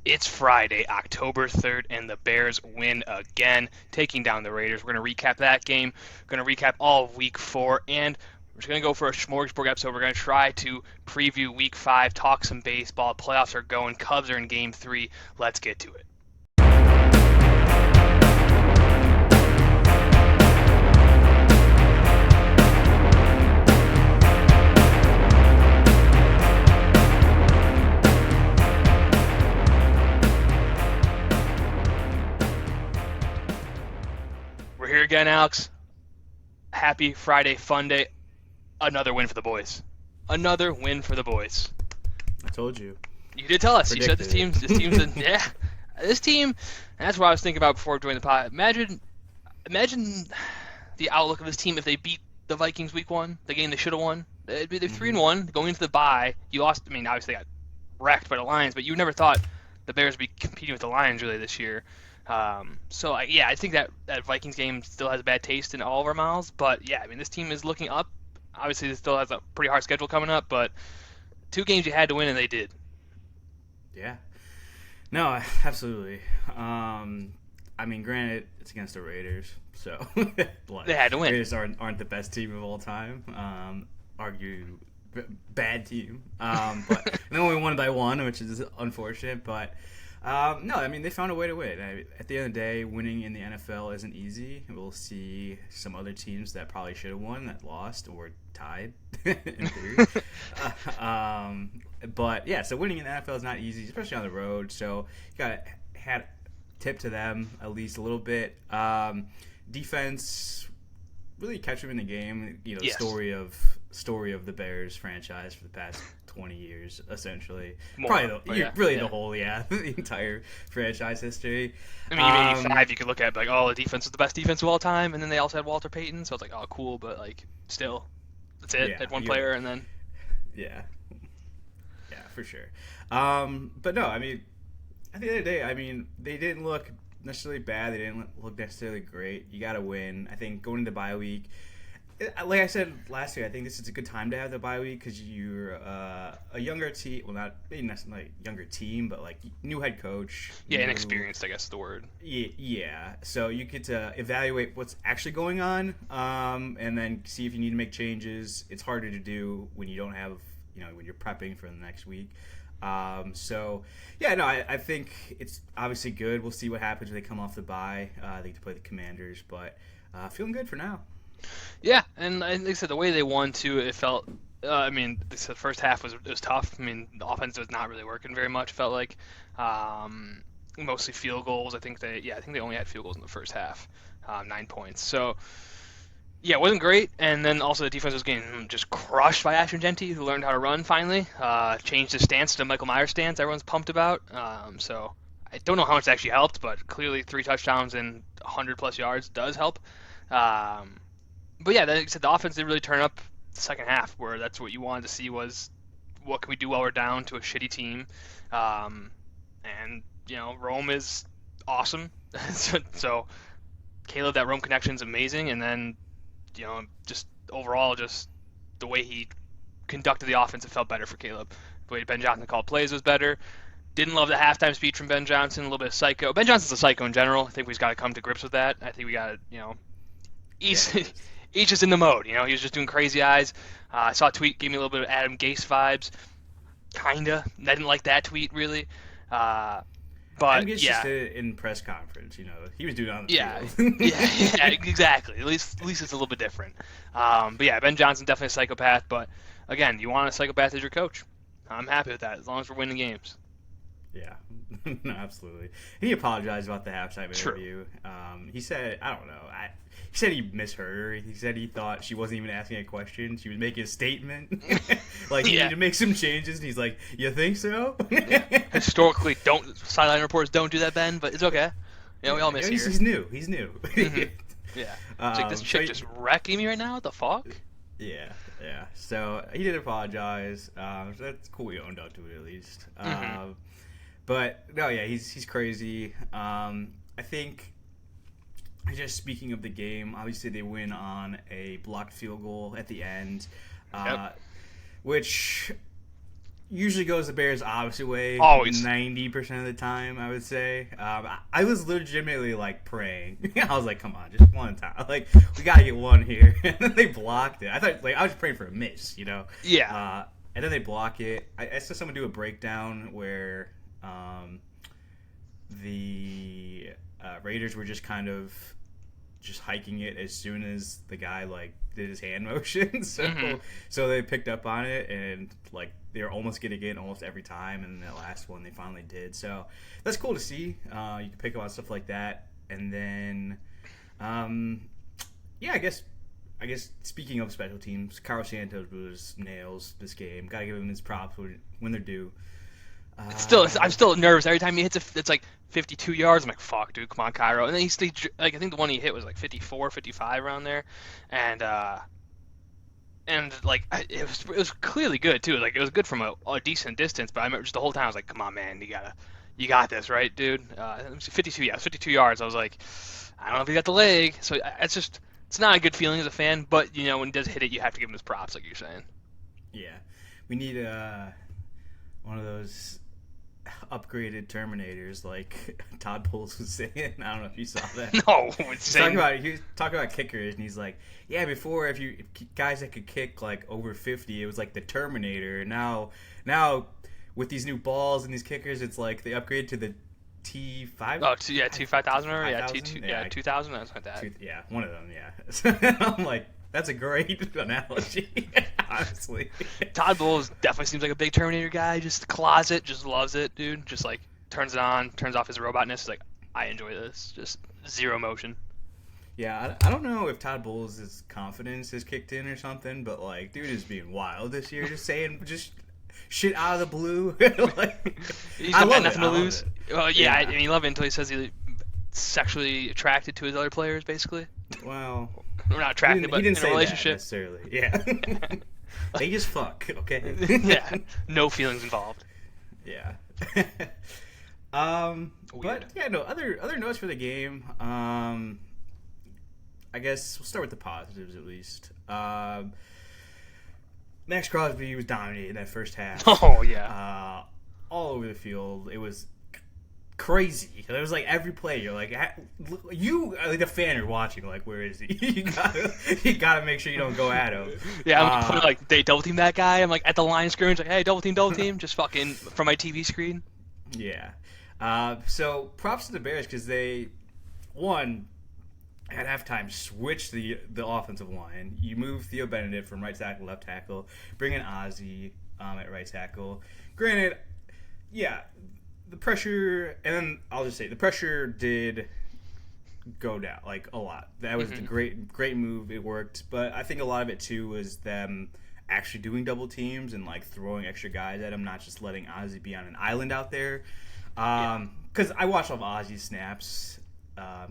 It's Friday, October 3rd, and the Bears win again, taking down the Raiders. We're going to recap that game. We're going to recap all of Week 4, and we're just going to go for a smorgasbord episode. We're going to try to preview Week 5, talk some baseball. Playoffs are going. Cubs are in Game 3. Let's get to it. We're here again, Alex. Happy Friday, fun day. Another win for the boys. Another win for the boys. I told you. You did tell us. You said this team's yeah. This team, and that's what I was thinking about before joining the pod. Imagine the outlook of this team if they beat the Vikings week 1, the game they should have won. They're 3-1 going into the bye. You lost. I mean, obviously they got wrecked by the Lions, but you never thought the Bears would be competing with the Lions really this year. I think that Vikings game still has a bad taste in all of our mouths. But yeah, I mean, this team is looking up. Obviously, it still has a pretty hard schedule coming up, but 2 games you had to win, and they did. Yeah. No, absolutely. I mean, granted, it's against the Raiders, so they had to win. Raiders aren't the best team of all time. Argue bad team. But they only won by 1, which is unfortunate. But no, I mean, they found a way to win. At the end of the day, winning in the NFL isn't easy. We'll see some other teams that probably should have won that lost or tied in theory. But yeah, so winning in the NFL is not easy, especially on the road. So you got to have tip to them at least a little bit. Defense really catch them in the game. You know, the Yes. story of the Bears franchise for the past 20 years, essentially. More, Probably yeah. the whole, the entire franchise history. I mean, even 85, you could look at like, oh, the defense was the best defense of all time, and then they also had Walter Payton, so it's like, oh, cool, but like, still, that's it. Yeah, Had one yeah. player, and then Yeah, for sure. But no, I mean, at the end of the day, I mean, they didn't look necessarily bad. They didn't look necessarily great. You got to win. I think going into bye week, like I said last year, I think this is a good time to have the bye week because you're a younger team. Well, not maybe necessarily a younger team, but like new head coach. yeah, inexperienced, I guess is the word. Yeah. So you get to evaluate what's actually going on, and then see if you need to make changes. It's harder to do when you don't have, when you're prepping for the next week. I think it's obviously good. We'll see what happens when they come off the bye. They get to play the Commanders, but feeling good for now. Yeah, and like I said, the way they won too, it felt. I mean, the first half was tough. I mean, the offense was not really working very much. Felt like mostly field goals. I think they only had field goals in the first half, 9 points. So yeah, it wasn't great. And then also the defense was getting just crushed by Ashton Genty, who learned how to run finally. Changed his stance to Michael Myers' stance. Everyone's pumped about. So I don't know how much it actually helped, but clearly 3 touchdowns and 100+ yards does help. But yeah, like I said, the offense did really turn up the second half, where that's what you wanted to see was what can we do while we're down to a shitty team. Rome is awesome. so Caleb, that Rome connection is amazing. And then, just overall, just the way he conducted the offense, it felt better for Caleb. The way Ben Johnson called plays was better. Didn't love the halftime speech from Ben Johnson, a little bit of psycho. Ben Johnson's a psycho in general. I think we've got to come to grips with that. I think we got to, he's just in the mode. He was just doing crazy eyes. I saw a tweet, gave me a little bit of Adam Gase vibes. Kinda. I didn't like that tweet, really. But, Gase just did it in press conference, He was doing it on the field. yeah, exactly. At least it's a little bit different. But yeah, Ben Johnson definitely a psychopath. But, again, you want a psychopath as your coach. I'm happy with that, as long as we're winning games. Yeah, no, absolutely. He apologized about the halftime interview. He said, I don't know. He said he misheard her. He said he thought she wasn't even asking a question. She was making a statement. Like, he needed to make some changes. And he's like, you think so? Historically, sideline reporters don't do that, Ben, but it's okay. We all miss here. He's new. Mm-hmm. Yeah. It's like, this chick just wrecking me right now? What the fuck? Yeah. So he did apologize. So that's cool. He owned up to it at least. But no, yeah, he's crazy. I think, just speaking of the game, obviously they win on a blocked field goal at the end, which usually goes the Bears' opposite way. Always. 90% of the time, I would say. I was legitimately like praying. I was like, "Come on, just one time. Like, we gotta get one here." And then they blocked it. I thought, like, I was praying for a miss, you know. Yeah. And then they block it. I saw someone do a breakdown where the Raiders were just kind of just hiking it as soon as the guy like did his hand motion. So they picked up on it, and like they were almost getting it almost every time, and the last one they finally did. So that's cool to see. You can pick up on stuff like that. And then I guess speaking of special teams, Carlos Santos was nails this game. Gotta give him his props when they're due. I'm still nervous every time he hits it's like 52 yards. I'm like, fuck, dude, come on, Cairo. And then he's like, I think the one he hit was like 54, 55 around there, and like it was clearly good too. Like it was good from a decent distance. But I remember just the whole time I was like, come on, man, you got this, right, dude? 52 yards. I was like, I don't know if he got the leg. So it's not a good feeling as a fan. But you know, when he does hit it, you have to give him his props, like you're saying. Yeah, we need one of those upgraded Terminators like Todd Bowles was saying. I don't know if you saw that. No, he was talking about kickers, and he's like, yeah, before if guys that could kick like over 50, it was like the Terminator. Now with these new balls and these kickers, it's like they upgrade to the T5. Oh, T5000 or T2 2000, that's like that. One of them. Yeah. I'm like, that's a great analogy, honestly. Todd Bowles definitely seems like a big Terminator guy. Just closet, just loves it, dude. Just like turns it on, turns off his robotness. Like, I enjoy this. Just zero motion. Yeah, I don't know if Todd Bowles' confidence has kicked in or something, but like, dude is being wild this year, just saying just shit out of the blue. Like, he's got nothing to lose. Well, yeah, I mean, you love it until he says he's sexually attracted to his other players, basically. Well, we're not attracted, but in a relationship. Necessarily. Yeah. They just fuck, okay? Yeah. No feelings involved. Yeah. But yeah, no, other notes for the game. I guess we'll start with the positives at least. Max Crosby was dominating that first half. Oh yeah. All over the field. It was crazy. It was like every play you're like, you like the fan you're watching, like, where is he? you gotta make sure you don't go at him. Yeah, I'm like, they double team that guy. I'm like at the line of scrimmage, like, hey, double team, just fucking from my TV screen. Yeah. So props to the Bears because they at halftime switched the offensive line. You move Theo Benedict from right tackle, left tackle, bring in Ozzie at right tackle. Granted, yeah, the pressure, and then I'll just say the pressure did go down like a lot. That was the great move. It worked, but I think a lot of it too was them actually doing double teams and like throwing extra guys at him, not just letting Ozzie be on an island out there. Because I watched all of Ozzie's snaps.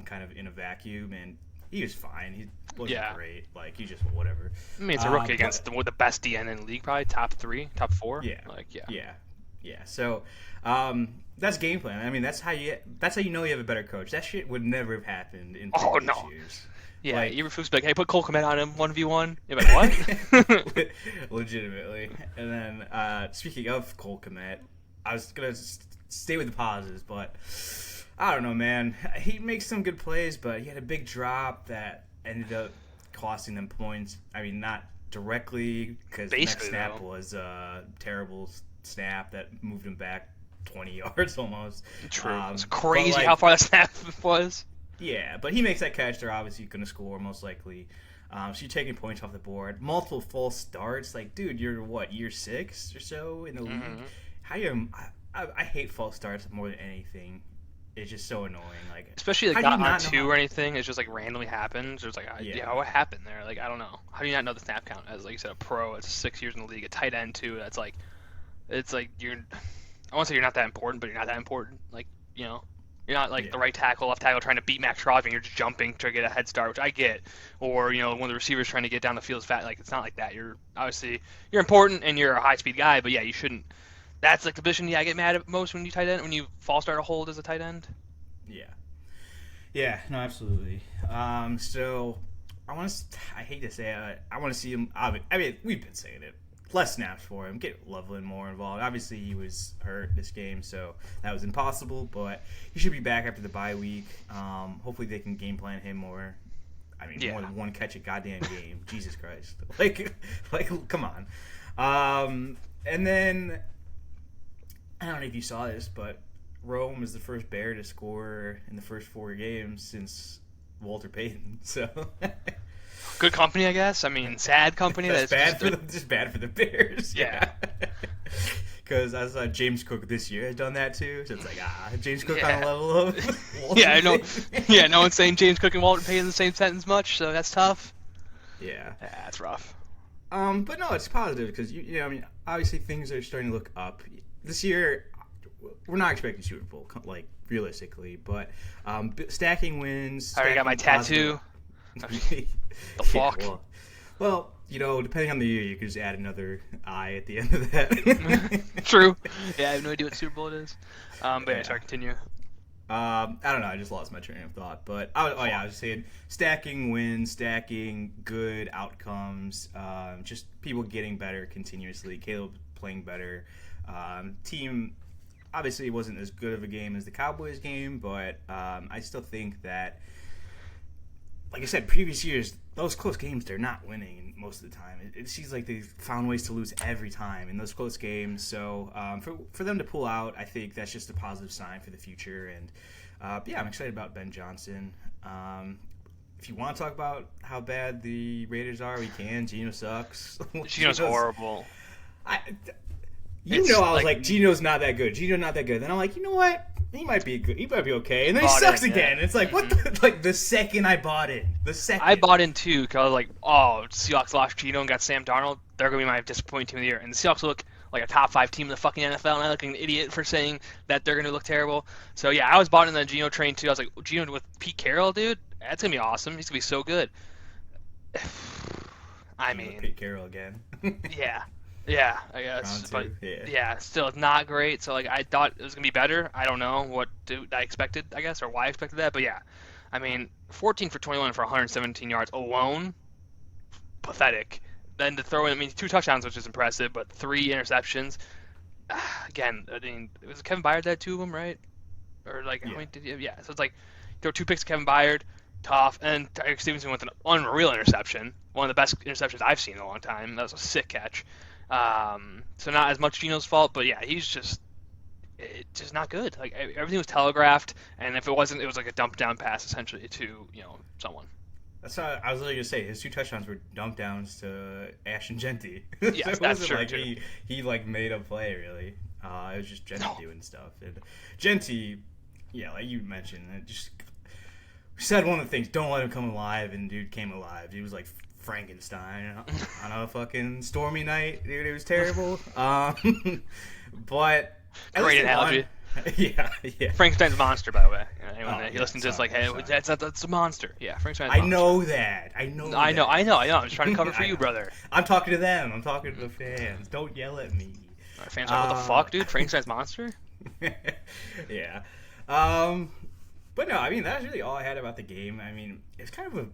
Kind of in a vacuum, and he was fine. He wasn't great. Like, he just whatever. I mean, it's a rookie against the best DN in the league, probably top 3, top 4. Yeah. Like, yeah. So, that's game plan. I mean, that's how you know you have a better coach. That shit would never have happened in previous years. Yeah, like, you refuse to be like, hey, put Cole Kmet on him 1v1. You're like, what? Legitimately. And then, speaking of Cole Kmet, I was gonna stay with the positives, but I don't know, man. He makes some good plays, but he had a big drop that ended up costing them points. I mean, not directly, because the next snap was a terrible snap that moved him back 20 yards almost. True. It's crazy how far that snap was. Yeah, but he makes that catch. They're obviously going to score, most likely. So you're taking points off the board. Multiple false starts. Like, dude, you're what, year 6 or so in the league? I hate false starts more than anything. It's just so annoying. Like, especially like not on 2 or anything. It's just like randomly happens. It's like, what happened there? Like, I don't know. How do you not know the snap count? As like you said, a pro. It's 6 years in the league. A tight end too. That's like, it's like you're. I won't say you're not that important, but you're not that important. Like, you know, you're not like the right tackle, left tackle trying to beat Max Crosby. You're just jumping to get a head start, which I get. Or one of the receivers trying to get down the field is fat. Like, it's not like that. You're important and you're a high speed guy, but yeah, you shouldn't. That's like the position I get mad at most when you false start a hold as a tight end. Yeah, no, absolutely. So I hate to say it, I want to see him. I mean, we've been saying it. less snaps for him. Get Loveland more involved. Obviously, he was hurt this game, so that was impossible. But he should be back after the bye week. Hopefully, they can game plan him more. I mean, more than one catch a goddamn game. Jesus Christ! Like, come on. And then I don't know if you saw this, but Rome is the first Bear to score in the first 4 games since Walter Payton. So. Good company, I guess. I mean, sad company. That's bad for just bad for the Bears. Yeah. Because I saw James Cook this year has done that too. So it's like, James Cook on a level of Walter Yeah, I know. Payton. Yeah, no one's saying James Cook and Walter Payton in the same sentence much, so that's tough. Yeah. Yeah, that's rough. But no, it's positive because you know, I mean, obviously things are starting to look up this year. We're not expecting Super Bowl, like realistically, but stacking wins. I already got my tattoo. The fuck. Yeah, well, you know, depending on the year, you could just add another I at the end of that. True. Yeah, I have no idea what Super Bowl it is. But yeah, sorry, continue. I don't know. I just lost my train of thought. But I was just saying stacking wins, stacking good outcomes, just people getting better continuously. Caleb playing better. Team obviously it wasn't as good of a game as the Cowboys game, but I still think that, like I said, previous years, those close games, they're not winning most of the time. It seems like they've found ways to lose every time in those close games. So for them to pull out, I think that's just a positive sign for the future. And, I'm excited about Ben Johnson. If you want to talk about how bad the Raiders are, we can. Geno sucks. Geno's horrible. I was like, Geno's not that good. Geno's not that good. Then I'm like, you know what? He might be good. He might be okay. And then he sucks again. It's like, what the, like the second I bought in. I bought in too, because I was like, Seahawks lost Geno and got Sam Darnold. They're going to be my disappointing team of the year. And the Seahawks look like a top 5 team in the fucking NFL, and I look like an idiot for saying that they're going to look terrible. So yeah, I was bought in the Geno train too. I was like, Geno with Pete Carroll, dude, that's going to be awesome. He's going to be so good. I mean, Pete Carroll again. Yeah, I guess. But still not great. So like I thought it was gonna be better. I don't know what I expected, I guess, or why I expected that. But yeah, I mean, 14 for 21 for 117 yards alone, pathetic. Then to throw in, 2 touchdowns, which is impressive, but 3 interceptions. Again, I mean, it was Kevin Byard that had 2 of them, right? Or like, how many did you? Yeah. So it's like throw 2 picks to Kevin Byard, tough, and Tyreek Stevenson with an unreal interception, one of the best interceptions I've seen in a long time. That was a sick catch. So not as much Geno's fault, but yeah, he's just not good. Like everything was telegraphed, and if it wasn't, it was like a dump down pass essentially to someone. That's how I was literally gonna say. His 2 touchdowns were dump downs to Ashton Genty. Yes, so it that's wasn't true like too. he like made a play really. It was just Genty doing stuff. And Genty, like you mentioned, it just said one of the things: don't let him come alive. And dude came alive. He was like Frankenstein on a fucking stormy night, dude. It was terrible. But great analogy. Yeah. Frankenstein's a monster, by the way. He listens to this like, hey, sorry. that's a monster. Yeah, Frankenstein's I a monster. know that. I know. I'm just trying to cover for you, brother. I'm talking to them. I'm talking to the fans. Don't yell at me. All right, fans are like, what the fuck, dude? Frankenstein's monster? Yeah. But no, I mean, that's really all I had about the game. I mean, it's kind of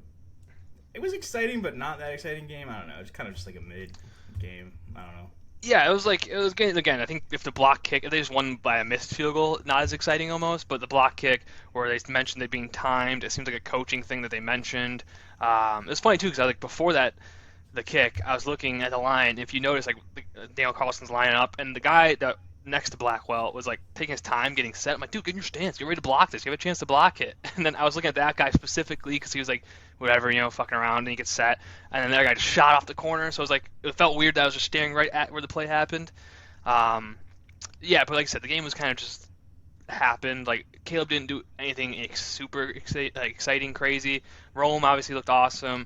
it was exciting, but not that exciting game. I don't know. It's kind of just like a mid game. I don't know. Yeah, it was again. I think if the block kick, if they just won by a missed field goal, not as exciting almost. But the block kick, where they mentioned it being timed, it seems like a coaching thing that they mentioned. It was funny too because I like before that, the kick, I was looking at the line. If you notice, like Daniel Carlson's lining up, and the guy that next to Blackwell was like taking his time getting set. I'm like, dude, get in your stance, get ready to block this. You have a chance to block it. And then I was looking at that guy specifically because he was like, whatever, fucking around, and he gets set. And then the other guy just shot off the corner. So it was like, it felt weird that I was just staring right at where the play happened. But like I said, the game was kind of just happened. Like Caleb didn't do anything super exciting, crazy. Rome obviously looked awesome,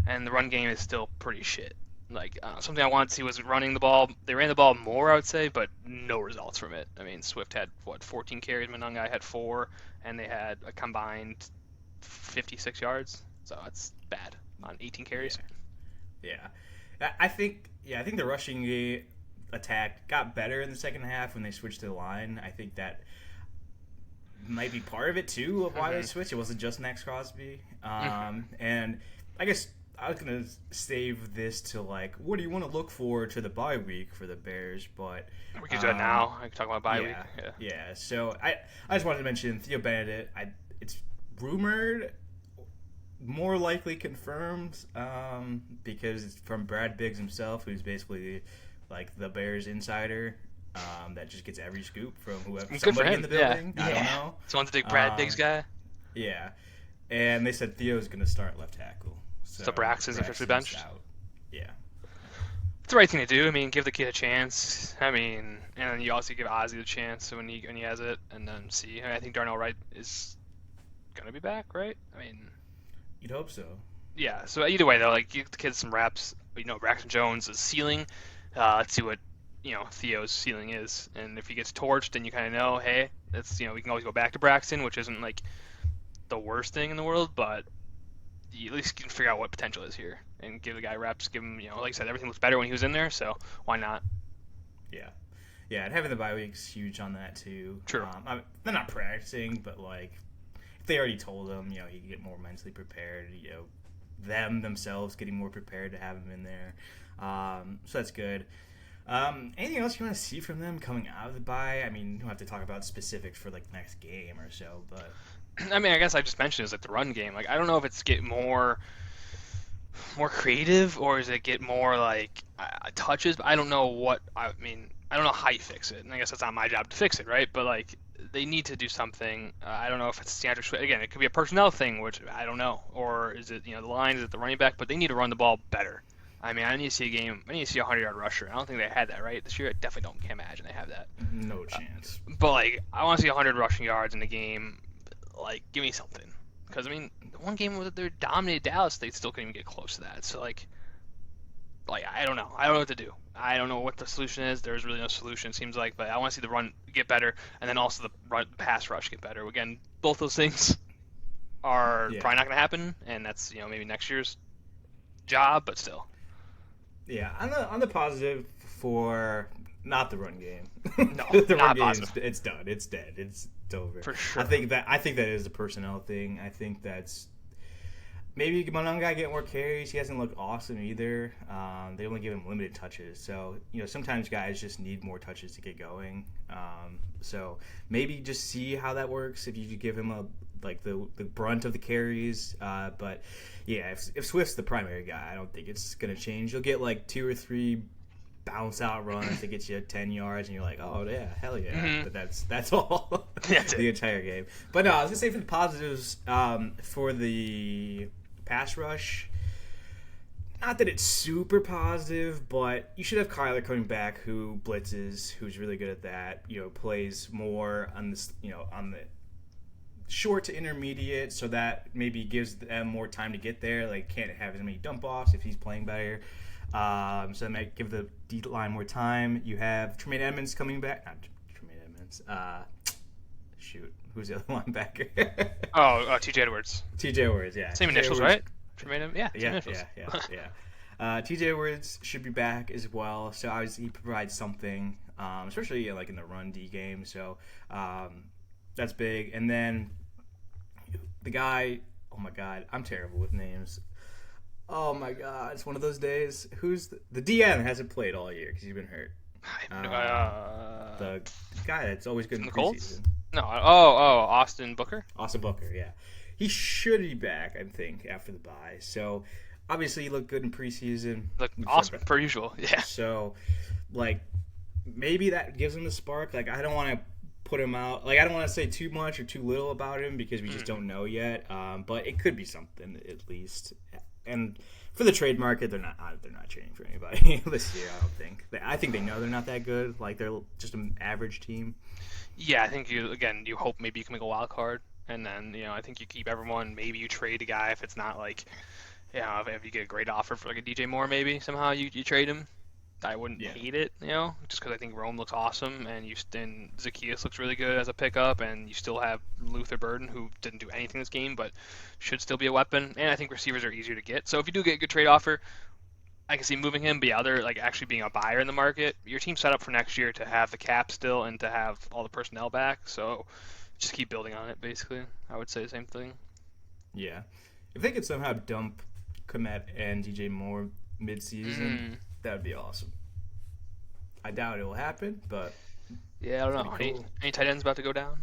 and the run game is still pretty shit. Like something I wanted to see was running the ball. They ran the ball more, I would say, but no results from it. I mean, Swift had 14 carries, Monangai had 4, and they had a combined 56 yards. So that's bad on 18 carries. Yeah. I think the rushing attack got better in the second half when they switched to the line. I think that might be part of it too of why they switched. It wasn't just Max Crosby. And I guess I was gonna save this to like, what do you want to look for to the bye week for the Bears? But We can do that now. I can talk about bye week. yeah, Yeah. yeah. So I just wanted to mention Theo Benedict. It's rumored, more likely confirmed, because it's from Brad Biggs himself, who's basically like the Bears insider. That just gets every scoop from whoever, somebody in the building. Yeah. I don't know. Someone's a big Brad Biggs guy. Yeah, and they said Theo's going to start left tackle. So Braxton's officially benched. Out. Yeah. It's the right thing to do. I mean, give the kid a chance. I mean, and then you also give Ozzy the chance when he has it, and then see. I think Darnell Wright is gonna be back, right? I mean, You'd hope so. yeah. So either way, though, like give the kid some reps. Braxton Jones' ceiling. Let's see what Theo's ceiling is, and if he gets torched, then you kind of know, hey, that's we can always go back to Braxton, which isn't like the worst thing in the world, but you at least can figure out what potential is here and give the guy reps. Give him, like I said, everything looks better when he was in there, so why not? Yeah, yeah, and having the bye week's huge on that too. True. They're not practicing, but like if they already told him, he can get more mentally prepared. Them themselves getting more prepared to have him in there. So that's good. Anything else you want to see from them coming out of the bye? I mean, you don't have to talk about specifics for like next game or so, but I mean, I guess I just mentioned is like the run game. Like I don't know if it's get more creative or is it get more like touches. But I don't know what I mean. I don't know how you fix it, and I guess that's not my job to fix it, right? But like they need to do something. I don't know if it's Sanders. Again, it could be a personnel thing, which I don't know, or is it the line? Is it the running back? But they need to run the ball better. I mean, I need to see a game. I need to see a 100-yard rusher. I don't think they had that right this year. I definitely can't imagine they have that. no chance. But like, I want to see 100 rushing yards in the game. Like, give me something. Because I mean, the one game where they dominated Dallas, they still couldn't even get close to that. So like I don't know. I don't know what to do. I don't know what the solution is. There's really no solution, it seems like. But I want to see the run get better, and then also the pass rush get better. Again, both those things are probably not going to happen, and that's maybe next year's job, but still. Yeah, on the positive for not the run game. No, the not run game positive. it's done. It's dead. It's over. For sure. I think that is a personnel thing. I think that's maybe Mononga guy get more carries. He hasn't looked awesome either. They only give him limited touches, so sometimes guys just need more touches to get going. So maybe just see how that works if you give him the brunt of the carries. But yeah, if Swift's the primary guy, I don't think it's gonna change. You'll get like 2 or 3 bounce out runs to get you 10 yards, and you're like, oh yeah, hell yeah. Mm-hmm. But that's all. That's the entire game. But no, I was gonna say for the positives, for the pass rush, not that it's super positive, but you should have Kyler coming back who blitzes, who's really good at that, plays more on this, on the short to intermediate, so that maybe gives them more time to get there. Like, can't have as many dump offs if he's playing better. So that might give the D line more time. You have Tremaine Edmonds coming back. Not Tremaine Edmonds. Who's the other linebacker? T.J. Edwards. T.J. Edwards, yeah. Same initials, right? Tremaine Edmonds? Yeah, initials. Yeah. T.J. Edwards should be back as well. So obviously he provides something, especially like in the run D game. So that's big. And then the guy, oh my God, I'm terrible with names. Oh my God, it's one of those days. Who's the DN hasn't played all year because he's been hurt. The guy that's always good in the preseason. No, Austin Booker. Austin Booker, yeah, he should be back, I think, after the bye. So obviously he looked good in preseason. Look awesome per usual, yeah. So like maybe that gives him a spark. Like I don't want to put him out. Like I don't want to say too much or too little about him because we just don't know yet. But it could be something at least. And for the trade market, they're not trading for anybody this year. I don't think. I think they know they're not that good. Like they're just an average team. Yeah, I think you hope maybe you can make a wild card, and then I think you keep everyone. Maybe you trade a guy if it's not like, if you get a great offer for like a DJ Moore, maybe somehow you trade him. I wouldn't hate it, just because I think Rome looks awesome, and Zacchaeus looks really good as a pickup, and you still have Luther Burden, who didn't do anything this game, but should still be a weapon, and I think receivers are easier to get. So if you do get a good trade offer, I can see moving him, be other like actually being a buyer in the market. Your team's set up for next year to have the cap still and to have all the personnel back, so just keep building on it. Basically, I would say the same thing. Yeah, if they could somehow dump Komet and DJ Moore mid-season, that would be awesome. I doubt it will happen, but yeah, I don't know. cool. Any tight ends about to go down?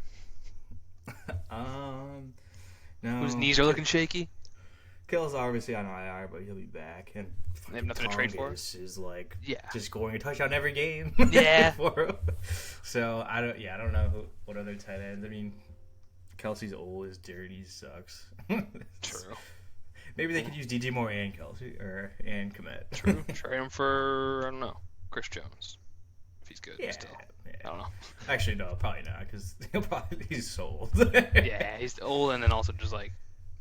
No. Whose knees are looking shaky? Kill's obviously on IR, but he'll be back. And They have nothing to trade for. Is like Yeah. just scoring a touchdown every game. Yeah. So I don't know what other tight ends. I mean, Kelsey's old, is dirty, sucks. True. Maybe they could use DJ Moore and Kelsey and Komet. True. Trade him for, I don't know, Chris Jones, if he's good still. Yeah. I don't know. Actually, no, probably not, because he's so old. Yeah, he's old, and then also just like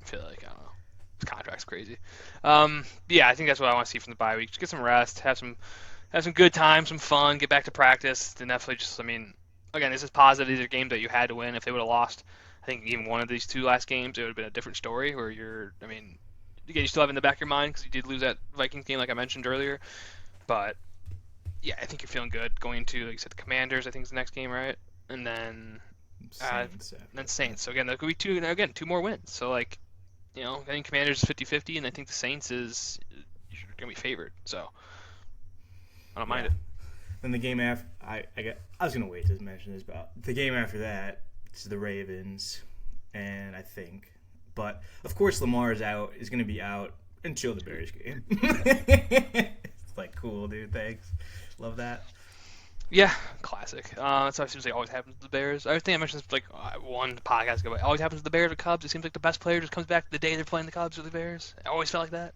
I feel like I don't know, his contract's crazy. Yeah, I think that's what I want to see from the bye week. Just get some rest, have some good time, some fun, get back to practice. Then definitely just, I mean, again, this is positive. These are games that you had to win. If they would have lost, I think even one of these two last games, it would have been a different story. Where again, you still have in the back of your mind because you did lose that Vikings game, like I mentioned earlier. But yeah, I think you're feeling good going into, like you said, the Commanders. I think is the next game, right? And then Saints. So again, there could be two more wins. So like, I think Commanders is 50-50, and I think the Saints is going to be favored. So I don't mind it. Then the game after, I was going to wait to mention this, but the game after that, it's the Ravens, and I think. But, of course, Lamar is going to be out until the Bears game. It's like, cool, dude, thanks. Love that. Yeah, classic. That's how it seems like always happens with the Bears. I think I mentioned this like one podcast ago, but it always happens with the Bears or Cubs. It seems like the best player just comes back the day they're playing the Cubs or the Bears. It always felt like that.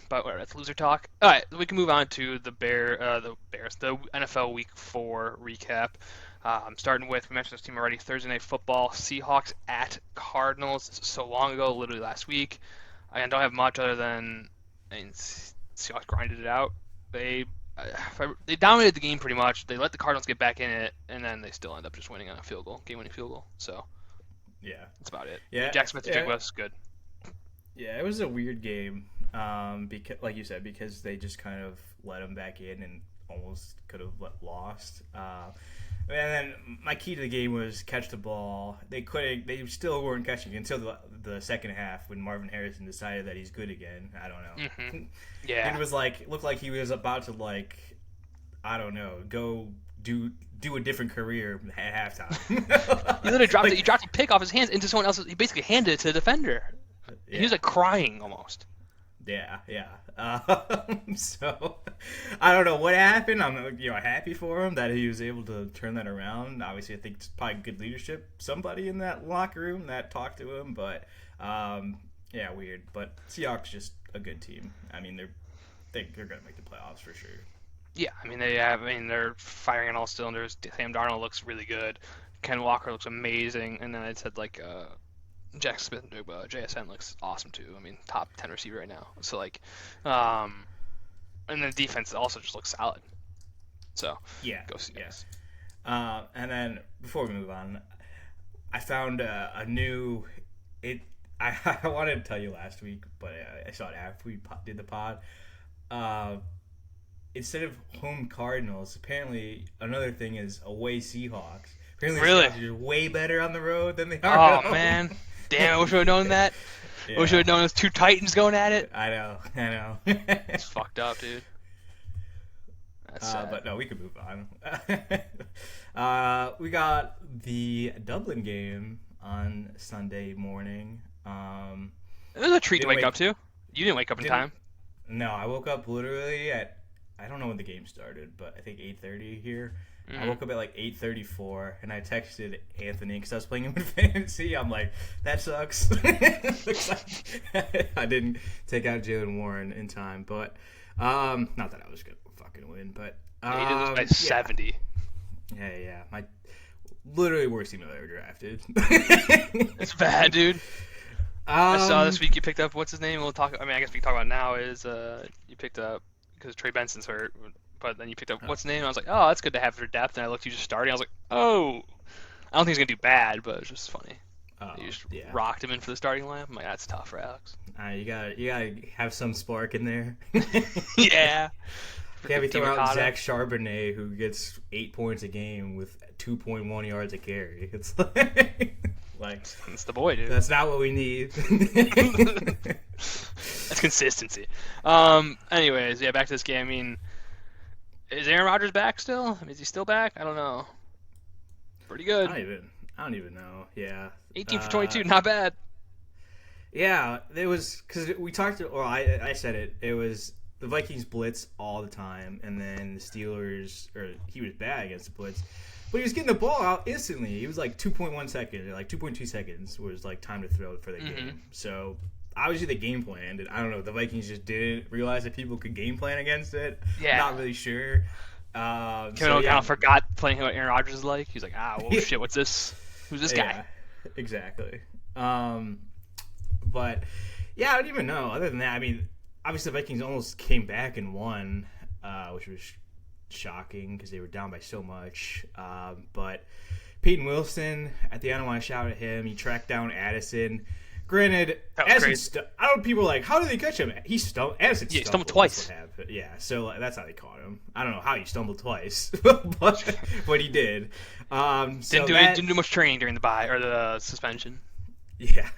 But whatever, that's loser talk. All right, we can move on to the NFL Week 4 recap. Starting with, we mentioned this team already, Thursday Night Football, Seahawks at Cardinals. This was so long ago, literally last week. I don't have much other than, Seahawks grinded it out. They dominated the game pretty much. They let the Cardinals get back in it, and then they still end up just winning on a game-winning field goal. So yeah, that's about it. Yeah, Jack Smith was good. Yeah, it was a weird game, because, like you said, because they just kind of let them back in and almost could have lost. And then my key to the game was catch the ball. They still weren't catching it until the second half when Marvin Harrison decided that he's good again. I don't know. Mm-hmm. Yeah. It was looked like he was about to I don't know, go do a different career at halftime. He literally dropped it. He dropped a pick off his hands into someone else. He basically handed it to the defender. Yeah. He was like crying almost. Yeah. So I don't know what happened. I'm happy for him that he was able to turn that around. Obviously, I think it's probably good leadership. Somebody in that locker room that talked to him, but yeah, weird. But Seahawks just a good team. I mean, they're gonna make the playoffs for sure. Yeah, they're firing on all cylinders. Sam Darnold looks really good. Ken Walker looks amazing, and then I said Jack Smith, JSN looks awesome too. I mean, top 10 receiver right now. So and then the defense also just looks solid. So yeah, go Seahawks. Yeah. And then before we move on, I found a new. I wanted to tell you last week, but I saw it after we did the pod. Instead of home Cardinals, apparently another thing is away Seahawks. Apparently really? Seahawks are way better on the road than they are. Oh man. Damn, I wish we would have known that. Yeah. I wish we would have known there's two Titans going at it. I know. It's fucked up, dude. That's sad. But no, we can move on. We got the Dublin game on Sunday morning. It was a treat to wake up to. You didn't wake up in time. No, I woke up literally at, I don't know when the game started, but I think 8:30 here. Mm-hmm. I woke up at 8:34, and I texted Anthony because I was playing him in fantasy. I'm like, that sucks. Looks like I didn't take out Jalen Warren in time, but not that I was gonna fucking win, but he did lose by 70. Yeah. My literally worst team I've ever drafted. It's bad, dude. I saw this week you picked up, what's his name? I guess we can talk about it now. Is you picked up because Trey Benson's hurt. But then you picked up what's his name? And I was like, oh, that's good to have for depth. And I looked, you just starting. I was like, oh, I don't think he's gonna do bad, but it's just funny. You just rocked him in for the starting lineup. I'm like, that's tough for Alex. You gotta have some spark in there. Yeah. Can't be throwing out Zach Charbonnet, who gets 8 points a game with 2.1 yards a carry. It's like it's the boy, dude. That's not what we need. Consistency. Anyways, yeah, back to this game. I mean, is Aaron Rodgers back still? I mean, is he still back? I don't know. Pretty good. I don't even know. Yeah. 18 for 22, not bad. Yeah, it was because we talked. Well, I said it. It was the Vikings blitz all the time, and then the Steelers. Or he was bad against the blitz, but he was getting the ball out instantly. He was like 2.1 seconds, or like 2.2 seconds was like time to throw for the game. So obviously the game plan. I don't know. The Vikings just didn't realize that people could game plan against it. Yeah. Not really sure. Kevin O'Connell forgot playing what Aaron Rodgers is like. He's like, shit, what's this? Who's this guy? Yeah, exactly. But yeah, I don't even know. Other than that, I mean, obviously the Vikings almost came back and won, which was shocking because they were down by so much. But Peyton Wilson, at the end, I want to shout at him. He tracked down Addison. Granted, Addison, I don't know, people are like, how did they catch him? He stumbled. Addison stumbled twice. Yeah, so that's how they caught him. I don't know how he stumbled twice, but he did. Didn't do much training during the bye or the suspension. Yeah,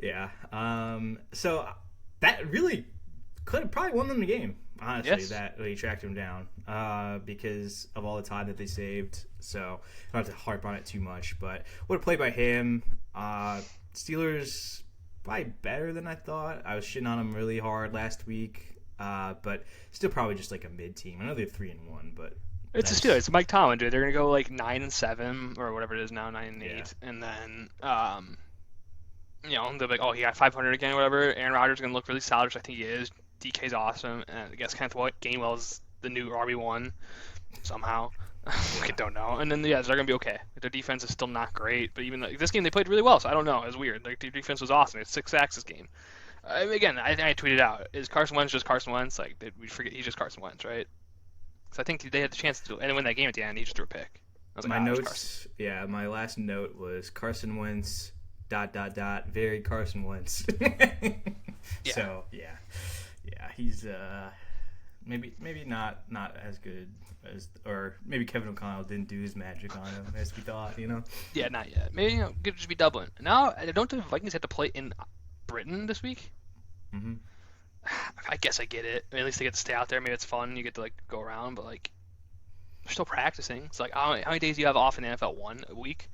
yeah. So that really could have probably won them the game, honestly. Yes. That they tracked him down because of all the time that they saved. So I don't have to harp on it too much, but what a play by him. Steelers probably better than I thought. I was shitting on them really hard last week, but still probably just like a mid team. I know they're 3-1, but it's the Steelers. It's Mike Tomlin, dude. They're gonna go like 9-7 or whatever it is now, 9-8, and then they'll be like, oh, he got 500 again, or whatever. Aaron Rodgers is gonna look really solid, which I think he is. DK's awesome, and I guess Kenneth Gainwell is the new RB1 somehow. I don't know. And then they're gonna be okay. Their defense is still not great, but even this game they played really well. So I don't know. It was weird. Their defense was awesome. It's 6 sacks this game. Again, I tweeted out: is Carson Wentz just Carson Wentz? Like, did we forget he's just Carson Wentz, right? So I think they had the chance to win that game at the end. He just threw a pick. My notes, my last note was Carson Wentz ... very Carson Wentz. Yeah. So yeah, he's maybe not as good as, or maybe Kevin O'Connell didn't do his magic on him as we thought, Yeah, not yet. Maybe could just be Dublin. Now, don't the Vikings have to play in Britain this week? Mm-hmm. I guess I get it. I mean, at least they get to stay out there. Maybe it's fun. You get to like go around, but like they're still practicing. It's like how many days do you have off in the NFL? 1 a week?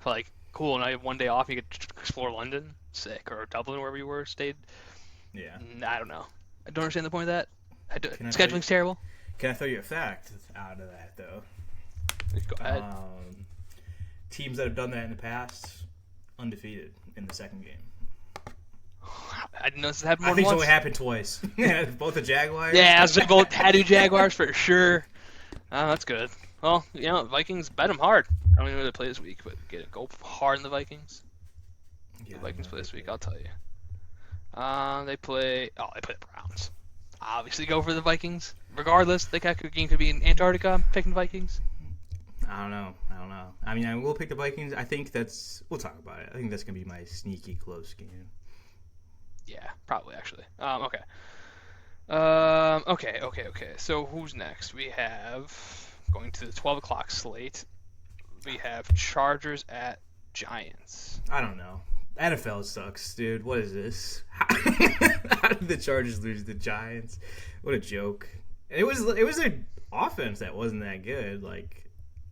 So like cool. Now you have 1 day off. You get to explore London, sick, or Dublin, wherever you stayed. Yeah. I don't know. I don't understand the point of that. Scheduling's terrible. Can I throw you a fact out of that though? Go ahead. Teams that have done that in the past, undefeated in the second game. I didn't know this happened more I think than it's once. only happened twice. Both the Jaguars. Yeah, so both Tattoo Jaguars for sure. That's good. Well, Vikings bet them hard. I don't even know who they play this week, but go hard in the Vikings. Yeah, the Vikings play this week, I'll tell you. They play the Browns. Obviously go for the Vikings. Regardless, the game could be in Antarctica. I'm picking Vikings. I don't know. I mean, I will pick the Vikings. I think we'll talk about it. I think that's going to be my sneaky close game. Yeah, probably actually. Okay. Okay. So who's next? We have, going to the 12 o'clock slate, we have Chargers at Giants. I don't know. NFL sucks, dude. What is this? How did the Chargers lose to the Giants? What a joke. It was an offense that wasn't that good. Like,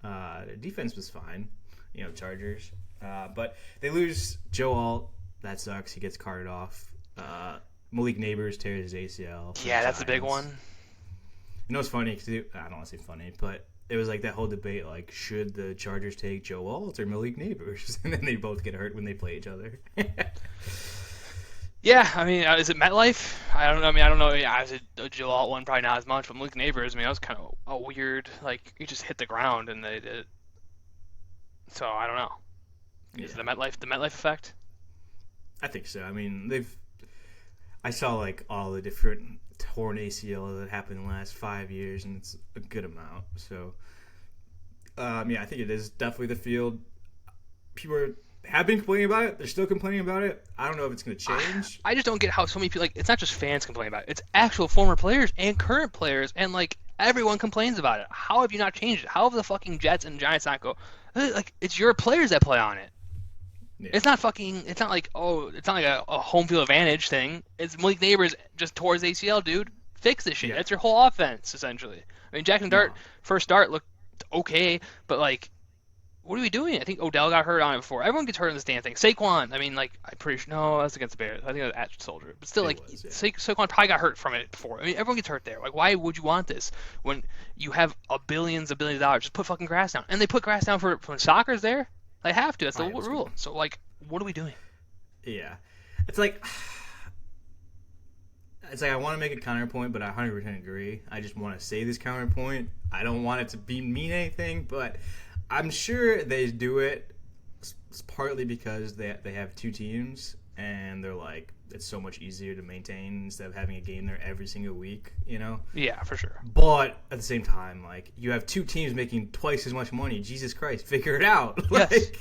the defense was fine, Chargers. But they lose Joe Alt. That sucks. He gets carted off. Malik Neighbors tears his ACL. Yeah, that's a big one. It's funny because I don't want to say funny, but it was like that whole debate, like, should the Chargers take Joe Alt or Malik Neighbors? And then they both get hurt when they play each other. Yeah, I mean, is it MetLife? I don't know. I don't know. Yeah, is it a Joe Alt one? Probably not as much. But Malik Neighbors, that was kind of a weird, like, he just hit the ground and they did. So I don't know. Is it the MetLife effect? I think so. I mean, I saw like all the different torn ACL that happened in the last 5 years, and it's a good amount. So, I think it is definitely the field. People have been complaining about it. They're still complaining about it. I don't know if it's going to change. I just don't get how so many people, like, it's not just fans complaining about it. It's actual former players and current players, and like everyone complains about it. How have you not changed it? How have the fucking Jets and Giants not go? Like, it's your players that play on it. Yeah. It's not fucking. It's not like it's not like a home field advantage thing. It's Malik Neighbors just tore his ACL, dude. Fix this shit. Yeah. That's your whole offense essentially. I mean, Jackson Dart No. first start looked okay, but like, what are we doing? I think Odell got hurt on it before. Everyone gets hurt in this damn thing. Saquon, I mean, like, I'm pretty sure. No, that's against the Bears. I think it was at Soldier. But still, It like, was. Yeah. Saquon probably got hurt from it before. I mean, everyone gets hurt there. Like, why would you want this when you have billions of dollars? Just put fucking grass down. And they put grass down for when soccer's there. They have to. That's the I was rule. gonna. So, like, what are we doing? Yeah. It's like. It's like I want to make a counterpoint, but I 100% agree. I just want to say this counterpoint. I don't want it to mean anything, but I'm sure they do it partly because they have two teams and they're like it's so much easier to maintain instead of having a game there every single week, you know? Yeah, for sure. But at the same time, like you have two teams making twice as much money. Jesus Christ, figure it out. Yes.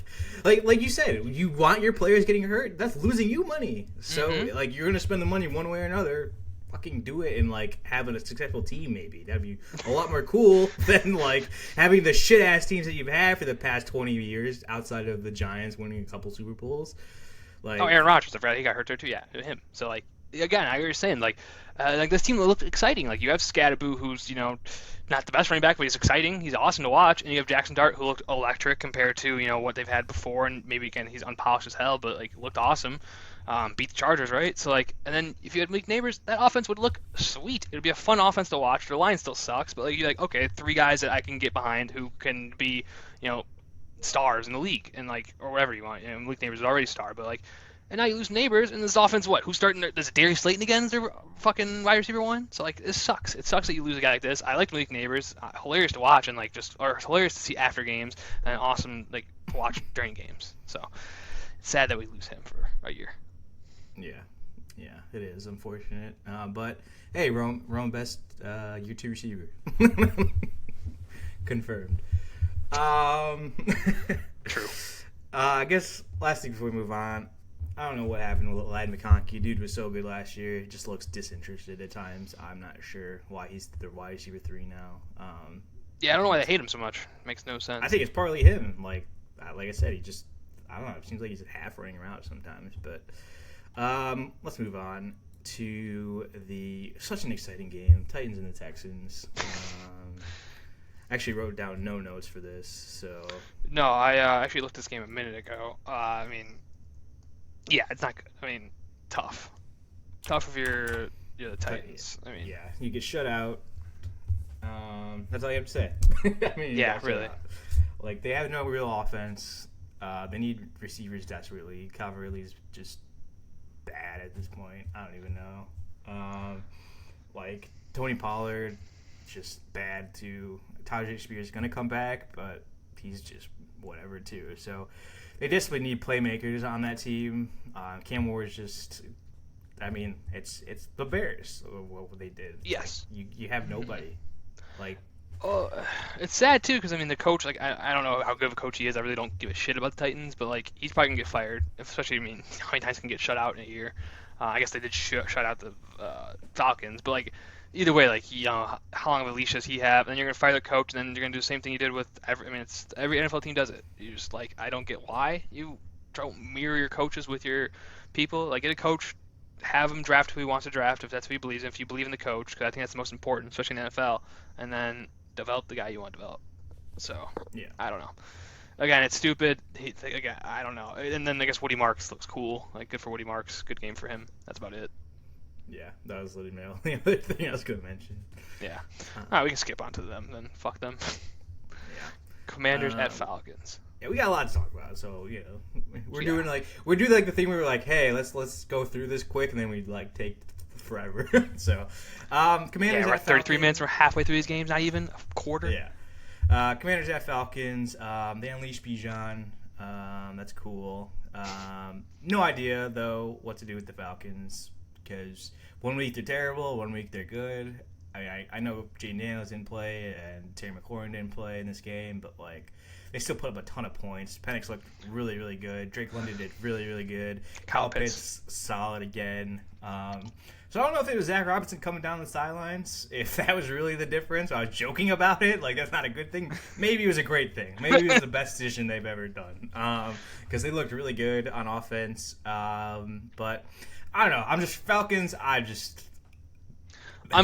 like you said, you want your players getting hurt. That's losing you money. So like you're gonna spend the money one way or another. Fucking do it and like having a successful team. Maybe that'd be a lot more cool than like having the shit ass teams that you've had for the past 20 years outside of the Giants winning a couple Super Bowls. Like, Aaron Rodgers, I forgot he got hurt there too. Yeah, him. So like again, I was saying like this team looked exciting. Like you have Scadaboo, who's not the best running back, but he's exciting. He's awesome to watch, and you have Jackson Dart, who looked electric compared to what they've had before, and maybe again he's unpolished as hell, but like looked awesome. Beat the Chargers, right? So like, and then if you had Malik Neighbors, that offense would look sweet. It would be a fun offense to watch. The line still sucks, but like you're like, okay, three guys that I can get behind who can be, stars in the league, and like or whatever you want. Malik Neighbors is already a star, but like. And now you lose Neighbors, and this offense, what? Who's starting? Does Darius Slayton again? Is their fucking wide receiver one? So like, this sucks. It sucks that you lose a guy like this. I like Malik Neighbors, hilarious to watch, and like or hilarious to see after games, and awesome like to watch during games. So it's sad that we lose him for a year. Yeah, it is unfortunate. But hey, Rome best year two receiver, confirmed. True. I guess last thing before we move on, I don't know what happened with Ladd McConkey. Dude was so good last year. He just looks disinterested at times. I'm not sure why he's the wide receiver 3 now. Yeah, I don't know why they hate him so much. Makes no sense. I think it's partly him. Like I said, I don't know. It seems like he's half running around sometimes. But let's move on to such an exciting game, Titans and the Texans. I actually wrote down no notes for this, so. No, I actually looked at this game a minute ago. I mean, yeah, it's not good. I mean, tough if you're the Titans. I mean, yeah, you get shut out. That's all you have to say. I mean, yeah, really. Like they have no real offense. They need receivers desperately. Calvert-Lewin's just bad at this point. I don't even know. Like Tony Pollard, just bad too. Tajay Spears gonna come back, but he's just whatever too. So they desperately need playmakers on that team. Cam Ward's just, I mean, it's the Bears. What they did. Yes. Like, you have nobody. Like. Oh, it's sad too because I mean the coach, like I don't know how good of a coach he is. I really don't give a shit about the Titans, but like he's probably gonna get fired. Especially, I mean, how many times can get shut out in a year? I guess they did shut out the Falcons, but like either way, like how long of a leash does he have? And then you're gonna fire the coach, and then you're gonna do the same thing you did with every. I mean, it's every NFL team does it. You just like I don't get why you don't mirror your coaches with your people. Like get a coach, have him draft who he wants to draft if that's who he believes in. If you believe in the coach, because I think that's the most important, especially in the NFL, and then develop the guy you want to develop. So Yeah. I don't know. Again, it's stupid. Again, I don't know. And then I guess Woody Marks looks cool. Like good for Woody Marks. Good game for him. That's about it. Yeah, that was literally the other thing I was going to mention. Yeah. All right, we can skip on to them then. Fuck them. Yeah. Commanders at Falcons. Yeah, we got a lot to talk about. So we're doing the thing where we're like, hey, let's go through this quick, and then we like take forever. So, Commanders. Yeah, we're at 33 Falcons. minutes. We're halfway through these games. Not even a quarter. Yeah. Commanders at Falcons. They unleash Bijan. That's cool. No idea though what to do with the Falcons because 1 week they're terrible, 1 week they're good. I know Jaden Daniels didn't play and Terry McLaurin didn't play in this game, but like they still put up a ton of points. Penix looked really, really good. Drake London did really, really good. Kyle Kyle Pitts solid again. So I don't know if it was Zach Robinson coming down the sidelines, if that was really the difference. I was joking about it. Like, that's not a good thing. Maybe it was a great thing. Maybe it was the best decision they've ever done. Because they looked really good on offense. But I don't know. I'm just Falcons. I'm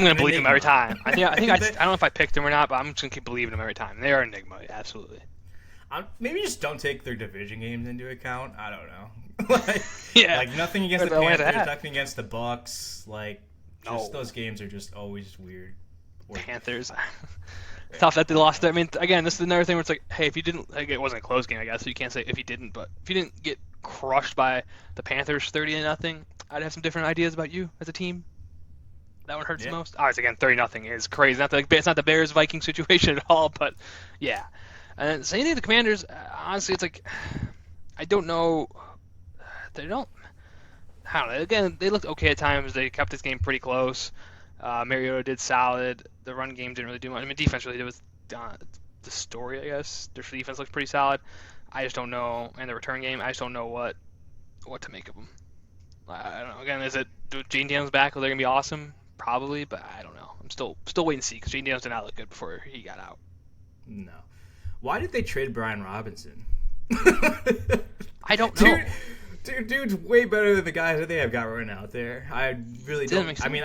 going to believe them every time. I don't know if I picked them or not, but I'm just going to keep believing them every time. They are an enigma, absolutely. Maybe just don't take their division games into account. I don't know. Like nothing against the Panthers, nothing against the Bucks. Like, those games are just always weird. Panthers. Tough that they lost. I mean, again, this is another thing where it's like, hey, if you didn't, like, it wasn't a close game, I guess, so you can't say if you didn't, but if you didn't get crushed by the Panthers 30-0, I'd have some different ideas about you as a team. That one hurts the most. Obviously, again, 30-0 is crazy. It's not the Bears-Vikings situation at all, but yeah. And then same thing with the Commanders. Honestly, it's like, I don't know. I don't know. Again, they looked okay at times. They kept this game pretty close. Mariota did solid. The run game didn't really do much. I mean, defense really did was the story, I guess. Their defense looked pretty solid. I just don't know. And the return game, I just don't know what to make of them. I don't know. Again, do Jane Daniels back? Are they going to be awesome? Probably, but I don't know. I'm still waiting to see because Jane Daniels did not look good before he got out. No. Why did they trade Brian Robinson? I don't know. Dude's way better than the guys that they have got running out there. I really don't. I mean,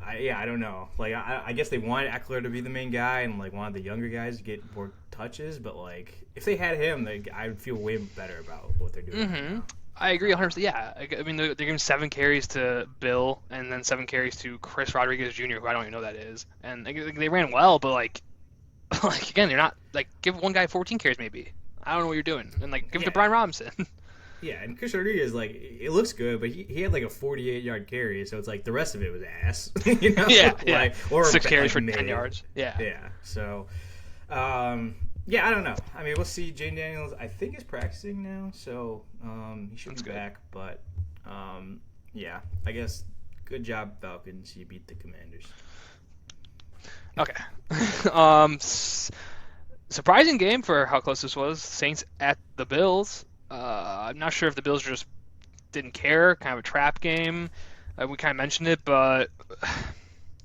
I don't know. Like, I guess they wanted Eckler to be the main guy and like wanted the younger guys to get more touches. But like, if they had him, I would feel way better about what they're doing. Mm-hmm. I agree 100%. Yeah, I mean, they're giving 7 carries to Bill and then 7 carries to Chris Rodriguez Jr., who I don't even know that is. And they ran well, but like again, they're not like give one guy 14 carries maybe. I don't know what you're doing, and like give it to Brian Robinson. Yeah, and Chris Rodriguez, like, it looks good, but he had like a 48-yard carry, so it's like the rest of it was ass. You know? Yeah, like, or 6 carries for 10 yards. Yeah. Yeah. So, yeah, I don't know. I mean, we'll see. Jane Daniels, I think, is practicing now, so he should be back. But yeah, I guess good job, Falcons. You beat the Commanders. Okay. Surprising game for how close this was. Saints at the Bills. I'm not sure if the Bills just didn't care, kind of a trap game. We kind of mentioned it, but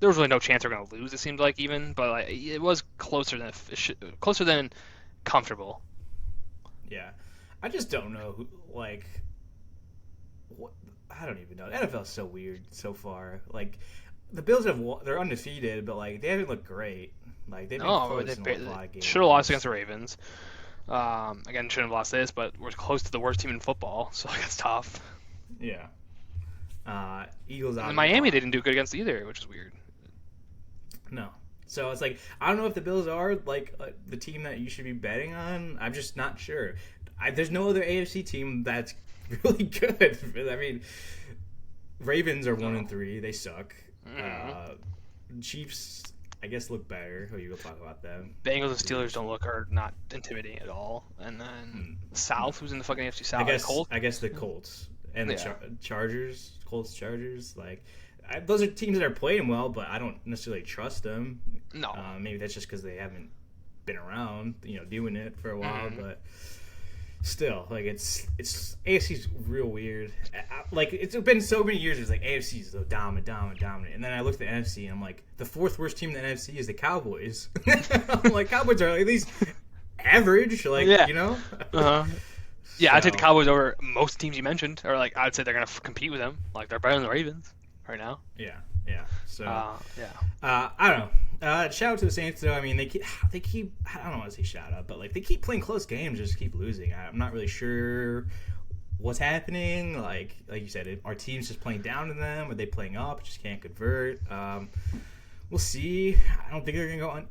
there was really no chance they were going to lose. It seemed like even, but like, it was closer than comfortable. Yeah, I just don't know who, like, what, I don't even know. The NFL is so weird so far. Like, the Bills they're undefeated, but like they haven't looked great. Like they've been close in a lot of games. Should have lost against the Ravens. Again, shouldn't have lost this, but we're close to the worst team in football, so it's tough. Yeah. Eagles out. And Miami didn't do good against either, which is weird. No. So it's like, I don't know if the Bills are like the team that you should be betting on. I'm just not sure. There's no other AFC team that's really good. I mean, Ravens are 1-3. They suck. Mm-hmm. Chiefs, I guess, look better. Oh, you will talk about them. Bengals and Steelers are not intimidating at all. And then South, who's in the fucking AFC South? I guess the Colts and the Chargers, Colts, like those are teams that are playing well, but I don't necessarily trust them. No, maybe that's just because they haven't been around, doing it for a while. Mm-hmm. But still, like it's AFC's real weird. Like it's been so many years. It's like AFC's so dominant, and then I look at the NFC and I'm like, the 4th worst team in the NFC is the Cowboys. I'm like, Cowboys are at least average, like Uh-huh. Yeah, So, I'd take the Cowboys over most teams you mentioned, or like I'd say they're gonna compete with them. Like they're better than the Ravens right now. Yeah. So yeah. I don't know. Shout out to the Saints though. I mean, they keep. I don't want to say shout out, but like they keep playing close games, just keep losing. I'm not really sure what's happening. Like you said, our team's just playing down to them. Are they playing up? Just can't convert. We'll see. I don't think they're gonna go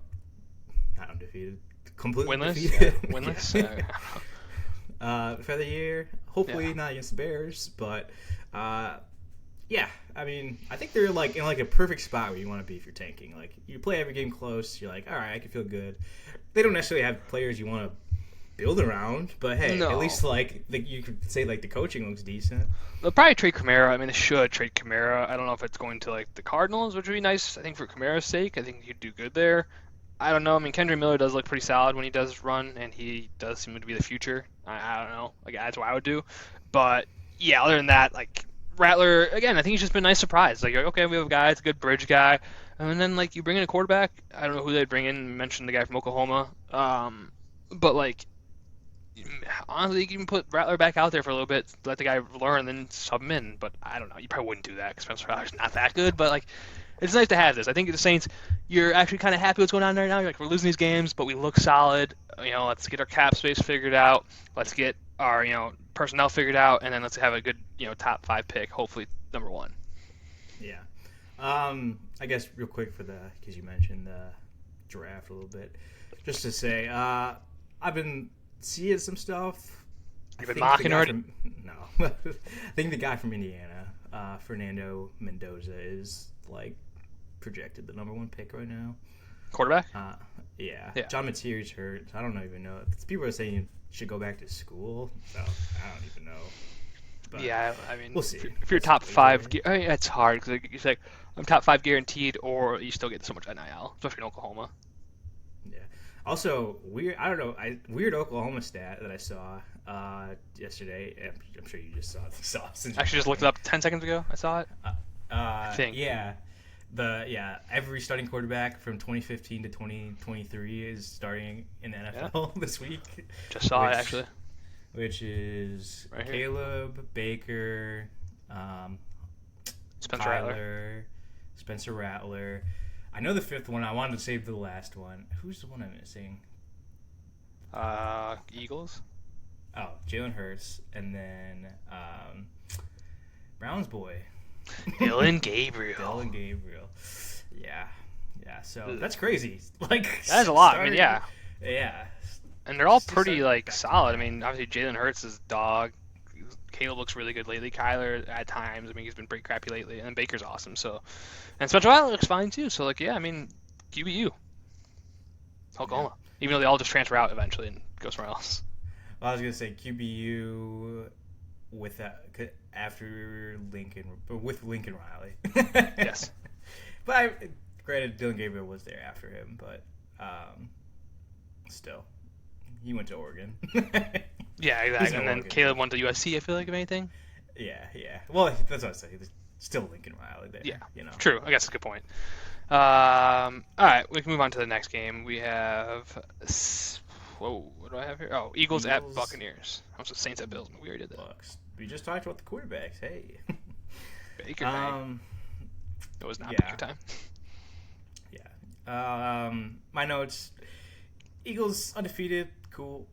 not undefeated, completely winless. Defeated. Yeah, winless. For the year, hopefully not against the Bears, but yeah, I mean, I think they're like in like a perfect spot where you want to be if you're tanking. Like you play every game close, you're like, all right, I can feel good. They don't necessarily have players you want to build around, but hey, at least like you could say like the coaching looks decent. They'll probably trade Kamara. I mean, they should trade Kamara. I don't know if it's going to like the Cardinals, which would be nice. I think for Kamara's sake, I think he'd do good there. I don't know. I mean, Kendrick Miller does look pretty solid when he does run, and he does seem to be the future. I don't know. Like that's what I would do. But yeah, other than that, like Rattler again, I think he's just been a nice surprise. Like okay, we have a guy, it's a good bridge guy, and then like you bring in a quarterback. I don't know who they'd bring in. You mentioned the guy from Oklahoma. But like honestly, you can put Rattler back out there for a little bit, let the guy learn, then sub him in. But I don't know. You probably wouldn't do that because Spencer Rattler's not that good. But like, it's nice to have this. I think the Saints, you're actually kind of happy what's going on right now. You're like, we're losing these games, but we look solid. Let's get our cap space figured out. Let's get our personnel figured out, and then let's have a good top 5 pick. Hopefully, number 1. Yeah. I guess real quick because you mentioned the draft a little bit, just to say, I've been seeing some stuff. You've been mocking already? No. I think the guy from Indiana, Fernando Mendoza, is like projected the number 1 pick right now. Quarterback? Yeah. John Mateer's hurt. I don't even know. People are saying he should go back to school, so I don't even know. But yeah, I mean, we'll see. If you're top 5, I mean, it's hard because you say I'm top 5 guaranteed, or you still get so much NIL, especially in Oklahoma. Yeah. Also, weird. I don't know. Weird Oklahoma stat that I saw yesterday. I'm sure you just saw it. Actually, just looked it up 10 seconds ago. I saw it. I think. Yeah. Every starting quarterback from 2015 to 2023 is starting in the NFL this week. Just saw it actually. Which is right Caleb, Baker, Spencer Kyler, Rattler. Spencer Rattler. I know the 5th one. I wanted to save the last one. Who's the one I'm missing? Eagles. Oh, Jalen Hurts, and then Browns boy. Dylan Gabriel. Yeah. So that's crazy. Like that is a lot. I mean, yeah. Yeah. And they're all pretty like solid. I mean, obviously Jalen Hurts is dog. Caleb looks really good lately. Kyler at times. I mean, he's been pretty crappy lately. And Baker's awesome. So, and Spencer Rattler looks fine too. So like, yeah, I mean, QBU, Oklahoma. Yeah. Even though they all just transfer out eventually and go somewhere else. Well, I was gonna say QBU with that after Lincoln, but with Lincoln Riley. Yes. But granted, Dylan Gabriel was there after him, but still, he went to Oregon. Yeah, exactly. And then Oregon. Caleb went to USC, I feel like, if anything. Yeah. Well, that's what I say. There's still Lincoln Riley there. Yeah, you know. True. I guess that's a good point. All right, we can move on to the next game. We have, what do I have here? Oh, Eagles at Buccaneers. I was the Saints at Bills, but we already did that. Bucks. We just talked about the quarterbacks. Hey. Baker time. It was not Baker time. Yeah. My notes. Eagles undefeated. Cool.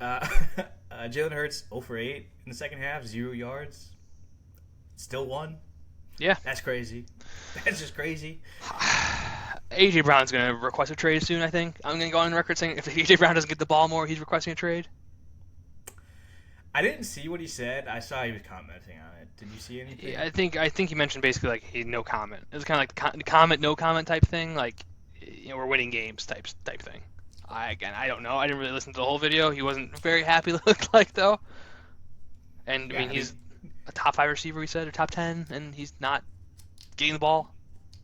Jalen Hurts 0 for 8 in the second half, 0 yards. Still won. Yeah. That's crazy. That's just crazy. A.J. Brown's going to request a trade soon, I think. I'm going to go on the record saying if A.J. Brown doesn't get the ball more, he's requesting a trade. I didn't see what he said. I saw he was commenting on it. Did you see anything? Yeah, I think he mentioned basically like no comment. It was kind of like the comment, no comment type thing. Like, we're winning games type thing. I don't know. I didn't really listen to the whole video. He wasn't very happy, it looked like, though. And, I mean, he's a top 5 receiver, he said, or top 10, and he's not getting the ball.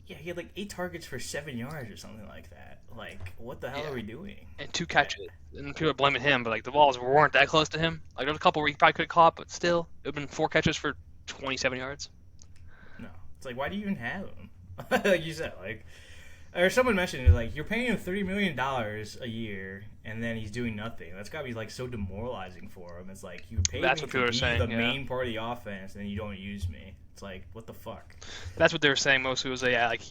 Yeah, he had like 8 targets for 7 yards or something like that. Like, what the hell are we doing? And 2 catches. And people are blaming him, but, like, the balls weren't that close to him. Like, there was a couple where he probably could have caught, but still, it would have been 4 catches for 27 yards. No. It's like, why do you even have him? Like you said, like... Or someone mentioned it, like, you're paying him $30 million a year, and then he's doing nothing. That's got to be, like, so demoralizing for him. It's like, you pay me to be the main part of the offense, and then you don't use me. It's like, what the fuck? That's what they were saying mostly was, like,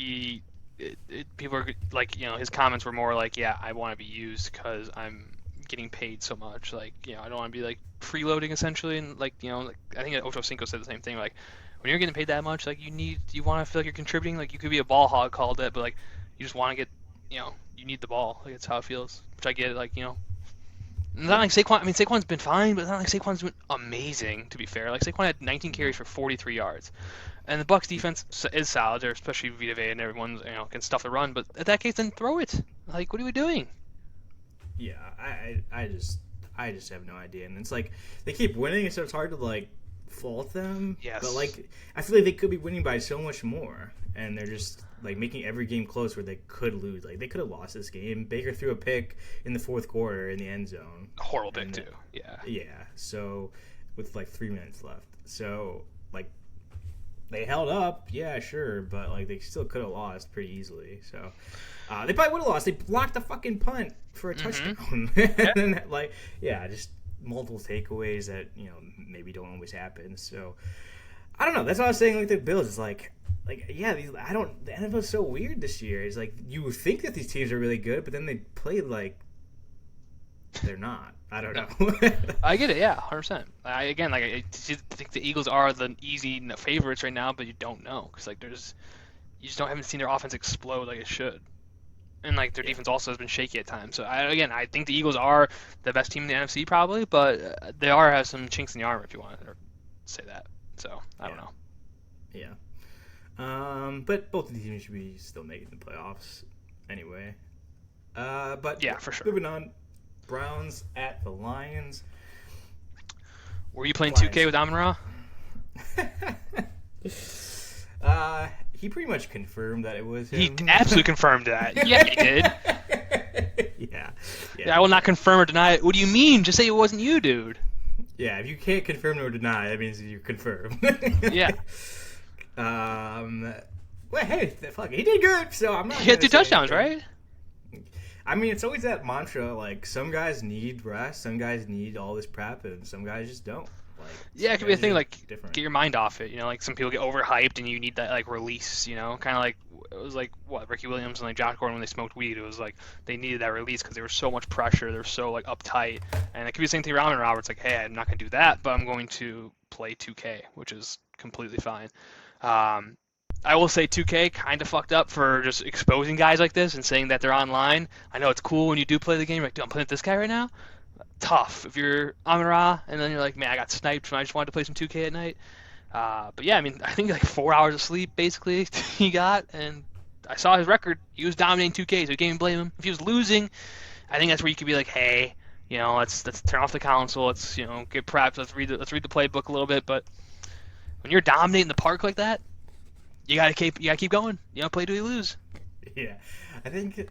people are, like, his comments were more like, yeah, I want to be used because I'm getting paid so much. Like, I don't want to be, like, freeloading, essentially. And, like, like, I think Ocho Cinco said the same thing. Like, when you're getting paid that much, like, you want to feel like you're contributing. Like, you could be a ball hog called it, but, like, you just want to get, you need the ball. Like, that's how it feels. Which I get, like, It's not like Saquon. I mean, Saquon's been fine, but it's not like Saquon's been amazing, to be fair. Like, Saquon had 19 carries for 43 yards. And the Bucs defense is solid there, especially Vita Vea and everyone's, can stuff the run. But in that case, then throw it. Like, what are we doing? Yeah, I just have no idea. And it's like, they keep winning, so it's hard to, like, fault them. Yes. But like, I feel like they could be winning by so much more, and they're just like making every game close where they could lose. Like they could have lost this game. Baker threw a pick in the fourth quarter in the end zone. Horrible pick too. Yeah. Yeah. So with like 3 minutes left, so like they held up. Yeah, sure, but like they still could have lost pretty easily. So they probably would have lost. They blocked the fucking punt for a touchdown. And then, like, yeah, just multiple takeaways that maybe don't always happen. So I don't know. That's what I was saying. Like the Bills is like yeah. The NFL's so weird this year. It's like you would think that these teams are really good, but then they play like they're not. I don't know. I get it. Yeah, 100%. I think the Eagles are the easy favorites right now, but you don't know because like you just haven't seen their offense explode like it should. And like their defense also has been shaky at times. So I think the Eagles are the best team in the NFC probably, but they have some chinks in the armor if you want to say that. So I don't know. Yeah. But both of the teams should be still making the playoffs anyway. But yeah, for sure. Moving on, Browns at the Lions. Were you playing 2K with Amon-Ra? He pretty much confirmed that it was him. He absolutely confirmed that. Yeah, he did. Yeah. I will not confirm or deny it. What do you mean? Just say it wasn't you, dude. Yeah, if you can't confirm or deny, that means you confirm. Yeah. Well, hey, fuck, he did good. So I'm not. He had 2 touchdowns, right? I mean, it's always that mantra. Like some guys need rest, some guys need all this prep, and some guys just don't. Like, yeah, it could be a thing. Like, different. Get your mind off it. Like some people get overhyped, and you need that like release. Kind of like it was like what Ricky Williams and like Josh Gordon when they smoked weed. It was like they needed that release because there was so much pressure. They were so like uptight, and it could be the same thing around and Roberts. Like, hey, I'm not gonna do that, but I'm going to play 2K, which is completely fine. I will say 2K kind of fucked up for just exposing guys like this and saying that they're online. I know it's cool when you do play the game. You're like, dude, I'm playing with this guy right now. Tough if you're Amon-Ra, and then you're like, man, I got sniped when I just wanted to play some 2K at night. But yeah, I mean, I think like 4 hours of sleep basically he got, and I saw his record. He was dominating 2K, so you can't even blame him. If he was losing, I think that's where you could be like, hey, let's turn off the console. Let's get prepped. Let's read the playbook a little bit. But when you're dominating the park like that, you gotta keep going. Play till you lose. Yeah, I think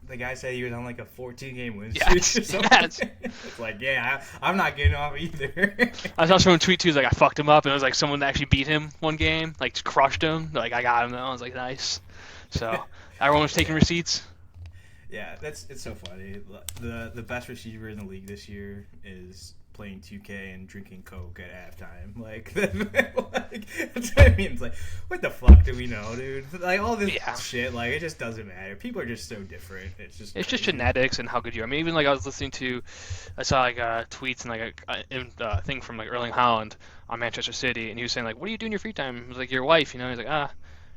the guy said he was on like a 14-game win streak. Yes. It's like, yeah, I'm not getting off either. I saw someone tweet too, like I fucked him up, and it was like someone that actually beat him one game, like just crushed him. Like I got him though. I was like, nice. So everyone was taking receipts. Yeah, it's so funny. The best receiver in the league this year is playing 2K and drinking Coke at halftime. Like that's what I mean. It's like, what the fuck do we know, dude? Like all this shit, like it just doesn't matter. People are just so different. It's just genetics and how good you are. I mean, even like I was listening to, I saw like tweets and like a thing from like Erling Haaland on Manchester City, and he was saying like, what do you do in your free time? It was like your wife, He's like,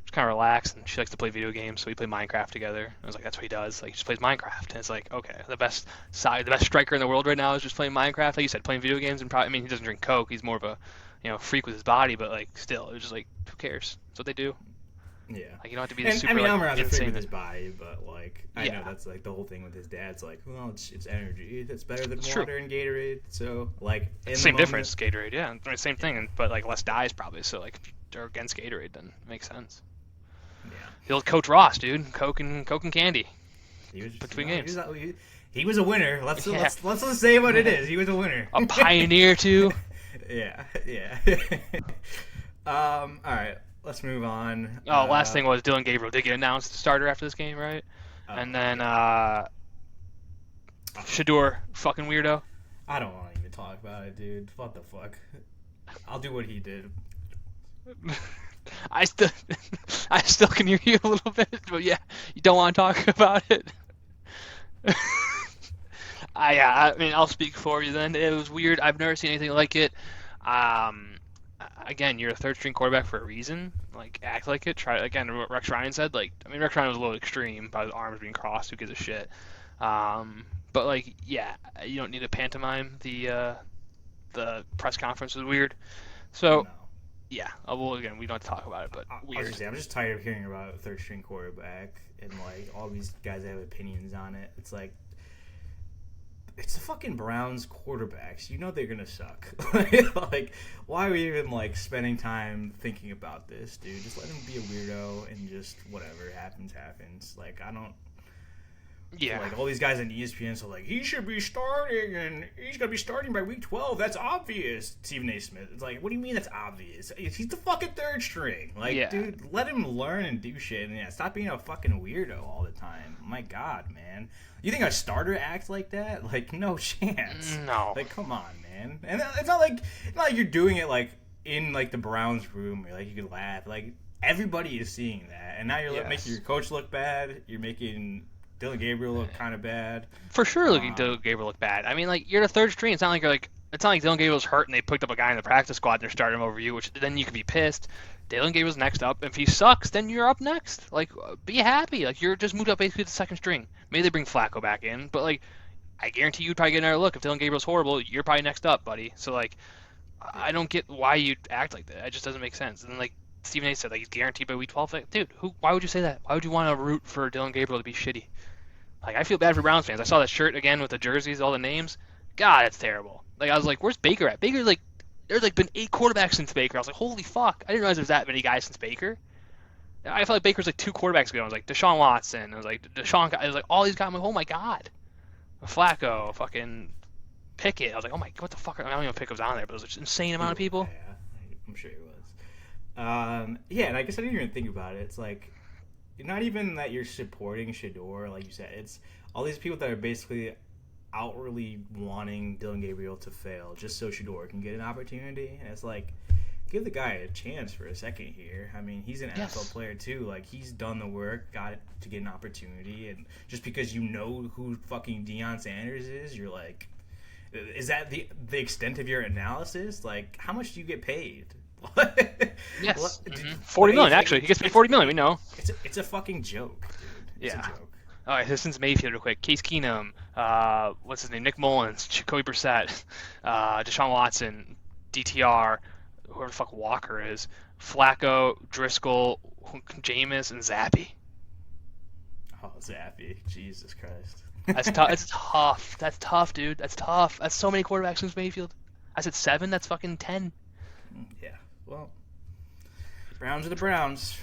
just kind of relaxed, and she likes to play video games, so we play Minecraft together. I was like, that's what he does. Like, he just plays Minecraft, and it's like, okay, the best striker in the world right now is just playing Minecraft. Like you said, playing video games, and probably, I mean, he doesn't drink Coke. He's more of a, freak with his body, but like, still, it was just like, who cares? That's what they do. Yeah. Like, you don't have to be this super, I mean, I'm like, a freak insane with his body, but like, I know that's like the whole thing with his dad. It's like, well, it's energy. It's better than water and Gatorade. So like, same difference, Gatorade. Yeah, I mean, same thing, but like less dyes probably. So like, if they're against Gatorade, then it makes sense. Yeah. The old Coach Ross, dude. Coke and candy. He was just, between games. He was a winner. Let's just say what it is. He was a winner. A pioneer too. Yeah. All right. Let's move on. Oh, last thing was Dylan Gabriel did get announced starter after this game, right? And then Shador, fucking weirdo. I don't want to even talk about it, dude. What the fuck? I'll do what he did. I still can hear you a little bit, but yeah, you don't want to talk about it. I mean, I'll speak for you then. It was weird. I've never seen anything like it. Again, you're a third-string quarterback for a reason. Like, act like it. Try again. What Rex Ryan said. Like, I mean, Rex Ryan was a little extreme by his arms being crossed. Who gives a shit? But like, yeah, you don't need to pantomime. The press conference was weird. So. No. Yeah, well, again, we don't have to talk about it, but weird. I'm just tired of hearing about a third-string quarterback and, like, all these guys that have opinions on it. It's like, it's the fucking Browns quarterbacks. You know they're gonna suck. Like, why are we even like spending time thinking about this, dude? Just let him be a weirdo and just whatever happens. Like, I don't. Yeah. Like all these guys on ESPN, so like he should be starting and he's gonna be starting by week 12. That's obvious. Stephen A. Smith. It's like, what do you mean that's obvious? He's the fucking third string. Like, dude, let him learn and do shit. And yeah, stop being a fucking weirdo all the time. My God, man. You think a starter acts like that? Like, no chance. No. Like, come on, man. And it's not like you're doing it like in like the Browns room or like you could laugh. Like everybody is seeing that, and now you're making your coach look bad. You're making Dylan Gabriel look kind of bad. For sure, Dylan Gabriel look bad. I mean, like, you're the third string. It's not like Dylan Gabriel's hurt and they picked up a guy in the practice squad and they're starting him over you, which then you could be pissed. Dylan Gabriel's next up. If he sucks, then you're up next. Like, be happy. Like, you're just moved up basically to the second string. Maybe they bring Flacco back in, but like, I guarantee you'd probably get another look. If Dylan Gabriel's horrible, you're probably next up, buddy. So like, I don't get why you'd act like that. It just doesn't make sense. And like Stephen A. said, like, he's guaranteed by week 12. Like, dude, why would you say that? Why would you want to root for Dylan Gabriel to be shitty? Like, I feel bad for Browns fans. I saw that shirt again with the jerseys, all the names. God, it's terrible. Like, I was like, where's Baker at? Baker's like, there's like been 8 quarterbacks since Baker. I was like, holy fuck. I didn't realize there's that many guys since Baker. I felt like Baker's like 2 quarterbacks ago. I was like, Deshaun Watson. I was like, I was like, all these guys. I'm like, oh my God. Flacco, fucking Pickett. I was like, oh my, what the fuck? I don't even know if Pickett was on there, but it was just an insane amount of people. Yeah, I'm sure he was. Yeah, and I guess I didn't even think about it. It's like, not even that you're supporting Shador, like you said. It's all these people that are basically outwardly wanting Dylan Gabriel to fail just so Shador can get an opportunity. And it's like, give the guy a chance for a second here. I mean, he's an NFL player too. Like, he's done the work, got it to get an opportunity. And just because you know who fucking Deion Sanders is, you're like, is that the extent of your analysis? Like, how much do you get paid? Yes. 40 million, actually. He gets paid 40 million, we know. It's a fucking joke, dude. It's a joke. All right, since Mayfield real quick. Case Keenum, what's his name? Nick Mullins, Jacoby Brissett, Deshaun Watson, DTR, whoever the fuck Walker is, Flacco, Driscoll, Jameis, and Zappy. Oh, Zappy. Jesus Christ. That's tough. That's tough. That's tough, dude. That's tough. That's so many quarterbacks since Mayfield. I said 7. That's fucking 10. Yeah. Well, Browns are the Browns.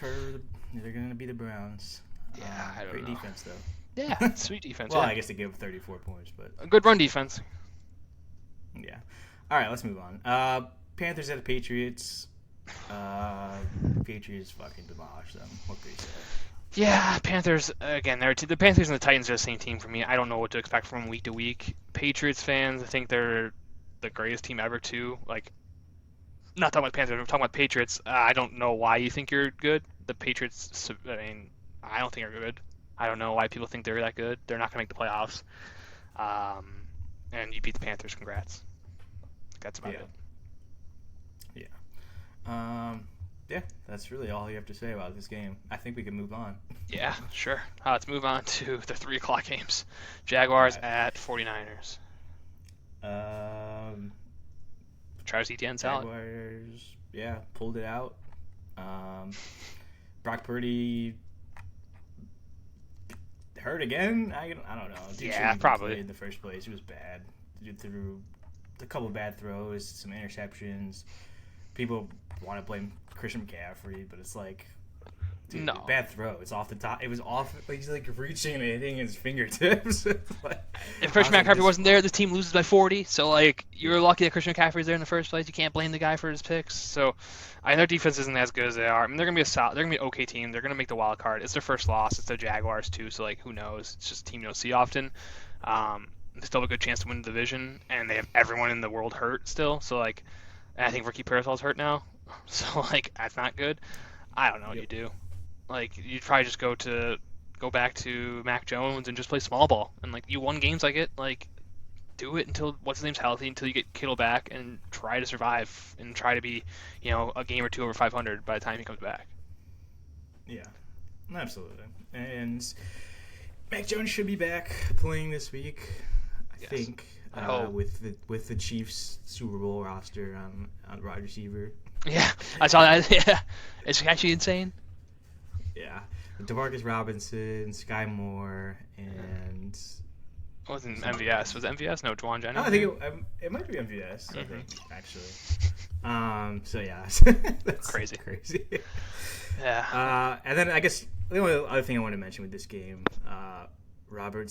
They're going to be the Browns. Yeah, I don't great know. defense, though. Yeah, sweet defense. Well, yeah. I guess they gave up 34 points, but a good run defense. Yeah. All right, let's move on. Panthers at the Patriots. Patriots fucking demolished them. What can you say? Yeah, Panthers, again, the Panthers and the Titans are the same team for me. I don't know what to expect from them week to week. Patriots fans, I think they're the greatest team ever, too. Like, not talking about Panthers, I'm talking about Patriots. I don't know why you think you're good. The Patriots, I mean, I don't think are good. I don't know why people think they're that good. They're not going to make the playoffs. And you beat the Panthers. Congrats. That's about it. Yeah. Yeah, that's really all you have to say about this game. I think we can move on. Yeah, sure. Let's move on to the 3 o'clock games. Jaguars at 49ers. Travis Etienne's out. Jaguars, pulled it out. Brock Purdy hurt again? I don't know. Dude probably. In the first place, it was bad. Dude threw a couple of bad throws, some interceptions. People want to blame Christian McCaffrey, but it's like, dude, no. Bad throw. It's off the top. It was off. Like, he's like reaching and hitting his fingertips. Like, if Christian McCaffrey wasn't there, this team loses by 40. So like, you're lucky that Christian McCaffrey's there in the first place. You can't blame the guy for his picks. So, their defense isn't as good as they are. I mean, they're gonna be an okay team. They're gonna make the wild card. It's their first loss. It's the Jaguars too. So like, who knows? It's just a team you don't see often. They still have a good chance to win the division, and they have everyone in the world hurt still. So like, and I think Ricky Parcel's hurt now. So like, that's not good. I don't know what you do. Like, you'd probably just go back to Mac Jones and just play small ball. And like, you won games like it. Like, do it until what's his name's healthy, until you get Kittle back, and try to survive and try to be, a game or 2 over 500 by the time he comes back. Yeah, absolutely. And Mac Jones should be back playing this week, I think. I hope. With the Chiefs Super Bowl roster on wide receiver. Yeah, I saw that. Yeah, it's actually insane. Yeah, DeMarcus Robinson, Sky Moore, and It wasn't Something. MVS. Was it MVS? No, Juwan Oh, I Jennings. think it might be MVS. I Mm-hmm. think actually. So yeah, that's Crazy. crazy. Yeah. And then I guess the only other thing I want to mention with this game, Robert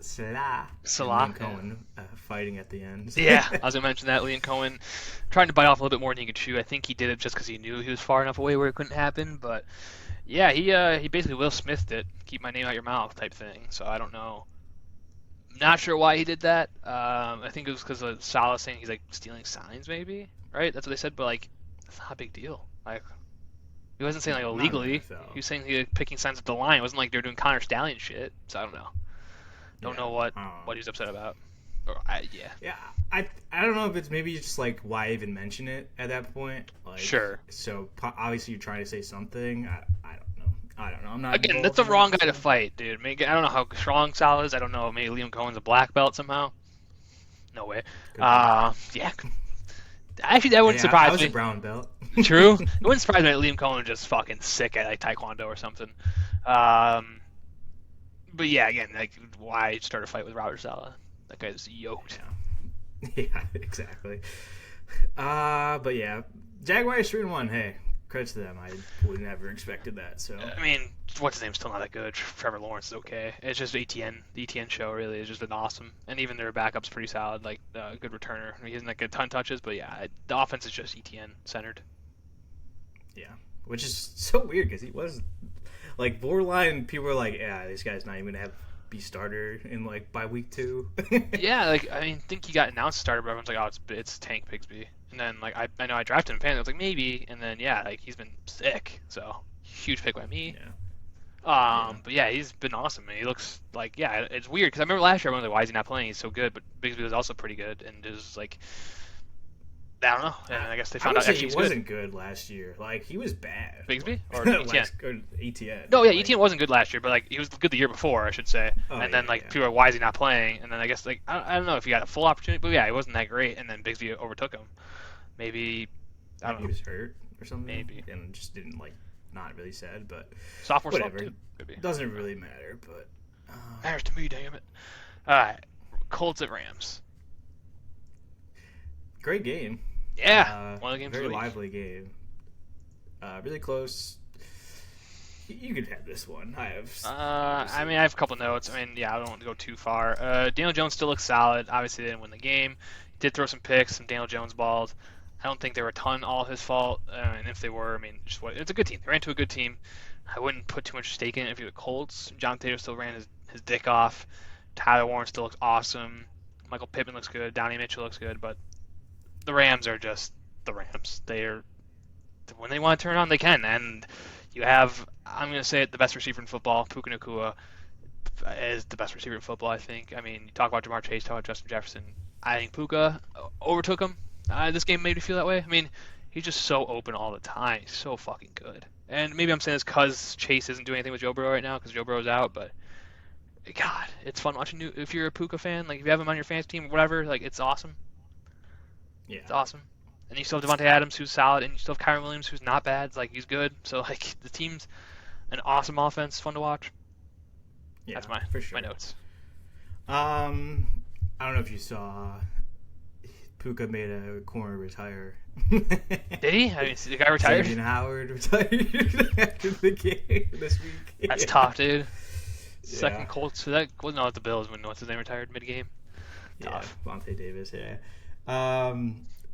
Salah and Salah. Liam Cohen fighting at the end. Yeah, I was gonna mention that. Liam Cohen trying to bite off a little bit more than he could chew. I think he did it just because he knew he was far enough away where it couldn't happen. But yeah, he basically Will Smithed it, keep my name out your mouth type thing. So I don't know. Not sure why he did that. I think it was because of Salah saying he's like stealing signs, maybe. Right? That's what they said. But like, that's not a big deal. Like, he wasn't saying like Not in the illegally. NFL. He was saying he was picking signs at the line. It wasn't like they were doing Connor Stallion shit. So I don't know. Don't Yeah. know what he was upset about. Or yeah. Yeah, I don't know if it's maybe just like why even mention it at that point. Like, Sure. So obviously you're trying to say something. I don't know. I don't know. I'm not. Again, involved that's the in wrong that, guy to so- fight, dude. Maybe, I don't know how strong Sal is. I don't know. Maybe Liam Cohen's a black belt somehow. No way. Could be. Yeah. Actually, that wouldn't Hey, I surprise was me. a brown belt. True. It wouldn't surprise me that Liam Cohen was just fucking sick at like Taekwondo or something. But yeah, again, like why start a fight with Robert Saleh? That guy's yoked. Yeah, exactly. But yeah, Jaguars 3-1. Hey, credit to them. I would never expected that. So I mean, what's his name's still not that good. Trevor Lawrence is okay. It's just ATN. The ETN show really has just been awesome, and even their backup's pretty solid. Like good returner. I mean, he hasn't like a ton of touches, but yeah, the offense is just ETN centered. yeah, which is so weird because he was like borderline. People were like, yeah, this guy's not even gonna be starter in like by week 2. Yeah, like I mean, think he got announced starter, but everyone's like, oh, it's Tank Bigsby. And then like I know I drafted him in fantasy. I was like maybe, and then yeah, like he's been sick. So huge pick by me. Yeah. But yeah, he's been awesome. And he looks like yeah, it's weird because I remember last year everyone was like, why is he not playing? He's so good, but Bigsby was also pretty good, and it was like I don't know. And I guess they found I would out say actually he he's wasn't good last year. Like he was bad. Bigsby or Last- ETN. or ETN. No, yeah, Like, ETN wasn't good last year, but like he was good the year before, I should say. Oh, And then yeah, like yeah. people are, why is he not playing? And then I guess like I don't know if he got a full opportunity, but yeah, he wasn't that great. And then Bigsby overtook him. Maybe I don't Maybe know. he was hurt or something. Maybe. And just didn't like not really said, but Sophomore slump whatever. too. Maybe. Doesn't really matter. But Matters to me, damn it. All right, Colts at Rams. great game. Yeah, one of the games Very of the week. lively game. Really close. You could have this one. I have. I mean, I have a couple notes. I mean, yeah, I don't want to go too far. Daniel Jones still looks solid. Obviously, they didn't win the game. Did throw some picks, some Daniel Jones balls. I don't think they were a ton all his fault. And if they were, I mean, it's a good team. They ran to a good team. I wouldn't put too much stake in it if you were the Colts. John Taylor still ran his dick off. Tyler Warren still looks awesome. Michael Pittman looks good. Donnie Mitchell looks good. But the Rams are just the Rams. They're when they want to turn on, they can. And you have, I'm going to say it, the best receiver in football, Puka Nacua, is the best receiver in football, I think. I mean, you talk about Jamar Chase, talk about Justin Jefferson. I think Puka overtook him. This game made me feel that way. I mean, he's just so open all the time. He's so fucking good. And maybe I'm saying this because Chase isn't doing anything with Joe Burrow right now because Joe Burrow's out, but God, it's fun watching you. If you're a Puka fan, like if you have him on your fantasy team, whatever, like it's awesome. Yeah. It's awesome. And you still have Devontae Adams, who's solid, and you still have Kyron Williams, who's not bad. It's like he's good. So like the team's an awesome offense, fun to watch. Yeah, That's my for sure. my notes. I don't know if you saw. Puka made a corner retire. Did he? I mean, the guy retired. Xavier Howard retired after the game this week. That's tough, dude. Yeah. Second Colts. So that wasn't all the Bills when what's his name retired mid game. Yeah, Tough. Vontae Davis. Yeah.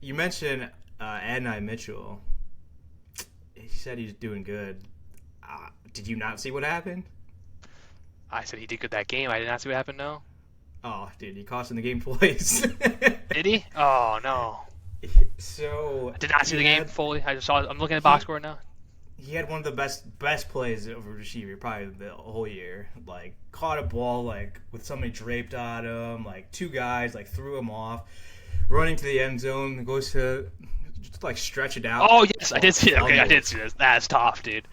You mentioned Adonai Mitchell. He said he's doing good. Did you not see what happened? I said he did good that game. I did not see what happened. No. Oh, dude, he cost him the game twice. Did he? Oh no. So I did not see the game fully. I just saw. I'm looking at box score now. he had one of the best plays of a receiver probably the whole year. Like caught a ball like with somebody draped on him, like two guys like threw him off, running to the end zone, goes to just like stretch it out. Oh yes, I did see that. Okay, I Fumbles. did see this. That's tough, dude.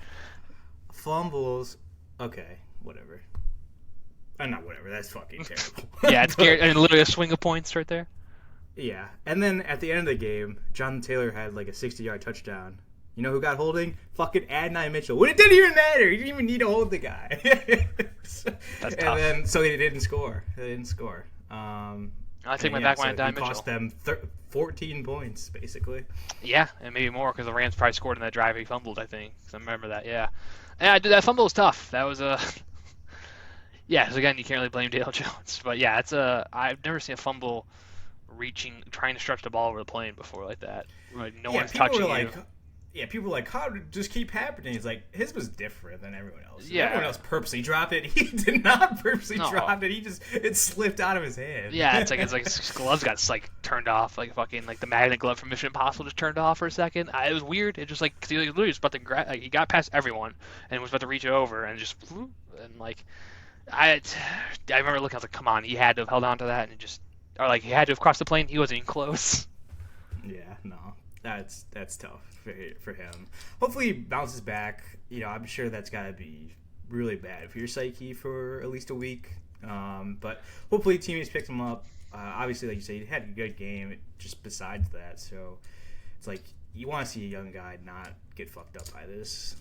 Fumbles. Okay, whatever. Not whatever. That's fucking terrible. Yeah, it's scary. I mean, literally a swing of points right there. Yeah, and then at the end of the game, Jonathan Taylor had like a 60-yard touchdown. You know who got holding? Fucking Adonai Mitchell. When it didn't even matter. You didn't even need to hold the guy. That's and tough. then so they didn't score. I take my back on Adonai Mitchell. Cost them 14 points basically. Yeah, and maybe more because the Rams probably scored in that drive he fumbled. I think. 'Cause I remember that. Yeah. Yeah, dude, that fumble was tough. That was a. Yeah, because again, you can't really blame Dale Jones. But yeah, I've never seen a fumble trying to stretch the ball over the plane before like that. Like no one's touching you. Yeah, people were like, how did it just keep happening? It's like, his was different than everyone else. Yeah. Everyone else purposely dropped it. He did not purposely drop it. It slipped out of his hand. Yeah, it's like his gloves got like turned off, like fucking like the magnet glove from Mission Impossible just turned off for a second. It was weird. It just like cause he literally was about to like he got past everyone and was about to reach it over and just and like I remember looking. I was like, come on, he had to have held on to that and just or like he had to have crossed the plane. He wasn't even close. Yeah, no, that's tough for him. Hopefully he bounces back. You know, I'm sure that's got to be really bad for your psyche for at least a week. But hopefully teammates pick him up. Obviously, like you said, he had a good game. Just besides that, so it's like you want to see a young guy not get fucked up by this.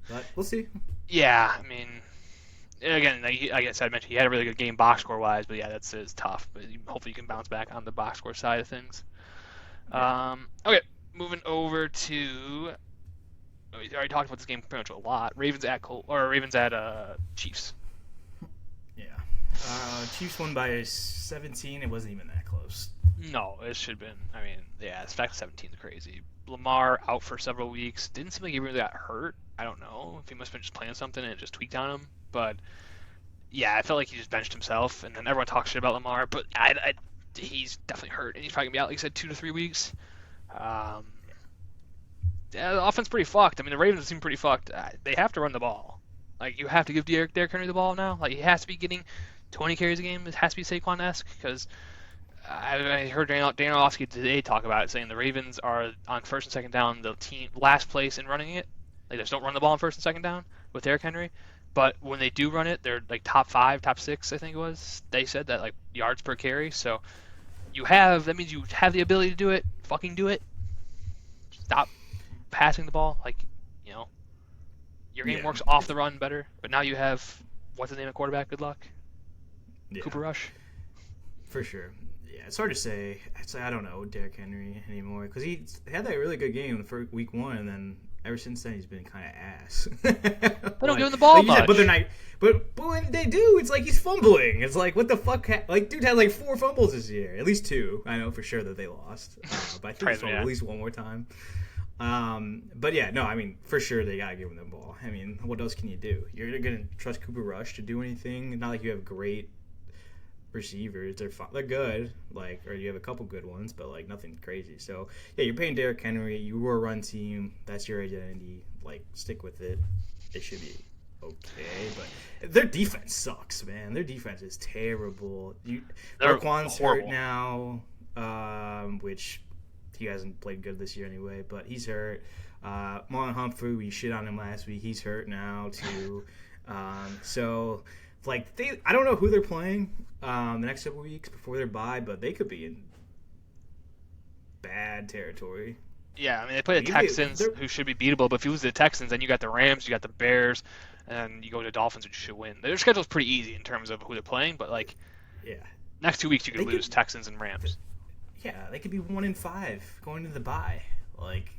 But we'll see. Yeah, I mean, again, like I guess I mentioned he had a really good game box score wise, but yeah, it's tough. But hopefully you can bounce back on the box score side of things. Okay, moving over to. We already talked about this game pretty much a lot. Ravens at Chiefs. Yeah. Chiefs won by 17. It wasn't even that close. No, it should have been. I mean, yeah, it's fact 17 is crazy. Lamar out for several weeks. Didn't seem like he really got hurt. I don't know if he must have been just playing something and it just tweaked on him. But yeah, I felt like he just benched himself. And then everyone talks shit about Lamar, but he's definitely hurt, and he's probably gonna be out, like you said, 2 to 3 weeks. Yeah, the offense pretty fucked. I mean, the Ravens seem pretty fucked. They have to run the ball. Like, you have to give Derrick Henry the ball now. Like, he has to be getting 20 carries a game. It has to be Saquon-esque because I heard Daniel Orlovsky today talk about it, saying the Ravens are on first and second down the team last place in running it. Like, they just don't run the ball on first and second down with Derrick Henry. But when they do run it, they're like top 5, top 6, I think it was. They said that like yards per carry. So that means you have the ability to do it. Fucking do it. Stop passing the ball. Like, you know, your game works off the run better. But now you have what's the name of quarterback? Good luck. Yeah. Cooper Rush. For sure. Yeah, it's hard to say. I don't know Derrick Henry anymore because he had that really good game for week 1, and then ever since then he's been kind of ass. They don't give him the ball much. But they're not. But when they do, it's like he's fumbling. It's like what the fuck? Like dude had like 4 fumbles this year, at least 2. I know for sure that they lost, but I think he's fumbled at least one more time. But yeah, no, I mean for sure they gotta give him the ball. I mean, what else can you do? You're gonna trust Cooper Rush to do anything? Not like you have great receivers. They're good, like, or you have a couple good ones, but like nothing crazy. So yeah, you're paying Derrick Henry. You were a run team. That's your identity. Like, stick with it. It should be okay. But their defense sucks, man. Their defense is terrible. Roquan's hurt now, which he hasn't played good this year anyway. But he's hurt. Marlon Humphrey, we shit on him last week. He's hurt now too. So. Like I don't know who they're playing the next couple weeks before their bye, but they could be in bad territory. Yeah, I mean they play the Texans, who should be beatable, but if you lose to the Texans, then you got the Rams, you got the Bears, and you go to the Dolphins, which should win. Their schedule's pretty easy in terms of who they're playing, but like, yeah, next 2 weeks you could lose Texans and Rams. Yeah, they could be 1-5 going to the bye, like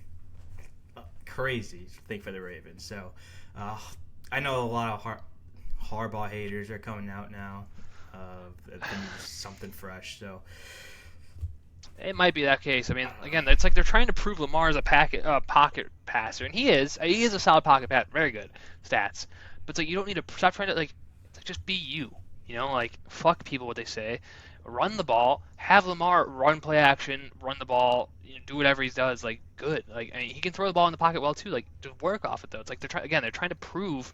crazy thing for the Ravens. So I know a lot of Harbaugh haters are coming out now. Something fresh. So it might be that case. I mean, again, it's like they're trying to prove Lamar is a pocket passer, and he is. He is a solid pocket passer, very good stats. But it's like you don't need to stop trying to like just be you. You know, like fuck people what they say. Run the ball. Have Lamar run play action. Run the ball. You know, do whatever he does. Like good. Like I mean, he can throw the ball in the pocket well too. Like just work off it though. It's like they're trying to prove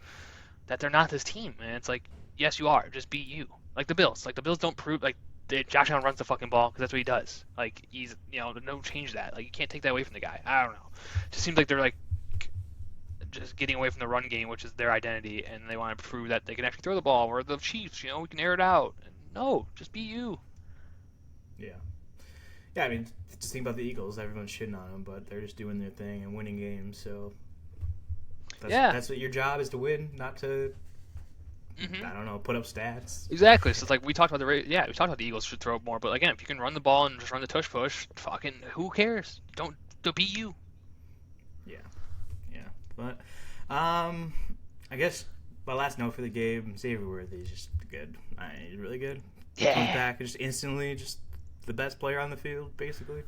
that they're not this team, man. It's like, yes, you are. Just be you. Like the Bills. Like the Bills don't prove like Josh Allen runs the fucking ball because that's what he does. Like he's no change that. Like you can't take that away from the guy. I don't know. It just seems like they're like just getting away from the run game, which is their identity, and they want to prove that they can actually throw the ball. Or the Chiefs, we can air it out. And no, just be you. Yeah. Yeah, I mean, just think about the Eagles. Everyone's shitting on them, but they're just doing their thing and winning games. So Yeah. that's what your job is, to win, not to, Hmm. I don't know, put up stats. Exactly. So it's like we talked about we talked about the Eagles should throw more, but again, if you can run the ball and just run the tush push, fucking who cares? Don't be you. Yeah, yeah. But I guess my last note for the game, Xavier Worthy is just good. He's really good. He comes Yeah. back and just instantly just the best player on the field, basically.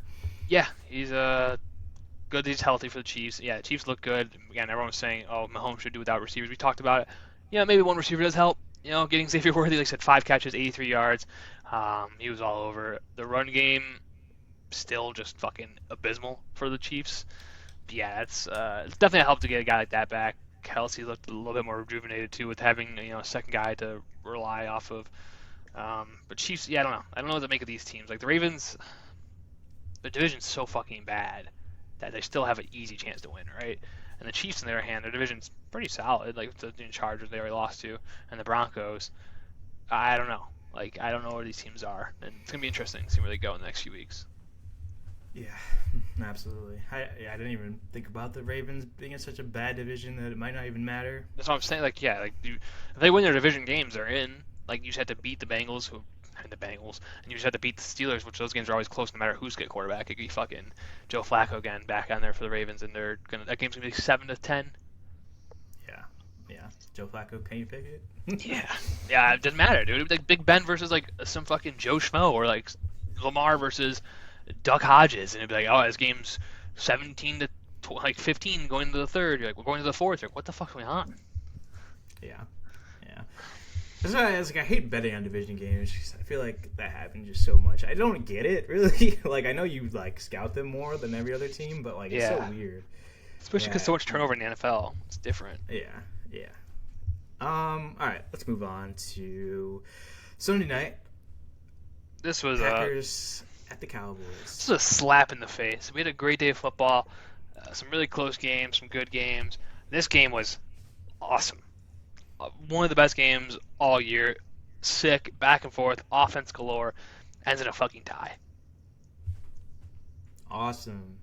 Yeah, he's good. He's healthy for the Chiefs. Yeah, the Chiefs look good. Again, everyone was saying, "Oh, Mahomes should do without receivers." We talked about it. Yeah, maybe one receiver does help. Getting Xavier Worthy, like I said, 5 catches, 83 yards. He was all over. The run game still just fucking abysmal for the Chiefs. But yeah, it's definitely a help to get a guy like that back. Kelsey looked a little bit more rejuvenated too with having a second guy to rely off of. But Chiefs, yeah, I don't know. I don't know what to make of these teams. Like the Ravens, the division's so fucking bad that they still have an easy chance to win, right? And the Chiefs, on their hand, their division's pretty solid. Like the Chargers, they already lost to, and the Broncos. I don't know. Like I don't know where these teams are, and it's gonna be interesting to see where they go in the next few weeks. Yeah, absolutely. I didn't even think about the Ravens being in such a bad division that it might not even matter. That's what I'm saying. Like yeah, if they win their division games, they're in. Like you just had to beat the Bengals, and the Bengals, and you just had to beat the Steelers, which those games are always close no matter who's get quarterback. It could be fucking Joe Flacco again back on there for the Ravens, and that game's gonna be 7-10. Yeah, yeah. Joe Flacco, can you pick it? Yeah, yeah, it doesn't matter, dude. It'd be like Big Ben versus like some fucking Joe Schmo, or like Lamar versus Duck Hodges, and it'd be like, oh, this game's 17-15 going into the third. You're like, we're going to the fourth. You're like, what the fuck's going on? Yeah, yeah. That's why I hate betting on division games. I feel like that happens just so much. I don't get it really. Like I know you like scout them more than every other team, but like it's so Yeah, weird. especially because Yeah, so much turnover in the NFL. It's different. yeah, yeah. All right, let's move on to Sunday night. This was Packers at the this Cowboys. was a slap in the face. We had a great day of football, some really close games, some good games. This game was awesome. One of the best games all year. Sick, back and forth, offense galore. Ends in a fucking tie. Awesome.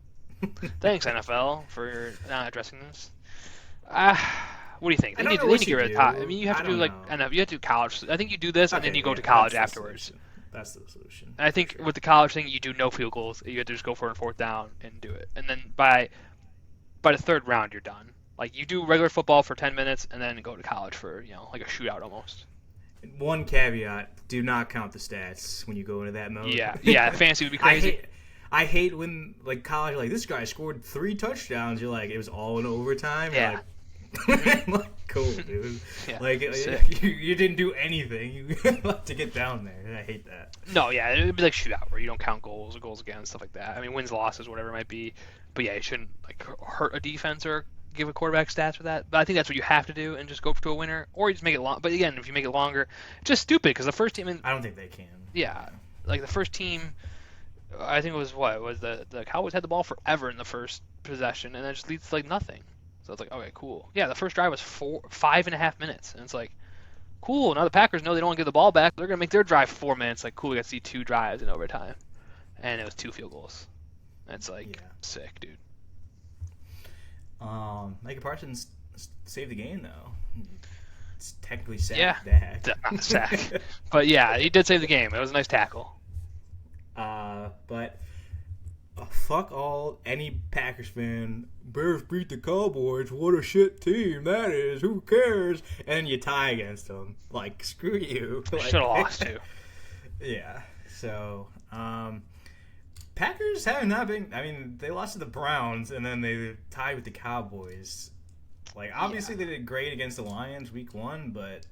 Thanks NFL for addressing this. What do you think? I They don't need, know they need what to you get rid of tie. I do. mean, you have I to do don't like know. I know you have to do college. I think you do this and then Okay, you go yeah, to college that's the afterwards. solution. That's the solution. And I For think sure. with the college thing, you do no field goals. You have to just go for a fourth down and do it. And then by the third round, you're done. Like you do regular football for 10 minutes and then go to college for like a shootout almost. One caveat: do not count the stats when you go into that mode. Yeah, yeah. Fantasy would be I crazy. hate. I hate when like college, like this guy scored 3 touchdowns. You're like, it was all in overtime. You're Yeah. like, I'm like, cool, dude. Yeah, Like sick. you didn't do anything to get down there. I hate that. No, yeah, it'd be like shootout where you don't count goals or goals against stuff like that. I mean, wins, losses, whatever it might be. But yeah, you shouldn't like hurt a defense or give a quarterback stats for that. But I think that's what you have to do and just go to a winner, or you just make it long. But again, if you make it longer, it's just stupid because the first team, I don't think they can. yeah, like the first team, I think it was the Cowboys had the ball forever in the first possession, and it just leads to like nothing. So it's like, okay, cool. Yeah, the first drive was 5.5 minutes, and it's like, cool. Now the Packers know they don't want to give the ball back. They're gonna make their drive 4 minutes. Like, cool. We got to see 2 drives in overtime, and it was 2 field goals. That's like Yeah. sick, dude. Micah Parsons saved the game though. It's technically sacked Yeah, Dak. not a sack, but yeah, he did save the game. It was a nice tackle. But fuck all any Packers fan. Bears beat the Cowboys. What a shit team that is. Who cares? And you tie against them. Like screw you. Like, Should have lost too. Yeah. So, Packers have not been. I mean, they lost to the Browns and then they tied with the Cowboys. Like, obviously they did great against the Lions week 1, but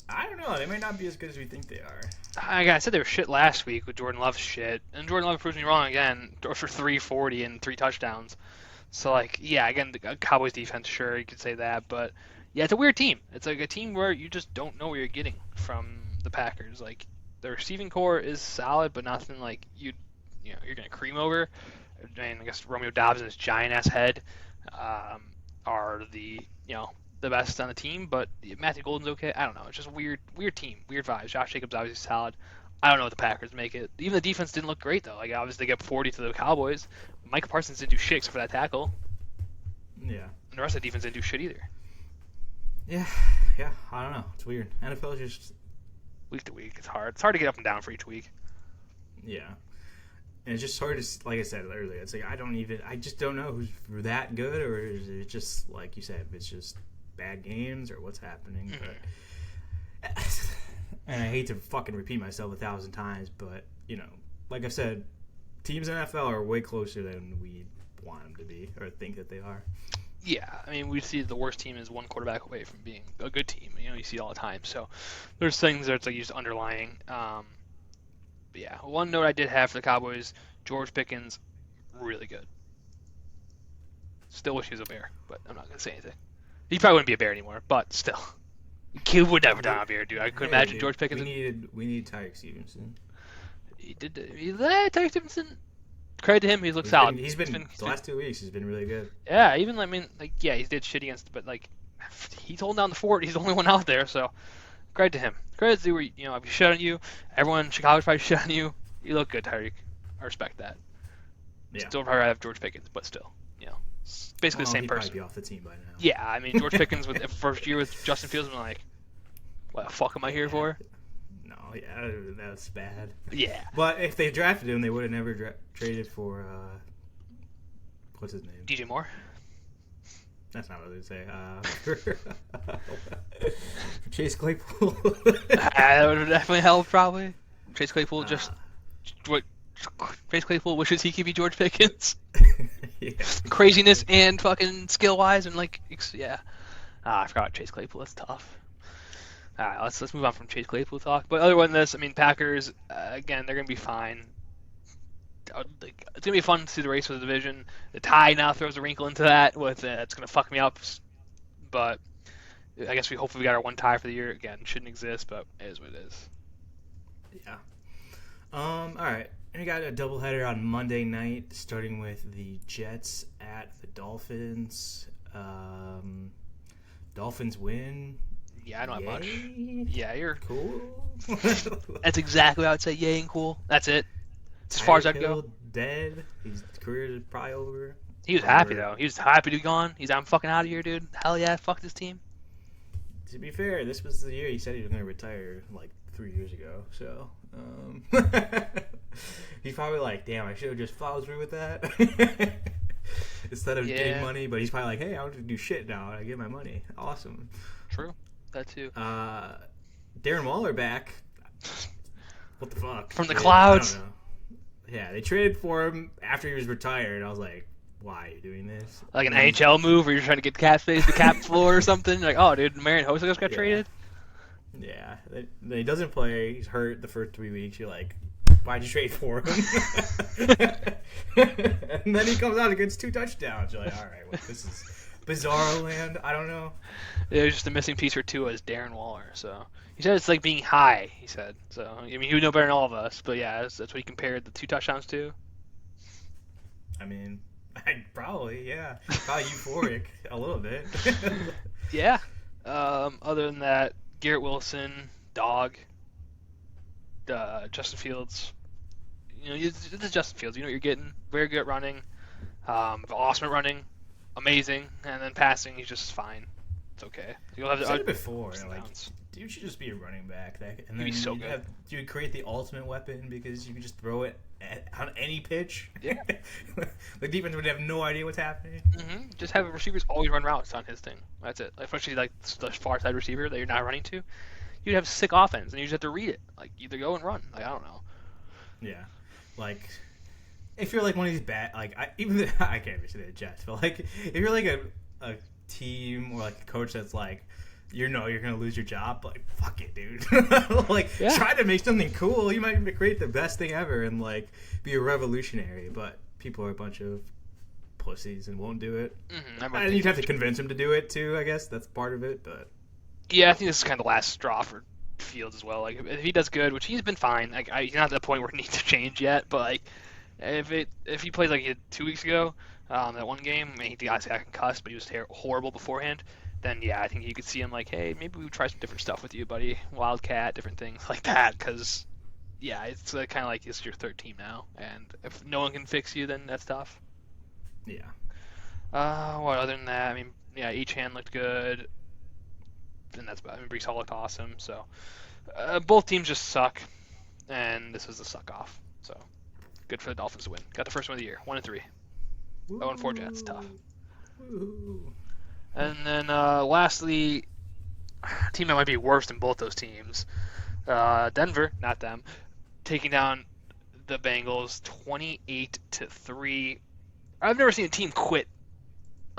I don't know. They might not be as good as we think they are. I said they were shit last week with Jordan Love's shit, and Jordan Love proves me wrong again. Threw for 340 and 3 touchdowns. So like, yeah, again, the Cowboys defense, sure you could say that, but yeah, it's a weird team. It's like a team where you just don't know what you're getting from the Packers. Like the receiving core is solid, but nothing like you're gonna cream over. And I guess Romeo Dobbs and his giant ass head are the best on the team, but Matthew Golden's okay. I don't know. It's just a weird team, weird vibes. Josh Jacobs obviously solid. I don't know what the Packers make it. Even the defense didn't look great though. Like obviously they got 40 to the Cowboys. Micah Parsons didn't do shit except for that tackle. Yeah. And the rest of the defense didn't do shit either. Yeah. Yeah. I don't know. It's weird. NFL is just Week to week, it's hard. It's hard to get up and down for each week. yeah. And it's just hard to, like I said earlier, it's like I just don't know who's that good, or is it just, like you said, it's just bad games, or what's happening. Mm-hmm. But, and I hate to fucking repeat myself 1,000 times, but, like I said, teams in NFL are way closer than we want them to be, or think that they are. Yeah, I mean, we see the worst team is one quarterback away from being a good team. You see it all the time. So there's things that it's like just underlying. But yeah, one note I did have for the Cowboys, George Pickens, really good. Still wish he was a Bear, but I'm not going to say anything. He probably wouldn't be a Bear anymore, but still. He would never die a Bear, dude. I couldn't imagine dude, George Pickens. We need Tyreek Stevenson. He did. Tyreek Stevenson, credit to him, he's looked solid. He's been the last 2 weeks, he's been really good. Yeah, even, yeah, he did shit against, but, he's holding down the fort. He's the only one out there, so credit to him. Credit to, if you shit on you, everyone in Chicago's probably shit on you. You look good, Tyreek. I respect that. Yeah. Still probably have George Pickens, but still, it's basically the same person. He'd probably be off the team by now. Yeah, I mean, George Pickens with the first year with Justin Fields, I'm like, what the fuck am I here for? No, yeah, that's bad. Yeah. But if they drafted him, they would have never traded for, what's his name? DJ Moore? That's not what I was going to say. For Chase Claypool. That would have definitely helped, probably. Chase Claypool Chase Claypool wishes he could be George Pickens. Yeah. Craziness and fucking skill-wise and, yeah. I forgot Chase Claypool. That's tough. All right, let's move on from Chase Claypool talk. But other than this, I mean, Packers, again, they're going to be fine. It's going to be fun to see the race for the division. The tie now throws a wrinkle into that. It's going to fuck me up. But I guess hopefully we got our one tie for the year. Again, shouldn't exist, but it is what it is. Yeah. All right. And we got a doubleheader on Monday night, starting with the Jets at the Dolphins. Dolphins win. Yeah, I don't have much. Yay. Yeah, you're cool. That's exactly what I would say. Yay and cool. That's it. It's as far as I'd go. Dead. His career is probably over. He was happy though. He was happy to be gone. I'm fucking out of here, dude. Hell yeah, fuck this team. To be fair, this was the year he said he was going to retire 3 years ago. So he's probably like, damn, I should have just followed through with that instead of getting money. But he's probably like, hey, I want to do shit now. I get my money. Awesome. True. That too. Darren Waller back. What the fuck? From the clouds. I don't know. Yeah, they traded for him after he was retired. I was like, why are you doing this? Like an NHL move where you're trying to get cap space, the cap floor or something? Like, oh, dude, Marion Hossa just got traded? Yeah. Then he doesn't play. He's hurt the first 3 weeks. You're like, why'd you trade for him? And then he comes out and gets 2 touchdowns. You're like, all right, well, this is bizarro land. I don't know. There's just a missing piece or two as Darren Waller. So he said it's like being high. He said so. I mean, he would know better than all of us. But yeah, that's what he compared the 2 touchdowns to. I mean, probably euphoric a little bit. Yeah. Other than that, Garrett Wilson, dog. Justin Fields. This is Justin Fields. You know what you're getting. Very good at running. Awesome at running. Amazing. And then passing, he's just fine. It's okay. I've said it before. Dude should just be a running back. And then He'd be so good. You create the ultimate weapon because you can just throw it on any pitch. Yeah. The defense would have no idea what's happening. Mm-hmm. Just have receivers always run routes on his thing. That's it. Especially the far side receiver that you're not running to. You'd have sick offense, and you just have to read it. Either go and run. I don't know. Yeah. If you're one of these bad, I can't even say the Jets, but if you're a team or a coach that's you're gonna lose your job, fuck it, dude. Try to make something cool. You might create the best thing ever and be a revolutionary, but people are a bunch of pussies and won't do it. Mm-hmm. And you'd have to convince them to do it too. I guess that's part of it, but yeah, I think this is kind of the last straw for Fields as well. If he does good, which he's been fine. He's not at the point where he needs to change yet, but if he plays like he did 2 weeks ago, that one game, he got concussed, but he was horrible beforehand. Then yeah, I think you could see him hey, maybe we try some different stuff with you, buddy. Wildcat, different things like that, because yeah, it's kind of like it's your third team now, and if no one can fix you, then that's tough. Yeah. What other than that? I mean, yeah, each hand looked good, and that's about. I mean, Brees Hall looked awesome. So both teams just suck, and this was a suck off. So good for the Dolphins to win. Got the first win of the year, 1-3. 0-4 Jets, tough. Woo. And then lastly, a team that might be worse than both those teams, Denver, not them, taking down the Bengals 28-3. I've never seen a team quit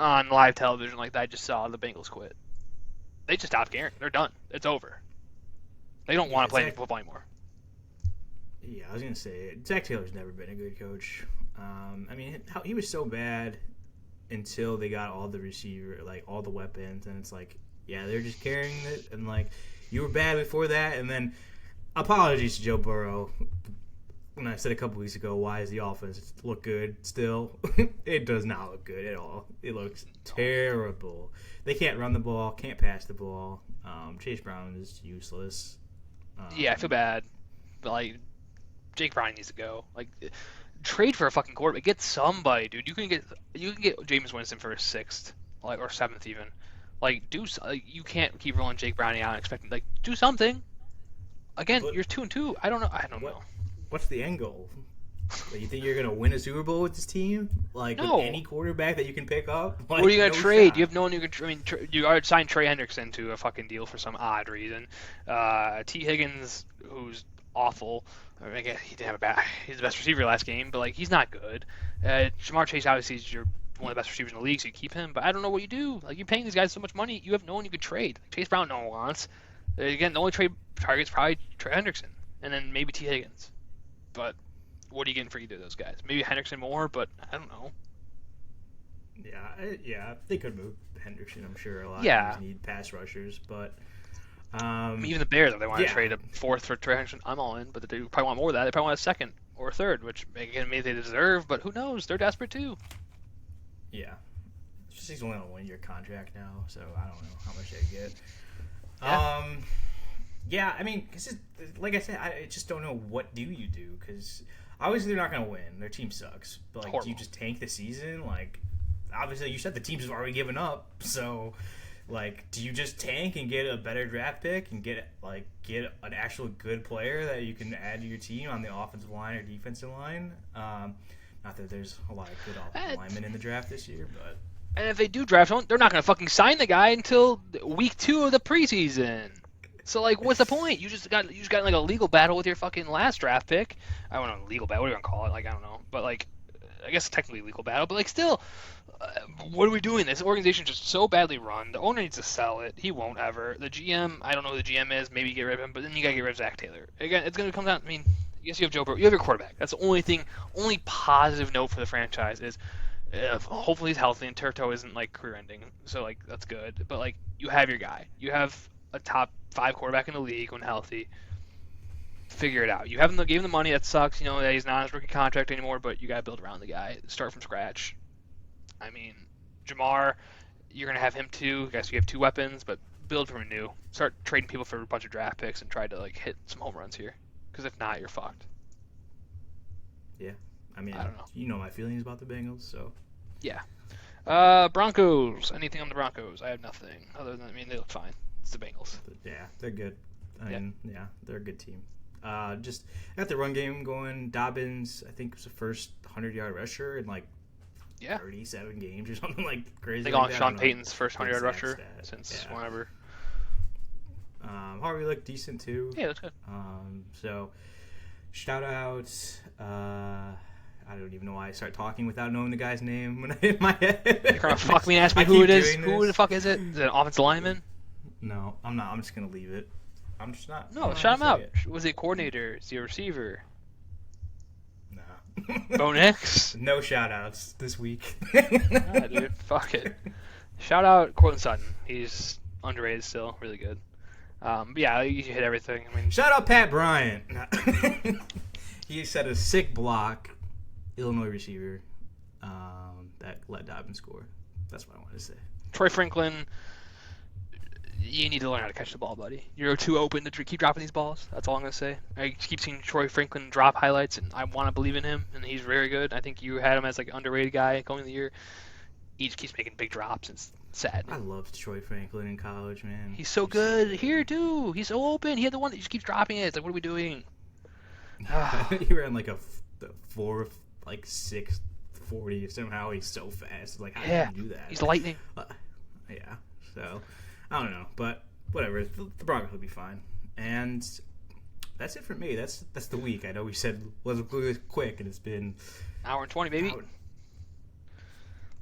on live television like that. I just saw the Bengals quit. They just stopped caring. They're done. It's over. They don't want to play football anymore. Yeah, I was gonna say Zach Taylor's never been a good coach. I mean, he was so bad until they got all the receiver, like all the weapons, and it's like, yeah, they're just carrying it, and like you were bad before that, and then apologies to Joe Burrow. When I said a couple weeks ago, why does the offense look good still? It does not look good at all. It looks terrible. They can't run the ball, can't pass the ball. Chase Brown is useless. Yeah, I feel bad. But, like, Jake Browning needs to go. Like, trade for a fucking quarterback. Get somebody, dude. You can get Jameis Winston for a sixth, like, or seventh even. Like, you can't keep rolling Jake Browning out and expecting, like, do something. Again, you're 2-2. I don't know. What's the end goal? Like, you think you're gonna win a Super Bowl with this team? Like, no. With any quarterback that you can pick up? Like, what are you gonna trade? Shot. You have no one you can. I mean, you already signed Trey Hendrickson to a fucking deal for some odd reason. T. Higgins, who's awful. I mean, again, he didn't have he's the best receiver last game, but like he's not good. Jamar Chase obviously is one of the best receivers in the league, so you keep him. But I don't know what you do. Like you're paying these guys so much money, you have no one you could trade. Like, Chase Brown, no one wants. Again, the only trade target's probably Trey Hendrickson, and then maybe T. Higgins. But what are you getting for either of those guys? Maybe Hendrickson more, but I don't know. Yeah, they could move Hendrickson. I'm sure a lot of teams need pass rushers, but even the Bears, if they want to trade a fourth for Trey Hendrickson, I'm all in. But they probably want more of that. They probably want a second or a third, which again maybe they deserve, but who knows? They're desperate too. Yeah, he's only on a 1-year contract now, so I don't know how much they get. Yeah. Yeah, I mean, like I said, I just don't know what do you do because obviously they're not going to win. Their team sucks. But like, do you just tank the season? Like, obviously you said the teams have already given up. So, like, do you just tank and get a better draft pick and get an actual good player that you can add to your team on the offensive line or defensive line? Not that there's a lot of good offensive linemen in the draft this year, but. And if they do draft one, they're not going to fucking sign the guy until week 2 of the preseason. So, like, what's the point? You just got like a legal battle with your fucking last draft pick. I don't know, legal battle. What are you gonna call it? Like, I don't know. But like, I guess technically legal battle. But like, still, what are we doing? This organization's just so badly run. The owner needs to sell it. He won't ever. The GM, I don't know who the GM is. Maybe get rid of him. But then you gotta get rid of Zach Taylor. Again, it's gonna come down. I mean, yes, you have Joe Burrow. You have your quarterback. That's the only positive note for the franchise is. Hopefully he's healthy and Turto isn't like career ending. So like that's good. But like you have your guy. You have a top 5 quarterback in the league when healthy. Figure it out. You gave him the money. That sucks. You know that he's not on his rookie contract anymore. But you gotta build around the guy. Start from scratch. I mean, Jamar, you're gonna have him too. I guess you have 2 weapons, but build from anew. Start trading people for a bunch of draft picks and try to like hit some home runs here. Because if not, you're fucked. Yeah, I mean, I don't know. You know my feelings about the Bengals, so. Yeah. Broncos. Anything on the Broncos? I have nothing other than they look fine. It's the Bengals. Yeah, they're good. I mean, they're a good team. Just got the run game going. Dobbins, I think, was the first 100-yard rusher in like 37 games or something like crazy. They call him Sean Payton's first 100-yard rusher since whenever. Harvey looked decent too. Yeah, that's good. So, shout outs. I don't even know why I start talking without knowing the guy's name when I hit my head. You're gonna fuck me and ask me who it is. Who the fuck is it? Is it an offensive lineman? No, I'm not. I'm just gonna leave it. I'm just not. No, shout him out. Was he a coordinator? Is he a receiver? Nah. Bo Nix? No shout outs this week. Nah, dude. Fuck it. Shout out Cortland Sutton. He's underrated still. Really good. But yeah, you hit everything. I mean, shout out Pat Bryant. He set a sick block. Illinois receiver that let Dobbins score. That's what I wanted to say. Troy Franklin, You need to learn how to catch the ball, buddy. You're too open to keep dropping these balls. That's all I'm gonna say. I keep seeing Troy Franklin drop highlights, and I want to believe in him, and he's very good. I think you had him as like an underrated guy going into the year. He just keeps making big drops. It's sad. I loved Troy Franklin in college, man. He's so He's so good good. here too. He's so open. He had the one that just keeps dropping it. It's like, what are we doing? He ran like a 4, like 640. Somehow he's so fast. Like, how Yeah, did you do that? he's lightning. Yeah. So I don't know, but whatever. The Broncos will be fine. And that's it for me. That's the week. I know we said let's do this quick, and it's been Hour and 20, maybe. Hour.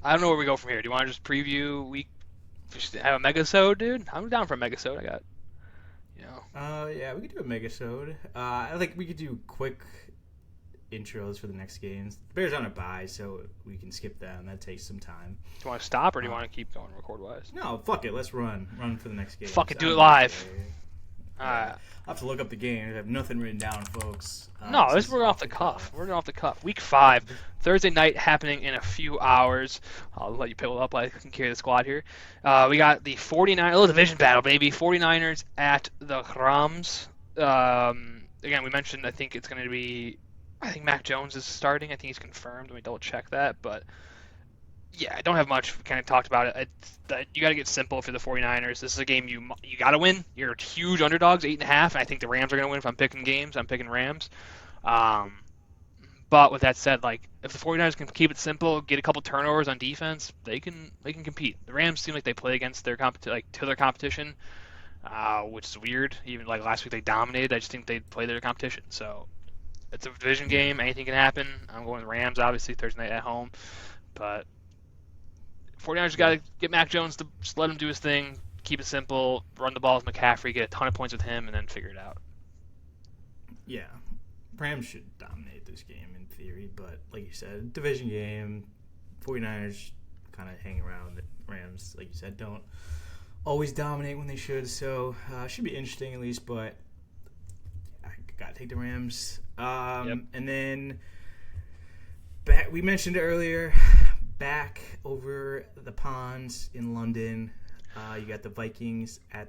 I don't know where we go from here. Do you want to just preview week? Just have a Megasode, dude? I'm down for a Megasode. I got, you know. Yeah, we could do a Megasode. I think we could do quick intros for the next games. The Bears on a bye, so we can skip them. That takes some time. Do you want to stop or do you want to keep going record-wise? No, fuck it. Let's run for the next game. Fuck it, do it live. I'll have to look up the game. I have nothing written down, folks. No, we're off the cuff. We're off the cuff. Week 5, Thursday night, happening in a few hours. I'll let you pick it up. I can carry the squad here. We got the 49ers, little division battle, baby. 49ers at the Rams. Again, we mentioned, I think it's going to be, I think Mac Jones is starting. I think he's confirmed. Let me double check that. But yeah, I don't have much. We kind of talked about it. You got to get simple for the 49ers. This is a game you got to win. You're huge underdogs, 8.5. And I think the Rams are going to win. If I'm picking games, I'm picking Rams. But with that said, like if the 49ers can keep it simple, get a couple turnovers on defense, they can compete. The Rams seem like they play against their competition, which is weird. Even like last week they dominated. I just think they play their competition. So it's a division game. Anything can happen. I'm going with Rams, obviously Thursday night at home, but 49ers got to get Mac Jones to just let him do his thing, keep it simple, run the ball with McCaffrey, get a ton of points with him, and then figure it out. Yeah, Rams should dominate this game in theory, but like you said, division game, 49ers kind of hang around. The Rams, like you said, don't always dominate when they should, so should be interesting at least, but I got to take the Rams. Yep. And then we mentioned earlier, back over the ponds in London, you got the Vikings and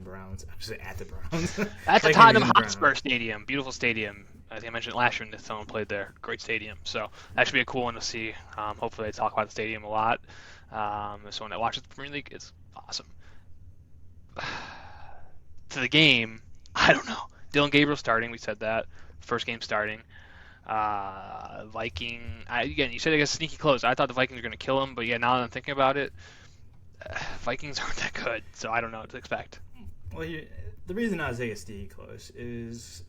Browns. I'm just at the Browns. That's the Vikings Tottenham and Hotspur Browns. Stadium. Beautiful stadium. I think I mentioned last year when someone played there. Great stadium. So that should be a cool one to see. Hopefully they talk about the stadium a lot. As someone that watches the Premier League, it's awesome. To the game, I don't know. Dylan Gabriel starting. We said that. First game starting. Viking. Again, you said I guess sneaky close. I thought the Vikings were going to kill him, but yeah, now that I'm thinking about it, Vikings aren't that good, so I don't know what to expect. Well, the reason Isaiah stayed close is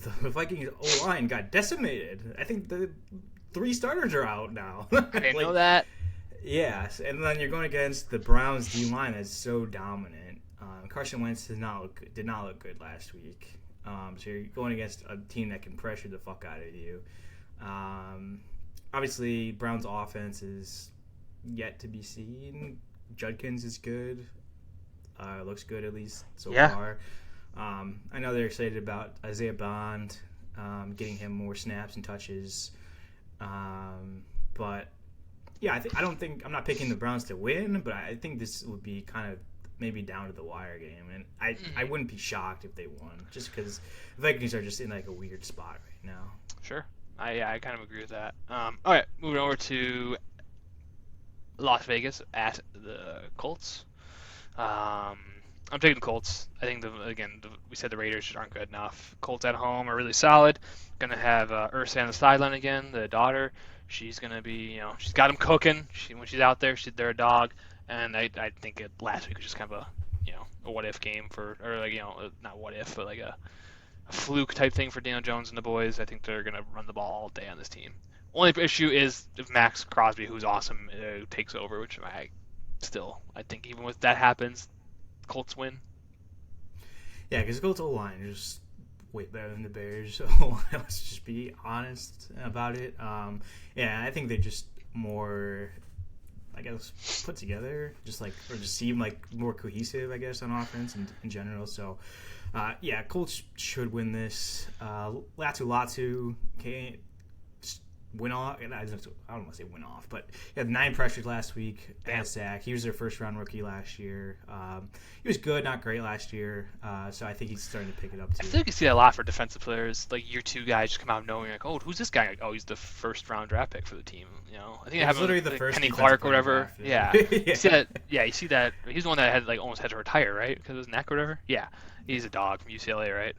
the Vikings O-line got decimated. I think the 3 starters are out now. I didn't know that. Yes, and then you're going against the Browns D-line that's so dominant. Carson Wentz did not look good last week. So you're going against a team that can pressure the fuck out of you. Obviously, Browns' offense is yet to be seen. Judkins is good. Looks good at least so far. I know they're excited about Isaiah Bond, getting him more snaps and touches. But yeah, I'm not picking the Browns to win, but I think this would be kind of maybe down to the wire game, and I wouldn't be shocked if they won, just because the Vikings are just in like a weird spot right now. Sure. I kind of agree with that. All right, moving over to Las Vegas at the Colts. I'm taking the Colts. I think we said the Raiders just aren't good enough. Colts at home are really solid. Gonna have Ursay on the sideline again. The daughter, she's gonna be, she's got them cooking. When she's out there, they're a dog. And I think last week was just kind of a what if game not what if, but like a fluke type thing for Daniel Jones and the boys. I think they're gonna run the ball all day on this team. Only issue is if Max Crosby, who's awesome, takes over, which I think even with that happens, Colts win. Yeah, because the Colts O-line is just way better than the Bears. So let's just be honest about it. Yeah, I think they're just more, I guess, put together, or just seem like more cohesive, I guess, on offense in general. So, Colts should win this. Latu win off. I don't want to say win off, but he had 9 pressures last week. Had a sack. He was their first round rookie last year. He was good, not great last year. So I think he's starting to pick it up too. I feel like you see that a lot for defensive players. Like year 2 guys just come out knowing like, oh, who's this guy? Like, oh, he's the first round draft pick for the team. You know, I think it happened literally with the first Kenny Clark or whatever. drafted. Yeah. Yeah. You see that? Yeah, you see that. He's the one that had like almost had to retire, right? Because of his neck or whatever. Yeah, he's a dog from UCLA, right?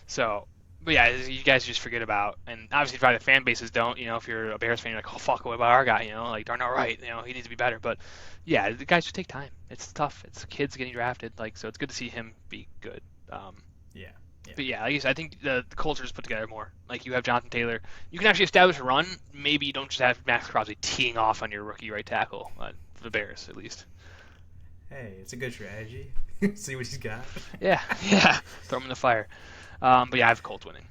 So. But yeah, you guys just forget about, and obviously probably the fan bases don't, you know, if you're a Bears fan, you're like, oh, fuck, what about our guy, you know, like, darn all right, you know, he needs to be better. But yeah, the guys just take time. It's tough. It's kids getting drafted, like, so it's good to see him be good. Yeah. But yeah, like I said, I think the culture is put together more. Like, you have Jonathan Taylor. You can actually establish a run. Maybe you don't just have Max Crosby teeing off on your rookie right tackle, for the Bears, at least. Hey, it's a good strategy. See what he's got. Yeah. Throw him in the fire. But yeah, I have the Colts winning.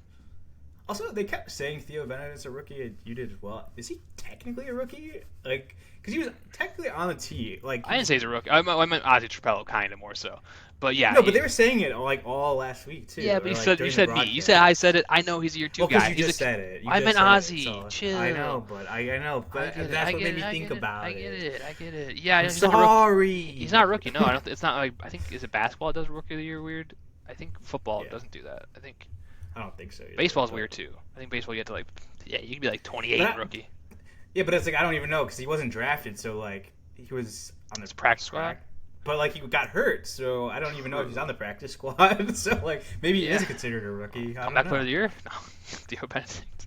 Also, they kept saying Theo Bennett's a rookie, and you did as well. Is he technically a rookie? Like, because he was technically on the tee. Like, I didn't say he's a rookie. I meant Ozzie Trapello, kind of more so. But yeah. No, but they were saying it like all last week too. Yeah, but you said me. You said I said it. I know he's a year 2 guy. You just said it. I meant Ozzie. Chill. I know, but that's what made me think about it. I get it. Yeah, I'm sorry. He's not a rookie. No, I don't. It's not like I think is it basketball that does rookie of the year weird? I think football doesn't do that. I don't think so. Baseball's weird too. I think baseball you get to you can be like 28 rookie. Yeah, but it's like I don't even know because he wasn't drafted, so like he was on the practice squad. But like he got hurt, so I don't even know if he's on the practice squad. So like maybe he is considered a rookie. Comeback player of the year? No, Theo Benedict.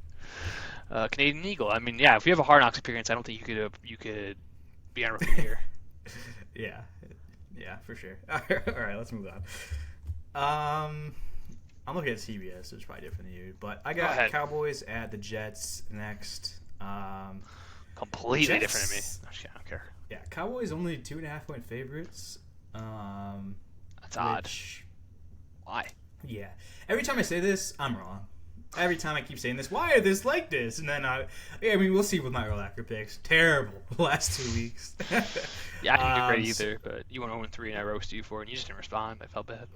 Canadian Eagle. I mean, yeah. If you have a Hard Knocks appearance, I don't think you could be on rookie of the year. Yeah, for sure. All right, let's move on. I'm looking at CBS, so it's probably different than you. But I got Cowboys at the Jets next. Completely different than me. I don't care. Yeah, Cowboys only 2.5-point favorites. That's odd. Why? Yeah. Every time I say this, I'm wrong. Every time I keep saying this, why are this like this? And then we'll see with my Urlacher picks. Terrible the last 2 weeks. Yeah, I didn't do great either, but you went 0-3 and I roasted you for it, and you just didn't respond. I felt bad.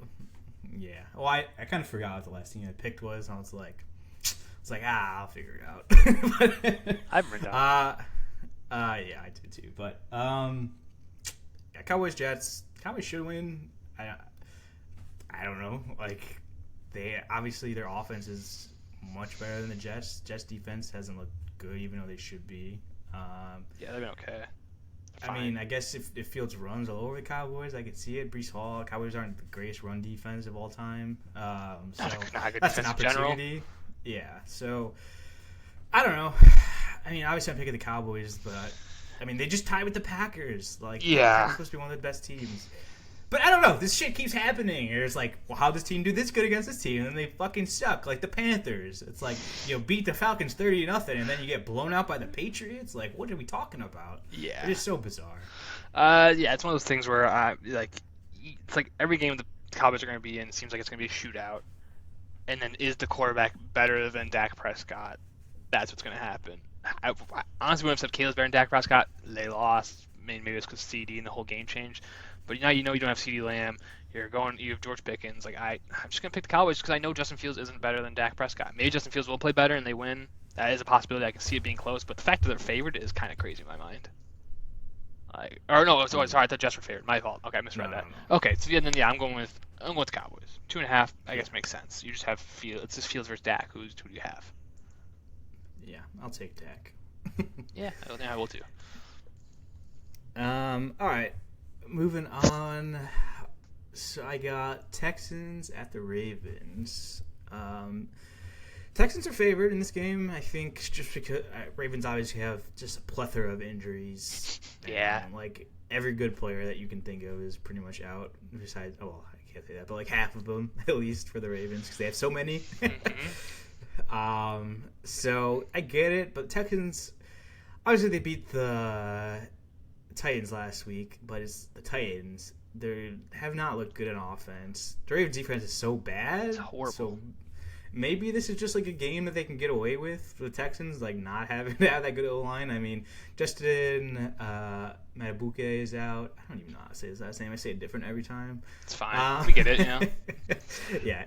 Yeah. Well, I kind of forgot what the last team I picked was, and I was like, I'll figure it out. I haven't written down. Yeah, I did too. But yeah, Cowboys Jets. Cowboys should win. I don't know. Like they obviously their offense is much better than the Jets. Jets defense hasn't looked good, even though they should be. Yeah, they've been okay. I mean, I guess if Fields runs all over the Cowboys, I could see it. Breece Hall, Cowboys aren't the greatest run defense of all time. So not a good that's an defense in opportunity. general. Yeah, so I don't know. I mean, obviously I'm picking the Cowboys, but I mean they just tied with the Packers. Like, they're supposed to be one of the best teams. But I don't know. This shit keeps happening. It's like, well, how'd this team do this good against this team? And then they fucking suck, like the Panthers. It's like, beat the Falcons 30-0, and then you get blown out by the Patriots. Like, what are we talking about? Yeah, it is so bizarre. Yeah, it's one of those things where it's like every game the Cowboys are going to be in seems like it's going to be a shootout. And then is the quarterback better than Dak Prescott? That's what's going to happen. I honestly would have said Caleb's better than Dak Prescott. They lost. Maybe it's because CD and the whole game changed. But now you don't have CD Lamb. You have George Pickens. Like I'm just gonna pick the Cowboys because I know Justin Fields isn't better than Dak Prescott. Maybe Justin Fields will play better and they win. That is a possibility. I can see it being close. But the fact that they're favored is kind of crazy in my mind. Sorry, I thought Jets were favored. My fault. Okay, I misread that. No. Okay, so then I'm going with the Cowboys. 2.5, I guess makes sense. You just have Fields. It's just Fields versus Dak. Who do you have? Yeah, I'll take Dak. Yeah, I think I will too. All right. Moving on, so I got Texans at the Ravens. Texans are favored in this game, I think, just because Ravens obviously have just a plethora of injuries. Yeah. And, like, every good player that you can think of is pretty much out, besides, I can't say that, but like half of them, at least, for the Ravens, because they have so many. Mm-hmm. So I get it, but Texans, obviously they beat the Titans last week, but it's the Titans. They have not looked good in offense. The Ravens defense is so bad. It's horrible. So maybe this is just like a game that they can get away with for the Texans, like not having to have that good O-line. I mean, Justin Matabuke is out. I don't even know how to say his last name. I say it different every time. It's fine. We get it, Yeah.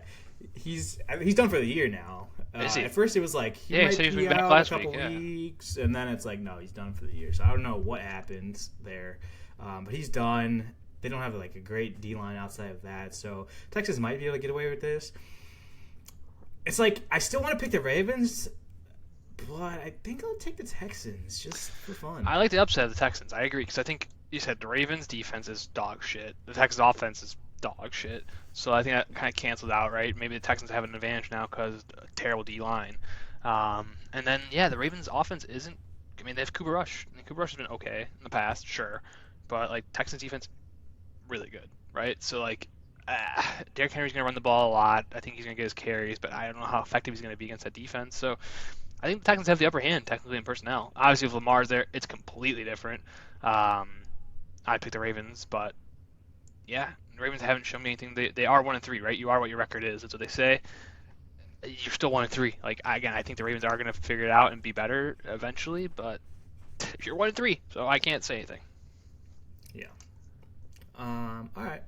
he's done for the year now. Is he? At first, it was like he Yeah, he might said he's be been back out a last week. couple Yeah. weeks, and then it's like no, he's done for the year. So I don't know what happened there, but he's done. They don't have like a great D line outside of that, so Texas might be able to get away with this. It's like I still want to pick the Ravens, but I think I'll take the Texans just for fun. I like the upset of the Texans. I agree because I think you said the Ravens' defense is dog shit. The Texans' offense is dog shit. So I think that kind of canceled out, right? Maybe the Texans have an advantage now because a terrible D line. And then the Ravens' offense isn't. I mean, they have Cooper Rush. I mean, Cooper Rush has been okay in the past, sure, but like Texans' defense, really good, right? So like. Derrick Henry's going to run the ball a lot. I think he's going to get his carries, but I don't know how effective he's going to be against that defense. So I think the Texans have the upper hand technically in personnel. Obviously, if Lamar's there, it's completely different. I'd pick the Ravens, but the Ravens haven't shown me anything. They are 1-3, right? You are what your record is. That's what they say. You're still 1-3. Like again, I think the Ravens are going to figure it out and be better eventually, but you're 1-3, so I can't say anything. Yeah. All right.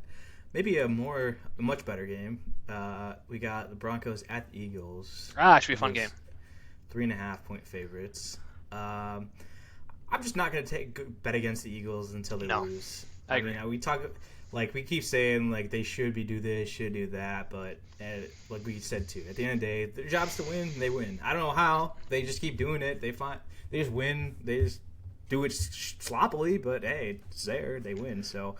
Maybe a much better game. We got the Broncos at the Eagles. It should be a fun game. 3.5-point favorites. I'm just not gonna bet against the Eagles until they lose. I agree. mean, we keep saying like they should do this, should do that, but like we said too, at the end of the day, their job's to win. They win. I don't know how. They just keep doing it. They just win. They just do it sloppily, but hey, it's there. They win. So.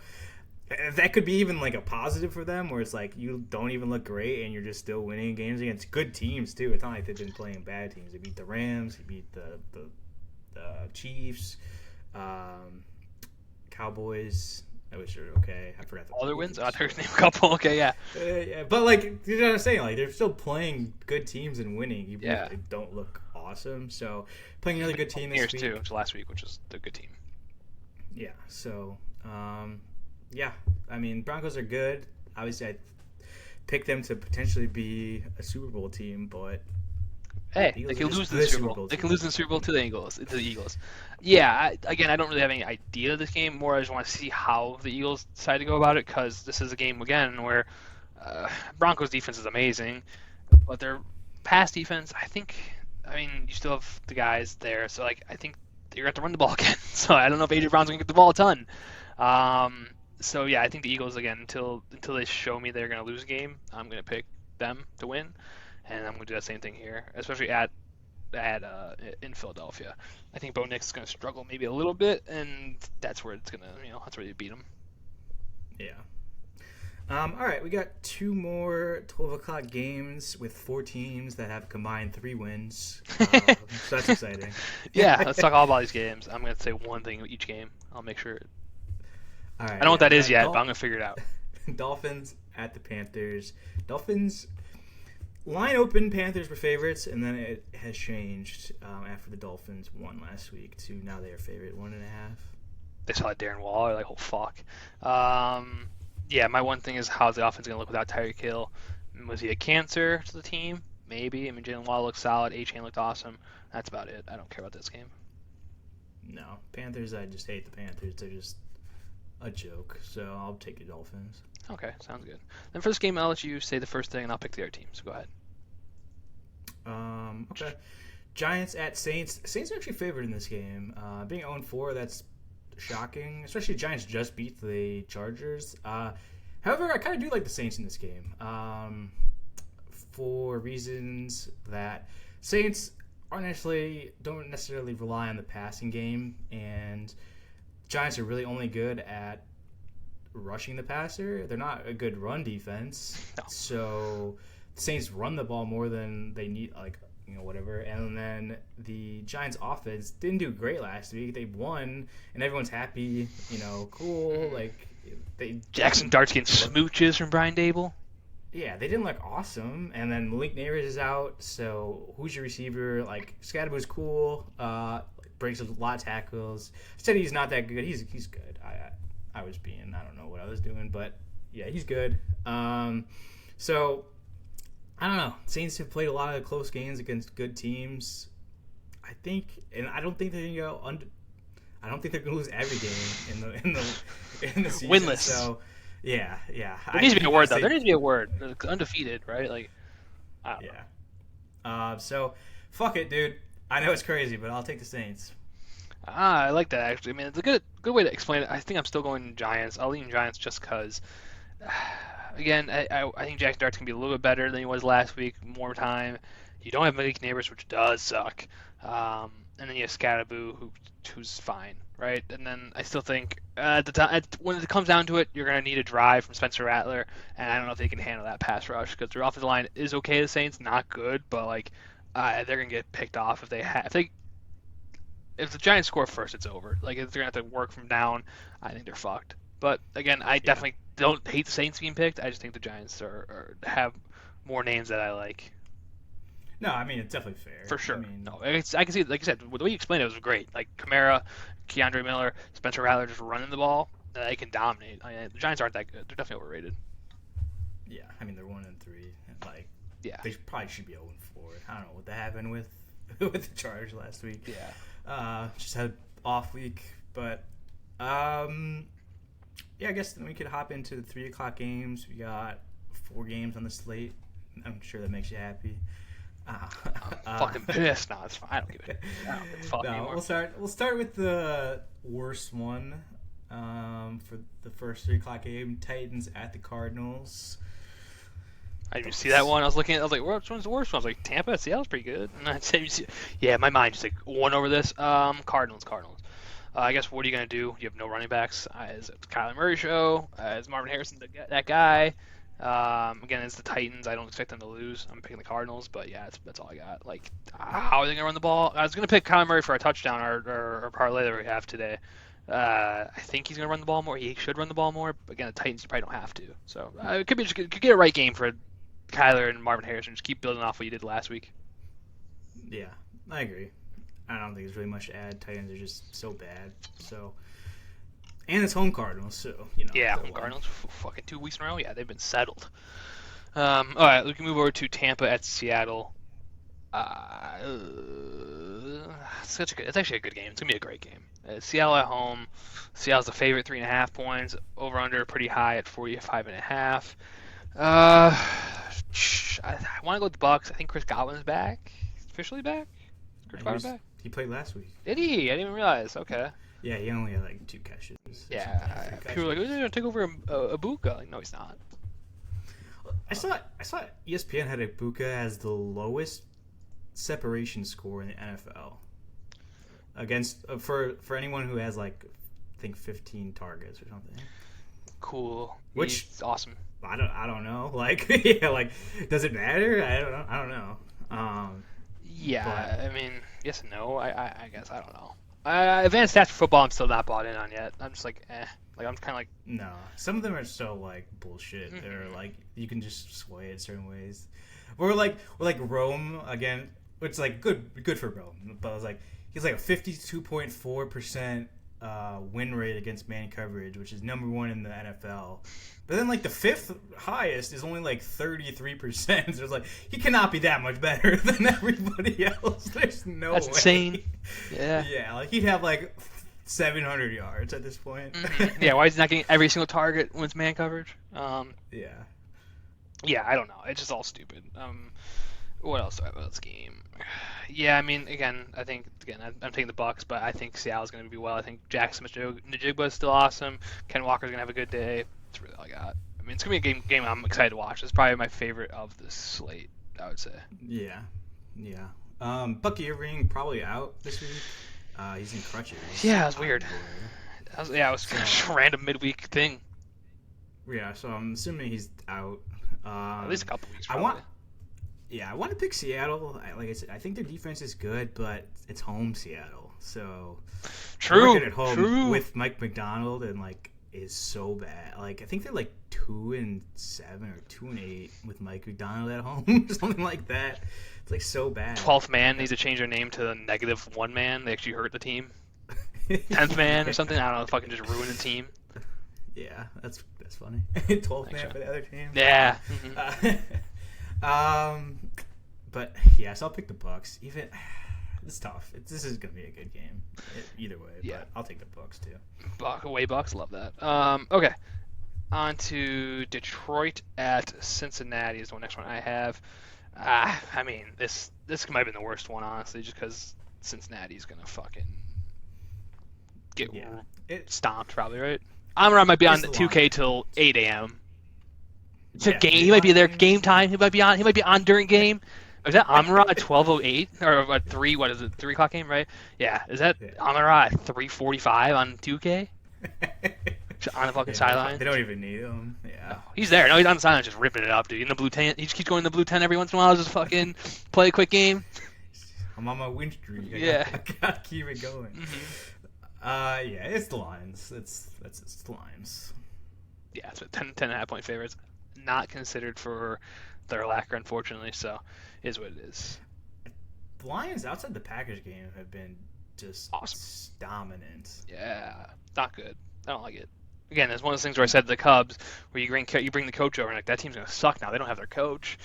That could be even like a positive for them, where it's like you don't even look great and you're just still winning games against good teams too. It's not like they've been playing bad teams. They beat the Rams, they beat the Chiefs, Cowboys. I wish they were okay. I forgot all their wins. I heard name a couple. Okay, yeah. But like you know what I'm saying, like they're still playing good teams and winning, even if they don't look awesome. So playing another good team this week too, which last week, which was the good team. Yeah. So. Yeah, I mean, Broncos are good. Obviously, I picked them to potentially be a Super Bowl team, but hey, they can lose in the Super Bowl. They can lose in the Super Bowl to the Eagles. Yeah, I don't really have any idea of this game. More, I just want to see how the Eagles decide to go about it, because this is a game again where Broncos defense is amazing, but their pass defense, I mean, you still have the guys there, so like I think you're going to have to run the ball again. So I don't know if A.J. Brown's going to get the ball a ton. So yeah, I think the Eagles again until they show me they're going to lose a game, I'm going to pick them to win, and I'm going to do that same thing here, especially in Philadelphia. I think Bo Nix is going to struggle maybe a little bit, and that's where it's going to that's where you beat him. Yeah. All right, we got two more 12 o'clock games with 4 teams that have combined 3 wins. So that's exciting. Yeah, let's talk all about these games. I'm going to say one thing each game. I'll make sure. All right, I don't know what that is yet, but I'm going to figure it out. Dolphins at the Panthers. Dolphins line open, Panthers were favorites, and then it has changed after the Dolphins won last week to now they are favorite 1.5. They saw Darren Waller, like, oh, fuck. Yeah, my one thing is how's the offense going to look without Tyreek Hill? Was he a cancer to the team? Maybe. I mean, Jalen Waller looked solid. A-Chain looked awesome. That's about it. I don't care about this game. No. Panthers, I just hate the Panthers. They're just a joke. So I'll take the Dolphins. Okay, sounds good. Then for this game, I'll let you say the first thing, and I'll pick the other team. So go ahead. Okay. Giants at Saints. Saints are actually favored in this game. Being 0-4, that's shocking. Especially Giants just beat the Chargers. However, I kind of do like the Saints in this game. For reasons that Saints don't necessarily rely on the passing game, and Giants are really only good at rushing the passer. They're not a good run defense. No. So the Saints run the ball more than they need, whatever. And then the Giants offense didn't do great last week. They won, and everyone's happy, cool. Jackson Dart's getting smooches from Brian Dable. Yeah, they didn't look awesome. And then Malik Neighbors is out, so who's your receiver? Scadaboo's cool, breaks a lot of tackles. I said he's not that good. He's good. I don't know what I was doing, but yeah, he's good. So I don't know. Saints have played a lot of close games against good teams. I don't think they're gonna go under. I don't think they're gonna lose every game in the season. Winless. So yeah. There needs to be a word though. There needs to be a word. Undefeated, right? I don't know. Yeah. So fuck it, dude. I know it's crazy, but I'll take the Saints. I like that actually. I mean, it's a good way to explain it. I think I'm still going Giants. I'll lean Giants just because. Again, I think Jackson Dart's gonna be a little bit better than he was last week. More time. You don't have Malik Neighbors, which does suck. And then you have Scatterboo, who's fine, right? And then I still think at the time when it comes down to it, you're gonna need a drive from Spencer Rattler, and I don't know if they can handle that pass rush because their offensive line is okay. The Saints not good, but like they're gonna get picked off if the Giants score first, it's over. Like if they're gonna have to work from down, I think they're fucked. But again, I Yeah. definitely don't hate the Saints being picked. I just think the Giants have more names that I like. No, I mean it's definitely fair. For sure. I mean, No, I can see, like you said, the way you explained it was great. Like Kamara, Keandre Miller, Spencer Rattler just running the ball, they can dominate. The Giants aren't that good. They're definitely overrated. yeah. I mean they're 1-3, and like Yeah. they probably should be 0-4. I don't know what that happened with with the Chargers last week. Yeah. Just had an off week, but yeah. I guess then we could hop into the 3 o'clock games. We got 4 games on the slate. I'm sure that makes you happy. I'm fucking pissed. No, it's fine. I don't give a fuck No, anymore. we'll start with the worst one for the first 3 o'clock game. Titans at the Cardinals. I didn't see that one. I was looking at I was like, which one's the worst one? I was like, Tampa, Seattle's pretty good. And I said, yeah, my mind just like won over this. Cardinals. I guess what are you gonna do? You have no running backs. It's Kyler Murray show. Is Marvin Harrison that guy? Again, it's the Titans. I don't expect them to lose. I'm picking the Cardinals, but yeah, that's all I got. Like, how are they gonna run the ball? I was gonna pick Kyler Murray for a touchdown or parlay that we have today. I think he's gonna run the ball more. He should run the ball more. But again, the Titans you probably don't have to. So it could get a right game for Kyler and Marvin Harrison. Just keep building off what you did last week. Yeah, I agree. I don't think there's really much to add. Titans are just so bad. So, and it's home Cardinals, so Yeah, home Cardinals. Fucking 2 weeks in a row. Yeah, they've been settled. All right, we can move over to Tampa at Seattle. It's actually a good game. It's gonna be a great game. Seattle at home. Seattle's the favorite, 3.5 points. Over under pretty high at 45.5. I want to go with the Bucks. I think Chris Godwin's back. He's officially back. Chris Godwin back. He played last week. Did he? I didn't even realize. Okay. Yeah, he only had like 2 catches. Yeah. People were like, "Who's gonna take over Ibuka?" Like, no, he's not. I saw ESPN had Ibuka as the lowest separation score in the NFL against for anyone who has like I think 15 targets or something. Cool. Which He's awesome. I don't know. Like yeah, like does it matter? I don't know. Yeah, but- I mean, yes and no. I guess I don't know. Advanced stats for football, I'm still not bought in on yet. I'm just like, eh. Like I'm kind of like, No, some of them are so like bullshit. Mm-hmm. They're like you can just sway it certain ways. We're like Rome again, which is like good for Rome. But I was like he's like a 52.4% win rate against man coverage, which is number 1 in the NFL. But then like the 5th highest is only like 33%. So it's like he cannot be that much better than everybody else. There's no that's way. insane. Yeah. Yeah, like he'd have like 700 yards at this point. Mm-hmm. Yeah, why is he not getting every single target when it's man coverage? Yeah. Yeah, I don't know. It's just all stupid. What else do I have about this game? Yeah, I mean, I'm taking the Bucks, but I think Seattle's going to be well. I think Jackson Smith-Njigba is still awesome. Ken Walker's going to have a good day. That's really all I got. I mean, it's going to be a game I'm excited to watch. It's probably my favorite of the slate, I would say. Yeah. Bucky Irving probably out this week. He's in crutches. Yeah, it was weird. It was just a random midweek thing. Yeah, so I'm assuming he's out. At least a couple weeks, I probably. want to pick Seattle. Like I said, I think their defense is good, but it's home Seattle. So True. working at home True. with Mike McDonald and like is so bad. Like I think they're like 2-7 or 2-8 with Mike McDonald at home, something like that. It's like so bad. 12th man needs to change their name to the -1 man. They actually hurt the team. 10th man or something. I don't know. Fucking just ruin the team. Yeah, that's funny. 12th man Thanks, for the other team. Yeah. But yeah, so I'll pick the Bucks. Even it's tough. This is gonna be a good game either way. Yeah. But I'll take the Bucks too. Bucks. Love that. Okay. On to Detroit at Cincinnati is the next one I have. I mean, this might have been the worst one, honestly, just because Cincinnati's gonna fucking get Yeah, it stomped, probably, right? Amon-Ra might be on it's the the 2K Lions. till 8 a.m. It's a Yeah, game. the He might be there Lions. game time. He might be on. He might be on during game. Is that Amon-Ra at 12:08 or at 3? What is it? 3 o'clock game, right? Yeah. Is that Yeah. Amon-Ra at 3:45 on 2K on the fucking Yeah, sideline? they don't even need him. No, Yeah. he's there. No, he's on the sideline just ripping it up, dude. In the blue tent. He just keeps going in the blue tent every once in a while. Just fucking play a quick game. I'm on my win streak. Yeah. I gotta keep it going. Yeah, it's the Lions. It's the Lions. Yeah, it's 10.5 point favorites. Not considered for their lacquer, unfortunately. So, is what it is. The Lions outside the Packers game have been just Awesome. dominant. Yeah, not good. I don't like it. Again, it's one of those things where I said to the Cubs, where you bring the coach over, and like that team's gonna suck now. They don't have their coach,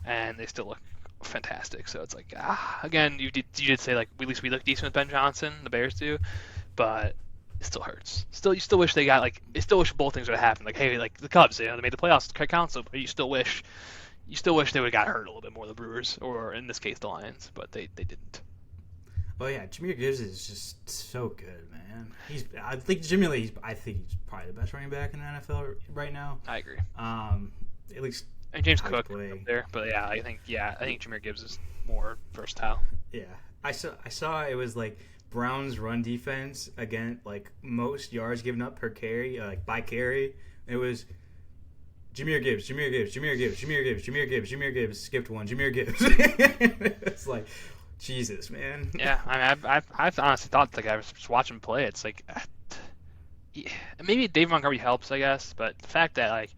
and they still look fantastic. So it's like, again, you did say like at least we look decent with Ben Johnson, the Bears do, but it still hurts. You still wish they got like, you still wish both things would have happened. Like, hey, like the Cubs, they made the playoffs, council, but you still wish they would have got hurt a little bit more, the Brewers, or in this case the Lions, but they didn't. Oh yeah, Jameer Gibbs is just so good, man. I think I think he's probably the best running back in the NFL right now. I agree. At least And James how he's Cook playing. up there, but I think Jameer Gibbs is more versatile. Yeah, I saw it was like Browns run defense again, like most yards given up per carry, like by carry. It was Jameer Gibbs, Jameer Gibbs, Jameer Gibbs, Jameer Gibbs, Jameer Gibbs, Jameer Gibbs, skipped one, Jameer Gibbs. It's like Jesus, man. Yeah, I mean, I've honestly thought like I was just watching him play. It's like maybe Dave Montgomery helps, I guess, but the fact that like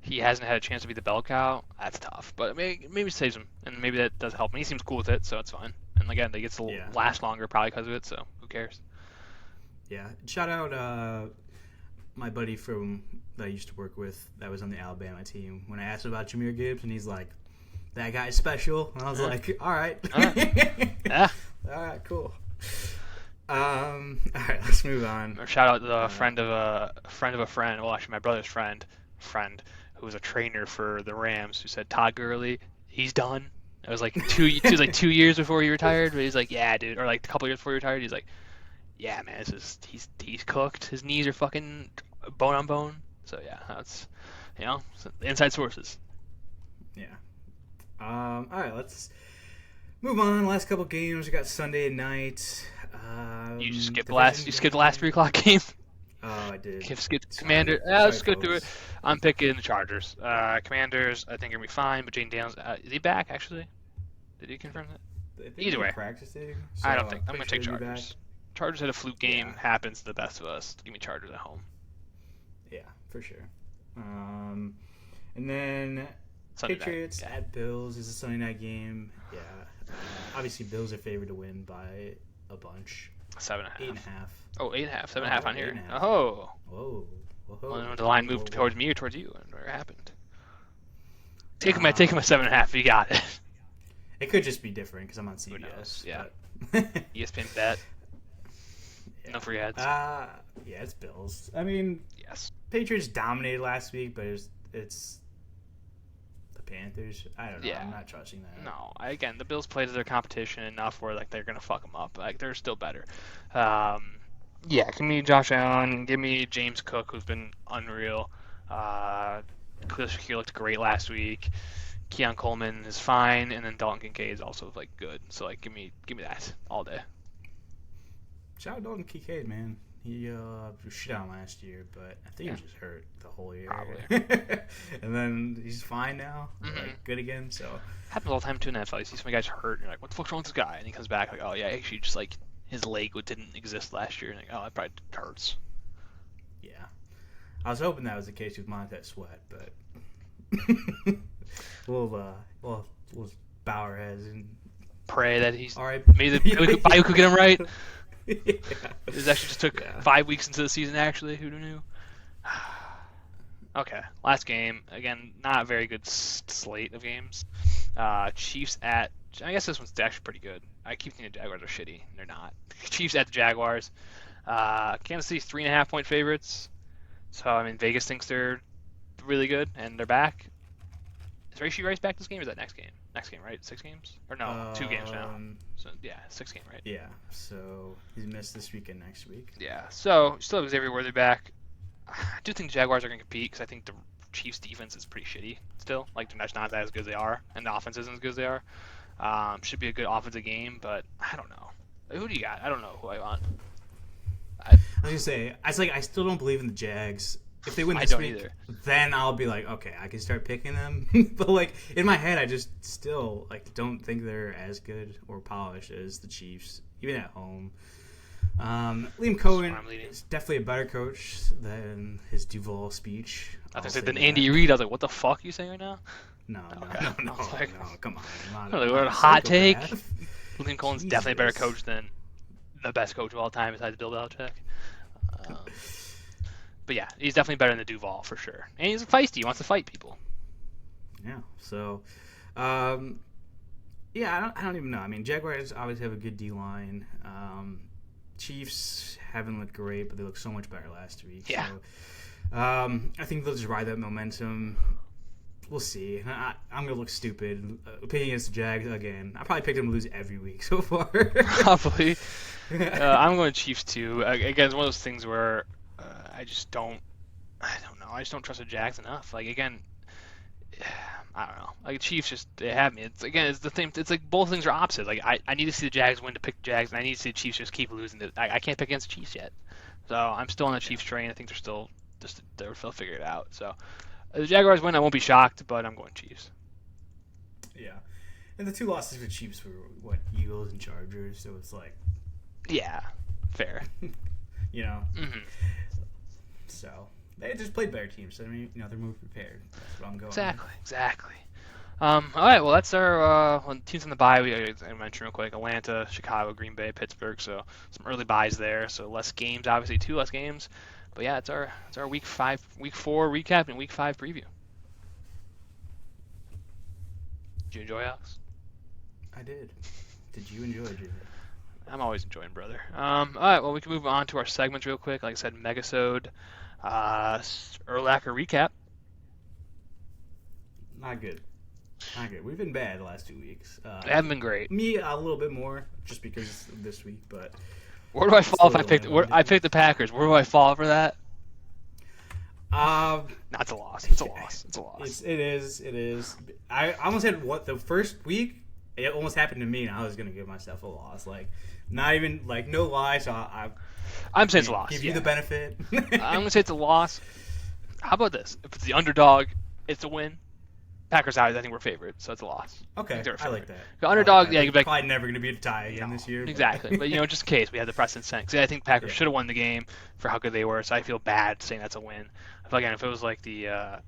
he hasn't had a chance to be the bell cow, that's tough. But maybe it saves him, and maybe that does help. And he seems cool with it, so it's fine. And again, they get to Yeah. last longer probably because of it. So who cares? Yeah, shout out my buddy from that I used to work with that was on the Alabama team. When I asked him about Jameer Gibbs, and he's like, "That guy's special," and I was like, "All right, Yeah. all right, cool." All right, let's move on. Or shout out to the friend of a friend. Well, actually, my brother's friend, who was a trainer for the Rams, who said Todd Gurley, he's done. It was like it was like 2 years before he retired, but he's like, yeah, dude, or like a couple years before he retired, he's like, yeah, man, he's cooked. His knees are fucking bone on bone. So yeah, that's inside sources. Yeah. All right, let's move on. Last couple games, we got Sunday night. You skipped the division last game. 3 o'clock game. Oh, I did. Skip Sorry. Commander. Sorry, Let's go through it. folks. I'm picking the Chargers. Commanders, I think are gonna be fine. But Jane Daniels, is he back actually? Did he confirm that? I think Either they're way. practicing. I so don't think I'm gonna pretty take sure he'll be Chargers. Chargers had a fluke game. Yeah. Happens to the best of us. Give me Chargers at home. back. Yeah, for sure. And then Sunday night. Patriots Yeah. at Bills is a Sunday night game. Yeah. Obviously, Bills are favored to win by a bunch. 7.5. 8.5. Oh, 8.5. 7.5 on here. 8.5. Oh. Whoa. Whoa. Well, the line moved towards me or towards you, and where it happened. Take him at 7.5. You got it. It could just be different because I'm on CBS. knows? Yeah. but- ESPN bet. Yeah. No free ads. Yeah, it's Bills. I mean, Yes. Patriots dominated last week, but it's the Panthers. I don't know. Yeah. I'm not trusting that. No. Again, the Bills played to their competition enough where like they're gonna fuck them up. Like they're still better. Yeah. Give me Josh Allen. Give me James Cook, who's been unreal. Khalil Shakir looked great last week. Keon Coleman is fine, and then Dalton Kincaid is also like good. So like, give me that all day. Shout out Dalton Kincaid, man. He was shit out last year, but I think he was just hurt the whole year. Probably. And then he's fine now, Mhm. like good again. So Happens all the time too in the NFL. You see some guy's hurt, and you're like, what the fuck's wrong with this guy? And he comes back like, oh yeah, actually just like his leg didn't exist last year. And like, oh, that probably hurts. yeah, I was hoping that was the case with Montez Sweat, but we'll bow our heads and Pray that he's all right. maybe Bayou could get him right. Yeah. This actually just took 5 weeks into the season. Actually, who knew? Okay, last game. Again, not a very good slate of games. Chiefs at. I guess this one's actually pretty good. I keep thinking the Jaguars are shitty. They're not. Chiefs at the Jaguars. Kansas City's 3.5 point favorites. So I mean, Vegas thinks they're really good and they're back. Is Rashee Rice back this game or is that next game? next game, right? 6 games? Or no, 2 games now. So yeah, 6 game, right? Yeah. So he's missed this week and next week. Yeah. So still have Xavier Worthy back. I do think the Jaguars are going to compete because I think the Chiefs' defense is pretty shitty still. Like they're not as good as they are, and the offense isn't as good as they are. Should be a good offensive game, but I don't know. Who do you got? I don't know who I want. I was gonna say, I still don't believe in the Jags. If they win this week, either. Then I'll be like, okay, I can start picking them. But like in my head, I just still like don't think they're as good or polished as the Chiefs, even at home. Liam Cohen is definitely a better coach than his Duval speech. I was than Andy Reid. I was like, what the fuck are you saying right now? No, come on. What a hot take. Liam Cohen's definitely a better coach than the best coach of all time besides Bill Belichick. But yeah, he's definitely better than Duval for sure. And he's feisty. He wants to fight people. Yeah. So, yeah, I don't even know. I mean, Jaguars obviously have a good D-line. Chiefs haven't looked great, but they looked so much better last week. Yeah. So, I think they'll just ride that momentum. We'll see. I'm going to look stupid picking against the Jags again. I probably picked them to lose every week so far. Probably. I'm going Chiefs too. Again, it's one of those things where I don't know. I just don't trust the Jags enough. Like, again, I don't know. Like, Chiefs they have me. It's the thing. It's like both things are opposite. Like, I need to see the Jags win to pick the Jags, and I need to see the Chiefs just keep losing. I can't pick against the Chiefs yet. So I'm still on the Chiefs train. I think they'll figure it out. So if the Jaguars win, I won't be shocked, but I'm going Chiefs. Yeah. And the 2 losses for the Chiefs were, Eagles and Chargers, so it's like... Yeah, fair. You know? Mm-hmm. So, they just played better teams, so, I mean, they're more prepared. That's what I'm going Exactly. All right, well, that's our teams on the bye. I mentioned real quick, Atlanta, Chicago, Green Bay, Pittsburgh, so some early byes there, so less games, obviously 2 less games. But yeah, it's our week 4 recap and week 5 preview. Did you enjoy, Alex? I did. Did you enjoy it, Jimmy? I'm always enjoying, brother. All right, well, we can move on to our segments real quick. Like I said, Megasode, Urlacher recap. Not good. We've been bad the last 2 weeks. They haven't been great. Me a little bit more, just because of this week, but... Where do I fall if I picked the Packers? Where do I fall for that? That's a loss. It's a loss. It is. I almost had the first week. It almost happened to me, and I was gonna give myself a loss. Like, not even no lie. So I'm saying it's a loss. Give you the benefit. I'm gonna say it's a loss. How about this? If it's the underdog, it's a win. Packers out. I think we're favored, so it's a loss. Okay, I like that. The underdog, yeah, you're probably never gonna be a tie again this year. Exactly, but just in case we had the precedent set. Because I think Packers should have won the game for how good they were. So I feel bad saying that's a win. Again, if it was like the, I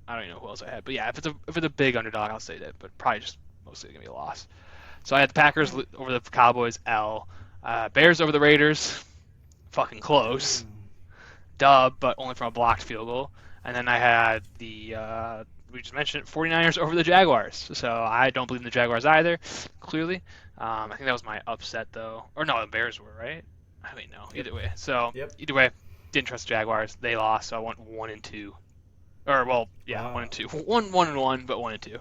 don't even know who else I had, but yeah, if it's a big underdog, I'll say that. But probably just mostly gonna be a loss. So I had the Packers over the Cowboys. Bears over the Raiders. Fucking close. Dub, but only from a blocked field goal. And then I had the. We just mentioned it, 49ers over the Jaguars. So I don't believe in the Jaguars either, clearly. I think that was my upset, though. Or no, the Bears were, right? I don't know. Either way. So, Either way, didn't trust the Jaguars. They lost, so I went 1-2. Or, well, yeah, 1-2. 1-1, but 1-2.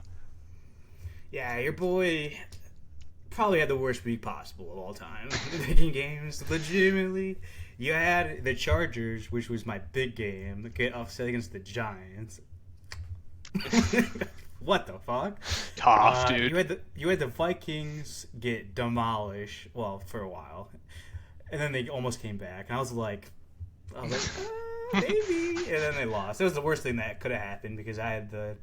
Yeah, your boy probably had the worst week possible of all time. Making games, legitimately. You had the Chargers, which was my big game, get offset against the Giants. What the fuck? Tough, dude. You had the Vikings get demolished, well, for a while, and then they almost came back, and I was like, maybe, and then they lost. It was the worst thing that could have happened because I had the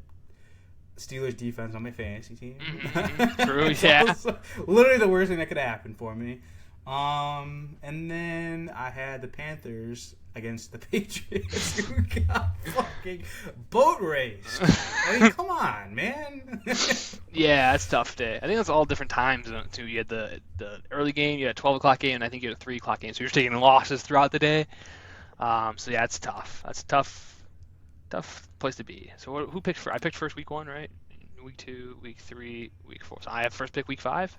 Steelers defense on my fantasy team. Mm-hmm. True, yeah. So literally the worst thing that could have happened for me. And then I had the Panthers against the Patriots, who got fucking boat raced. I mean, come on, man. Yeah, that's tough day. I think that's all different times too. You had the early game, you had a 12 o'clock game, and I think you had a 3 o'clock game. So you're taking losses throughout the day. So yeah, it's tough. That's a tough place to be. So who picked first? I picked first week 1, right? Week 2, week 3, week 4. So I have first pick week 5.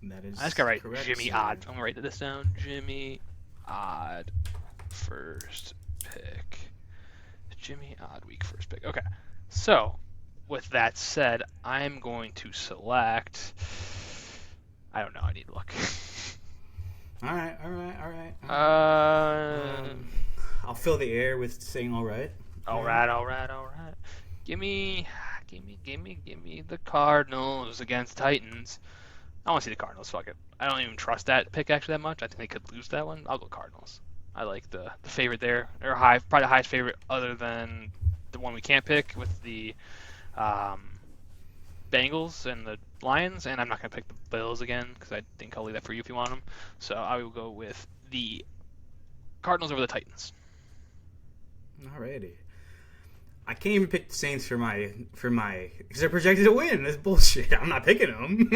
That is I just got right. Correct, Jimmy sir. Odd. I'm gonna write this down. Jimmy Odd first pick. Jimmy Odd week first pick. Okay. So with that said, I'm going to select. I don't know. I need to look. All right, all right, all right. All right. uh, I'll fill the air with saying all right. All all right. right, all right, all right. Give me the Cardinals against Titans. I want to see the Cardinals. Fuck it. I don't even trust that pick actually that much. I think they could lose that one. I'll go Cardinals. I like the favorite there. Or probably the highest favorite other than the one we can't pick with the um, Bengals and the Lions. And I'm not going to pick the Bills again because I think I'll leave that for you if you want them. So I will go with the Cardinals over the Titans. Alrighty. I can't even pick the Saints for my because they're projected to win. That's bullshit. I'm not picking them.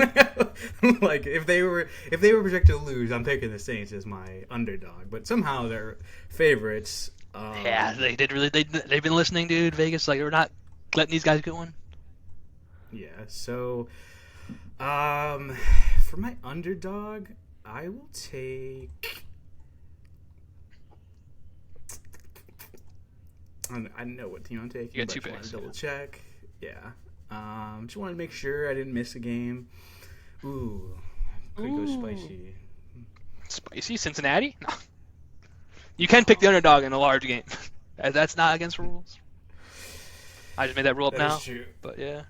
Like if they were projected to lose, I'm picking the Saints as my underdog. But somehow they're favorites. Yeah, they did really. They've been listening, dude. Vegas, like we're not letting these guys go in. Yeah. So, for my underdog, I will take. I know what team I'm taking. You got but two I just picks. want to double check. Yeah. Just wanted to make sure I didn't miss a game. Ooh, could go spicy. Spicy Cincinnati? No. You can pick the underdog in a large game. That's not against rules. I just made that rule up That now. is true. But yeah.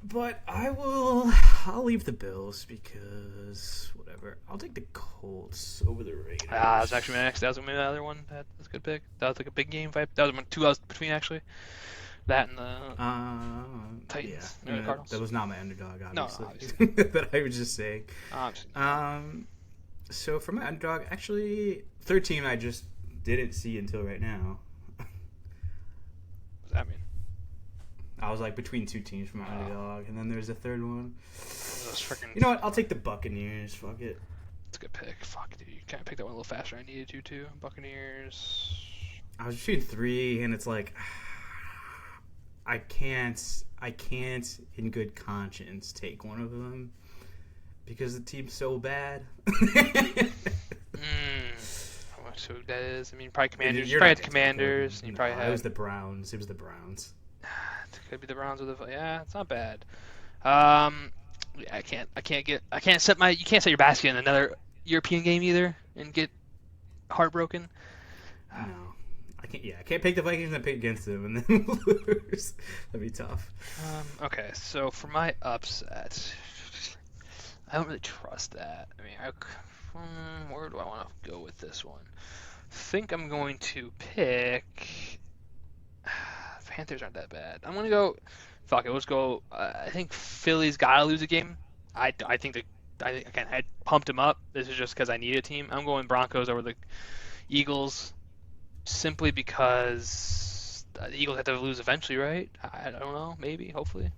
But I'll leave the Bills because whatever. I'll take the Colts over the Raiders. That was actually my next. That was gonna be the other one. That's a good pick. That was like a big game fight. That was 2 hours between actually. That and the Titans. Yeah. The Cardinals. That was not my underdog, obviously. No, obviously. That I was just saying. So for my underdog, actually, third team I just didn't see until right now. What does that mean? I was like between two teams for my underdog, and then there's a third one. Freaking... You know what? I'll take the Buccaneers. Fuck it. It's a good pick. Fuck, dude. You kind of picked that one a little faster. I needed you to. Buccaneers. I was between three, and it's like I can't in good conscience take one of them because the team's so bad. How much so that is? I mean, probably Commanders. You You're probably not had the Commanders. And you probably had. It was the Browns. It was the Browns. It could be the Browns or the. Yeah, it's not bad. Yeah, I can't set your basket in another European game either and get heartbroken. No. I can't. Yeah, I can't pick the Vikings and pick against them and then lose. That'd be tough. Okay, so for my upset, I don't really trust that. I mean, where do I want to go with this one? I think I'm going to pick. Panthers aren't that bad. I'm gonna go. Fuck it. Let's go. I think Philly's gotta lose a game. I think again I pumped him up. This is just because I need a team. I'm going Broncos over the Eagles, simply because the Eagles have to lose eventually, right? I don't know. Maybe. Hopefully.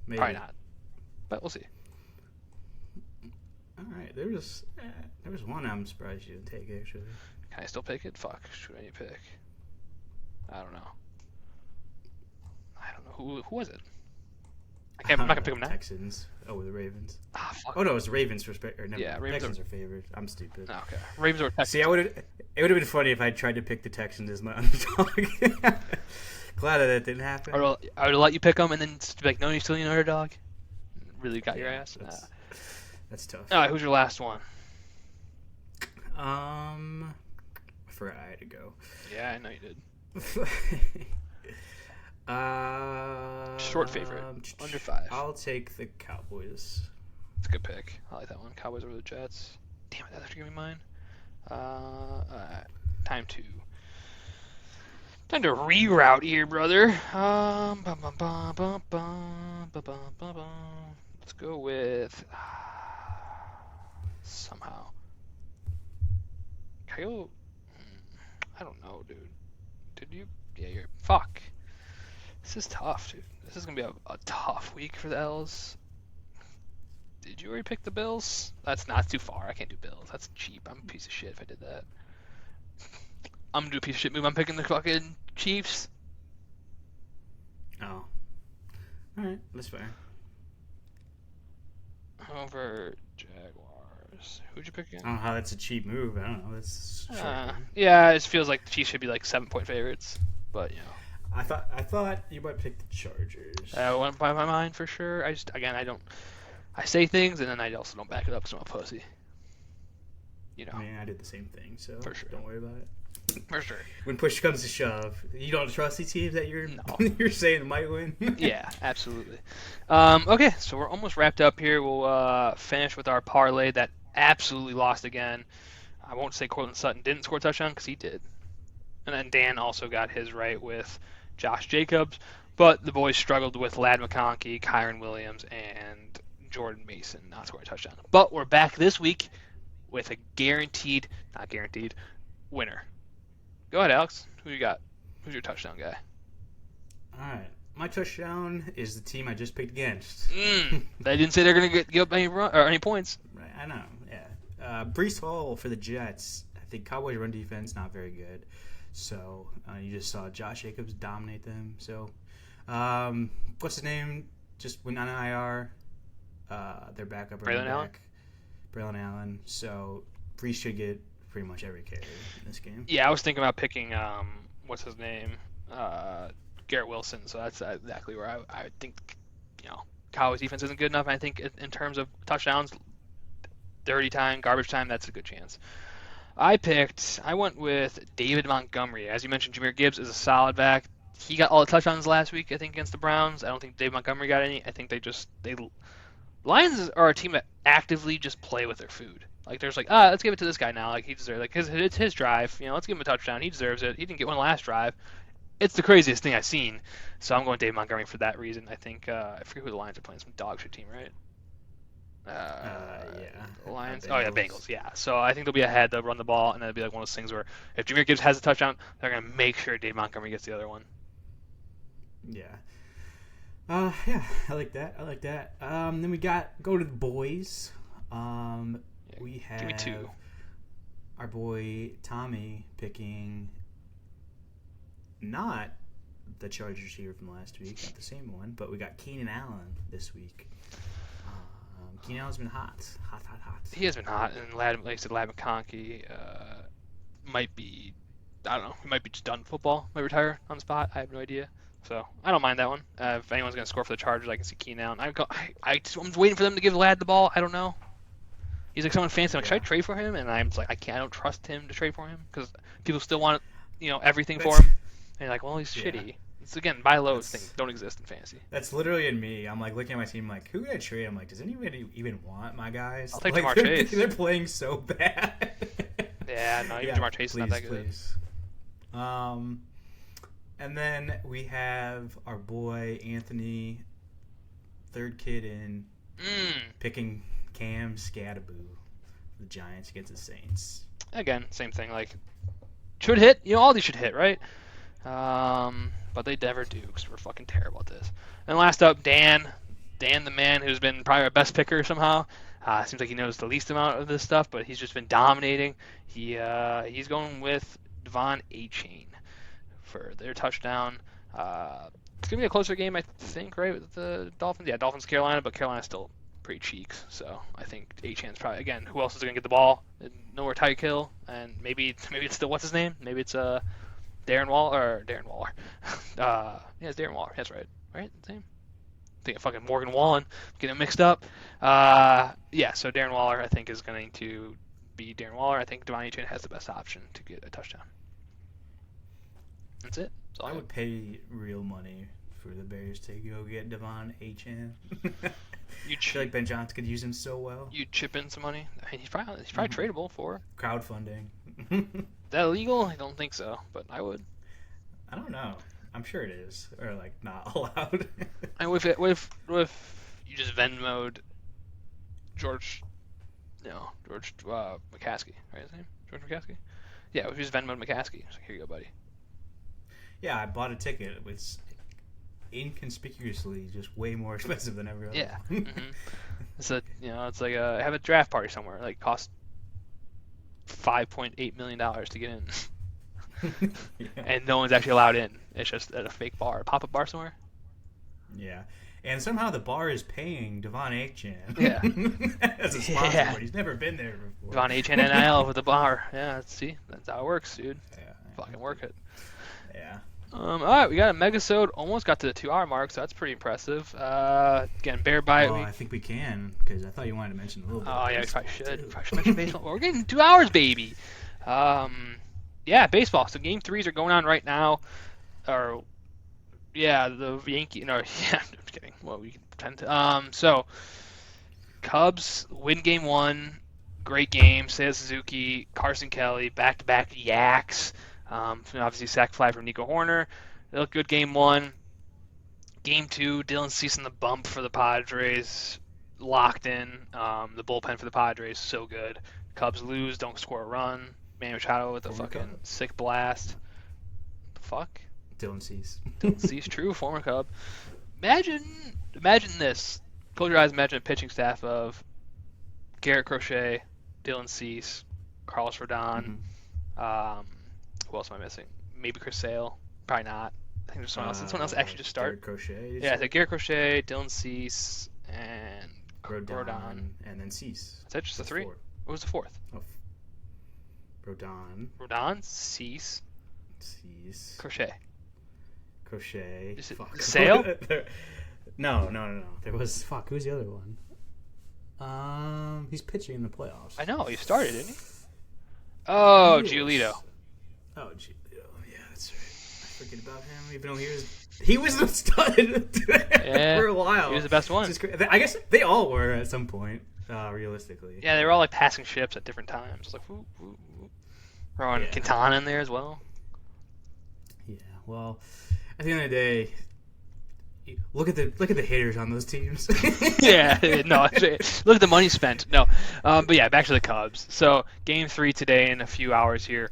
Maybe. Probably not. But we'll see. All right. There was one I'm surprised you didn't take actually. Can I still pick it? Fuck. Should I need to pick? I don't know. Who was it? I'm not gonna pick them now. Texans. Oh, the Ravens. Ah, fuck. Oh no, it was the Ravens. Yeah, Ravens Texans are favored. I'm stupid. Oh, okay. Ravens or Texans. See, it would have been funny if I tried to pick the Texans as my underdog. Glad that didn't happen. I would have let you pick them and then just be like, no, you still need an underdog. Really got your ass. That's tough. All right, who's your last one? I forgot I had to go. Yeah, I know you did. Short favorite, under 5. I'll take the Cowboys. It's a good pick. I like that one. Cowboys over the Jets. Damn it, that's actually gonna be mine. Time to reroute here, brother. Let's go with somehow. Kyle. I don't know, dude. Did you? Yeah, you're. Fuck. This is tough, dude. This is gonna be a tough week for the L's. Did you already pick the Bills? That's not too far. I can't do Bills. That's cheap. I'm a piece of shit if I did that. I'm gonna do a piece of shit move. I'm picking the fucking Chiefs. Oh. Alright, that's fair. Over Jaguars. Who'd you pick again? I don't know how that's a cheap move. I don't know. That's short. Yeah, it feels like the Chiefs should be like 7-point favorites. But, you know. I thought you might pick the Chargers. Went by my mind for sure. I say things and then I also don't back it up because I'm a pussy. I mean, I did the same thing, so For sure. don't worry about it. For sure. When push comes to shove, you don't trust these teams that you're No. you're saying might win. Yeah, absolutely. Okay, so we're almost wrapped up here. We'll finish with our parlay that absolutely lost again. I won't say Cortland Sutton didn't score a touchdown because he did. And then Dan also got his right with Josh Jacobs. But the boys struggled with Ladd McConkey, Kyron Williams, and Jordan Mason not scoring a touchdown. But we're back this week with a not guaranteed, winner. Go ahead, Alex. Who you got? Who's your touchdown guy? All right. My touchdown is the team I just picked against. They didn't say they're going to give up any points. Right, I know, yeah. Breece Hall for the Jets. I think Cowboys' run defense not very good. So you just saw Josh Jacobs dominate them. So what's his name? Just went on IR. Their backup running back. Braylon Allen. So Breece should get pretty much every carry in this game. Yeah, I was thinking about picking, what's his name? Garrett Wilson. So that's exactly where I think, Cowboys defense isn't good enough. I think in terms of touchdowns, dirty time, garbage time, that's a good chance. I went with David Montgomery. As you mentioned, Jahmyr Gibbs is a solid back. He got all the touchdowns last week, I think, against the Browns. I don't think David Montgomery got any. I think Lions are a team that actively just play with their food. Like, there's like, let's give it to this guy now. Like, he deserves it. Like, it's his drive. Let's give him a touchdown. He deserves it. He didn't get one last drive. It's the craziest thing I've seen. So I'm going David Montgomery for that reason. I think, I forget who the Lions are playing. Some dog shit team, right? Yeah. Lions. Oh yeah, Bengals. Yeah. So I think they'll be ahead. They'll run the ball, and then it'll be like one of those things where if Jahmyr Gibbs has a touchdown, they're gonna make sure Dave Montgomery gets the other one. Yeah. Yeah, I like that. Then we go to the boys. We have give me two. Our boy Tommy picking not the Chargers here from last week, not the same one, but we got Keenan Allen this week. Keenan Allen's been hot. He has been hot, and Ladd McConkey might be, I don't know, he might be just done football, might retire on the spot. I have no idea. So I don't mind that one. If anyone's going to score for the Chargers, I can see Keenan Allen. I'm waiting for them to give Ladd the ball. I don't know. He's like someone fancy. I'm like, should I trade for him? And I'm just like, I don't trust him to trade for him because people still want, everything for him. And you're like, well, he's shitty. It's again, buy low things don't exist in fantasy. That's literally in me. I'm like looking at my team, like, who would I trade? I'm like, does anybody even want my guys? I'll take like, Jamar Chase. They're playing so bad. Yeah, no, even Jamar Chase is not that good. Please. And then we have our boy Anthony, third kid in, picking Cam Scatterboo, the Giants against the Saints. Again, same thing. Like, should hit. All these should hit, right? But they never do because we're fucking terrible at this. And last up, Dan the man who's been probably our best picker somehow. Seems like he knows the least amount of this stuff, but he's just been dominating. He's going with Devon Achane for their touchdown. It's going to be a closer game, I think, right, with the Dolphins? Yeah, Dolphins-Carolina, but Carolina's still pretty cheeks. So I think Achane's probably, again, who else is going to get the ball? Nowhere Tyreek Hill, and maybe it's still, what's his name? Maybe it's Darren Waller. Yeah, it's Darren Waller. That's right. Right? Same. I think fucking Morgan Wallen. Getting it mixed up. Yeah, so Darren Waller, I think, is going to be Darren Waller. I think Devon Achane has the best option to get a touchdown. That's it. I would pay real money for the Bears to go get Devon Achane. I feel like Ben Johnson could use him so well. You'd chip in some money. I mean, he's probably tradable for crowdfunding. Is that illegal? I don't think so, but I would. I don't know. I'm sure it is, or like not allowed. And what if you just Venmo'd George McCaskey, right? His name, George McCaskey. Yeah, if you just Venmo'd McCaskey, it's like, here you go, buddy. Yeah, I bought a ticket. It was inconspicuously just way more expensive than every other. Yeah. Mm-hmm. It's like have a draft party somewhere. Like cost $5.8 million to get in, yeah. And no one's actually allowed in. It's just at a fake bar, a pop-up bar somewhere. Yeah, and somehow the bar is paying Devon Achane. Yeah, as a sponsor, but he's never been there before. Devon Achane NIL with the bar. Yeah, see, that's how it works, dude. Yeah. Fucking work it. Yeah. All right, we got a Megasode. Almost got to the 2 hour mark, so that's pretty impressive. Again, Bear Bite. Well, I think we can, because I thought you wanted to mention a little bit. Oh of yeah, we baseball, probably should. too. Probably should mention baseball. We're getting 2 hours, baby. Yeah, baseball. So game threes are going on right now. Or yeah, the Yankee. No, yeah, I'm just kidding. Well, we can pretend to. So Cubs win game one. Great game. Seiya Suzuki, Carson Kelly, back-to-back yaks. Obviously sac fly from Nico Horner. They look good game one. Game two, Dylan Cease on the bump for the Padres. Locked in. The bullpen for the Padres, so good. Cubs lose, don't score a run. Manny Machado with a Former fucking Cub. sick blast. The fuck? Dylan Cease. Dylan Cease, true, former Cub. Imagine this. Close your eyes, imagine a pitching staff of Garrett Crochet, Dylan Cease, Carlos Rodon. Who else am I missing? Maybe Chris Sale. Probably not. I think there's someone else. Did someone else actually just start? Garrett Crochet. Yeah, I think Garrett Crochet, Dylan Cease, and Rodon, and then Cease. Is that just the three? Four. What was the fourth? Oh, Rodon, Cease, Cease, Crochet. Is it Fuck. Sale? No. There was who's the other one? He's pitching in the playoffs. I know, he started, didn't he? Oh, Giolito. Oh, Giolito. Yeah, that's right. I forget about him, even though he was the stud for a while. He was the best one. I guess they all were at some point, realistically. Yeah, they were all like passing ships at different times. Like, whoop, whoop, whoop. Throwing Quintana in there as well. Yeah, well, at the end of the day, look at the hitters on those teams. Yeah, no. Look at the money spent. No, but yeah, back to the Cubs. So game three today in a few hours here.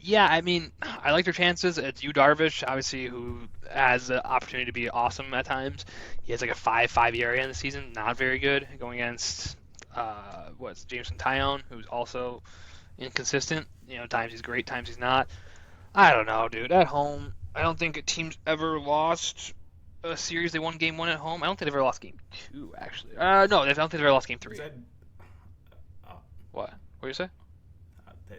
Yeah, I mean, I like their chances. It's Yu Darvish, obviously, who has the opportunity to be awesome at times. He has like a 5.5 ERA in the season, not very good. Going against Jameson Taillon, who's also inconsistent. Times he's great, times he's not. I don't know, dude. At home, I don't think a team's ever lost a series. They won game one at home. I don't think they've ever lost game two, actually. No, I don't think they've ever lost game three. What? What do you say?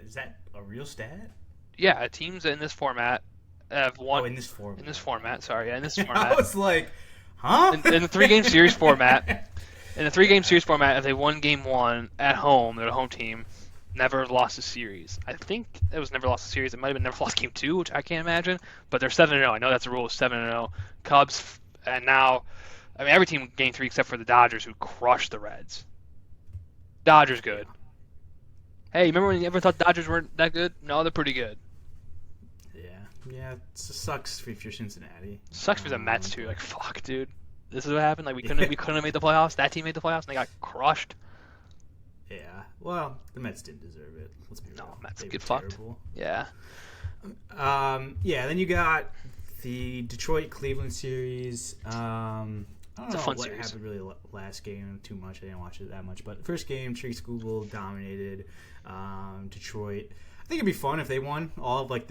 Is that a real stat? Yeah, teams in this format have won. Oh, in this format. In this format, sorry. Yeah, in this format. I was like, huh? In the 3-game series format. In the 3-game series format, if they won game one at home, they're the home team, never lost a series. I think it was never lost a series. It might have been never lost game two, which I can't imagine. But they're 7-0. I know that's the rule, 7-0. Cubs, and now, I mean, every team game three except for the Dodgers, who crushed the Reds. Dodgers good. Hey, remember when you ever thought Dodgers weren't that good? No, they're pretty good. Yeah, it sucks if you're Cincinnati. Sucks for the Mets too. Like, fuck, dude. This is what happened. Like, we couldn't have made the playoffs. That team made the playoffs, and they got crushed. Yeah. Well, the Mets didn't deserve it. Let's be real. No, Mets They get were fucked. terrible. Yeah. Yeah. Then you got the Detroit-Cleveland series. I don't It's a know fun what series. happened really last game too much. I didn't watch it that much. But first game, Tree Skubal dominated Detroit. I think it'd be fun if they won all of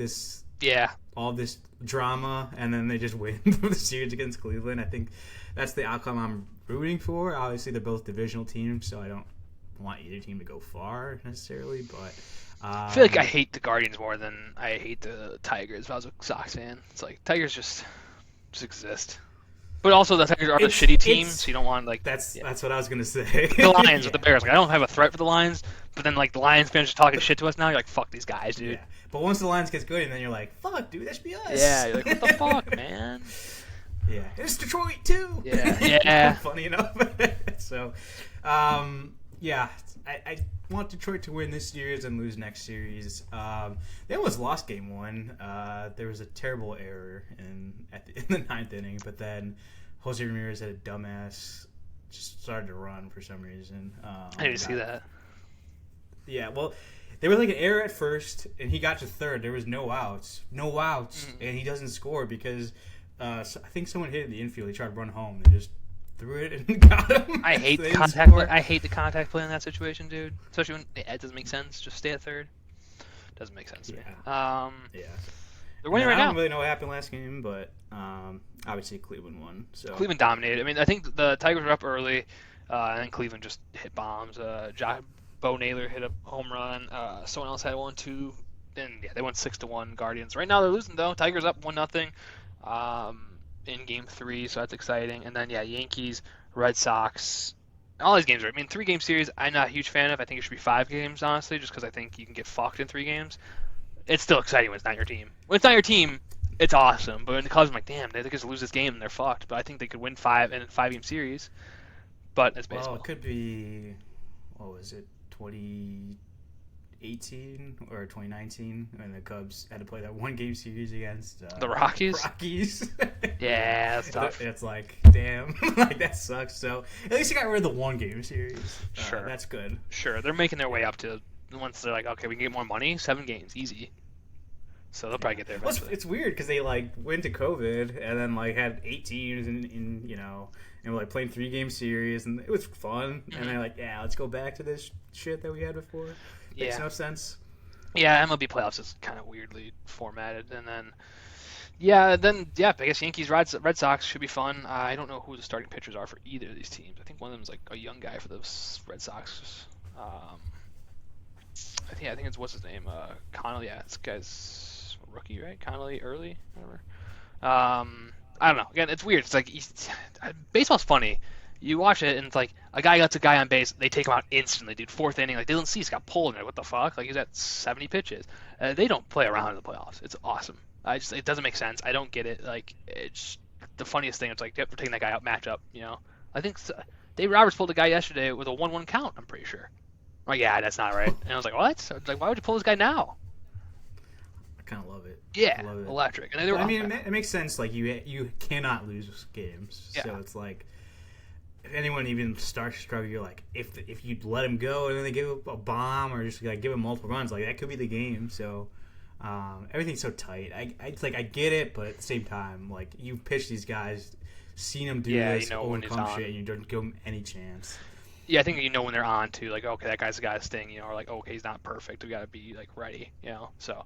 this drama, and then they just win the series against Cleveland. I think that's the outcome I'm rooting for. Obviously, they're both divisional teams, so I don't want either team to go far necessarily. But I feel like I hate the Guardians more than I hate the Tigers. If I was a Sox fan, it's like Tigers just exist. But also, the Tigers are a shitty team, so you don't want That's what I was gonna say. The Lions with the Bears. Like, I don't have a threat for the Lions, but then the Lions fans are talking shit to us now. You're like, fuck these guys, dude. Yeah. But once the Lions gets good, and then you're like, fuck, dude, that should be us. Yeah, you're like, what the fuck, man? Yeah, it's Detroit too. Yeah. Funny enough. So, yeah, I want Detroit to win this series and lose next series. They almost lost game one. There was a terrible error in the ninth inning, but then Jose Ramirez had a dumbass just started to run for some reason. I didn't see that. Yeah, well, they were like an error at first, and he got to third. There was no outs, and he doesn't score because I think someone hit it in the infield. He tried to run home. They just threw it and got him. I hate the contact play. I hate the contact play in that situation, dude. Especially when it doesn't make sense. Just stay at third. Doesn't make sense to me. Yeah. They're winning right now. I don't really know what happened last game, but obviously Cleveland won. So Cleveland dominated. I mean, I think the Tigers were up early, and then Cleveland just hit bombs. Bo Naylor hit a home run. Someone else had one too. and yeah, they won 6-1 Guardians. Right now they're losing though. Tigers up 1-0 in Game 3, so that's exciting. And then yeah, Yankees, Red Sox. All these games are. I mean, 3-game series. I'm not a huge fan of. I think it should be 5 games, honestly, just because I think you can get fucked in 3 games. It's still exciting when it's not your team. When it's not your team, it's awesome. But when the Cubs, I'm like, damn, they just lose this game and they're fucked. But I think they could win 5 in a 5-game series. But it's baseball. Well, it could be, what was it, 2018 or 2019 when the Cubs had to play that 1-game series against the Rockies. Yeah, that's tough. It's like, damn, like that sucks. So at least you got rid of the 1-game series. Sure, that's good. Sure, they're making their way up to once they're like, okay, we can get more money. 7 games, easy. So they'll probably get there eventually. Well, it's weird because they like went to COVID and then like had 8 teams in and we're like playing 3-game series and it was fun. Mm-hmm. And they're like, yeah, let's go back to this shit that we had before. Makes no sense. Yeah, MLB playoffs is kind of weirdly formatted, and then I guess Yankees Red Sox should be fun. I don't know who the starting pitchers are for either of these teams. I think one of them is like a young guy for the Red Sox. I think it's what's his name, Connolly. Yeah, this guy's a rookie, right? Connolly, early, whatever. I don't know. Again, it's weird. It's like baseball's funny. You watch it and it's like a guy gets a guy on base, they take him out instantly, dude. 4th inning, like Dylan Cease got pulled in there. What the fuck? Like he's at 70 pitches. They don't play around in the playoffs. It's awesome. It doesn't make sense. I don't get it. Like it's the funniest thing. It's like, yep, we're taking that guy out matchup. I think Dave Roberts pulled a guy yesterday with a 1-1 count. I'm pretty sure. Oh yeah, that's not right. And I was like, what? So it's like, why would you pull this guy now? I kind of love it. Yeah, electric. And it makes sense. Like you cannot lose games. Yeah. So it's like. If anyone even starts to struggle, you're like, if you let him go and then they give up a bomb or just like give him multiple runs, like that could be the game. So everything's so tight. It's like I get it, but at the same time, like you've pitched these guys, seen them do this, overcome shit, and you don't give them any chance. Yeah, I think when they're on too, like okay, that guy's got a sting, or like okay, he's not perfect. We got to be like ready, So,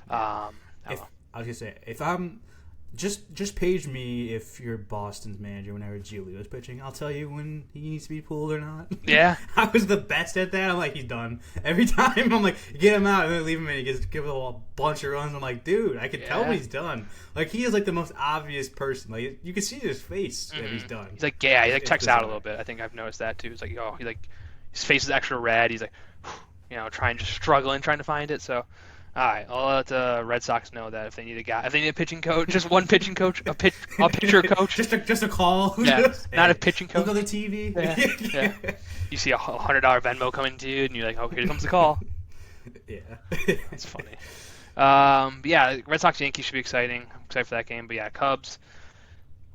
I was gonna say if I'm. Just page me if you're Boston's manager whenever Giolito's pitching. I'll tell you when he needs to be pulled or not. Yeah. I was the best at that. I'm like, he's done. Every time I'm like, get him out and then leave him in. He gives a bunch of runs. I'm like, dude, I can tell when he's done. Like, he is like the most obvious person. Like, you can see his face that he's done. He's like, yeah, he like checks out a little bit. I think I've noticed that too. It's like, oh, his face is extra red. He's like, trying to find it. So. All right, I'll let the Red Sox know that if they need a pitching coach, just one pitching coach, a pitcher coach, just a call, not a pitching coach. Look on the TV. Yeah. You see $100 Venmo coming to you, and you're like, oh, here comes the call. Yeah, that's funny. Red Sox Yankees should be exciting. I'm excited for that game. But yeah, Cubs.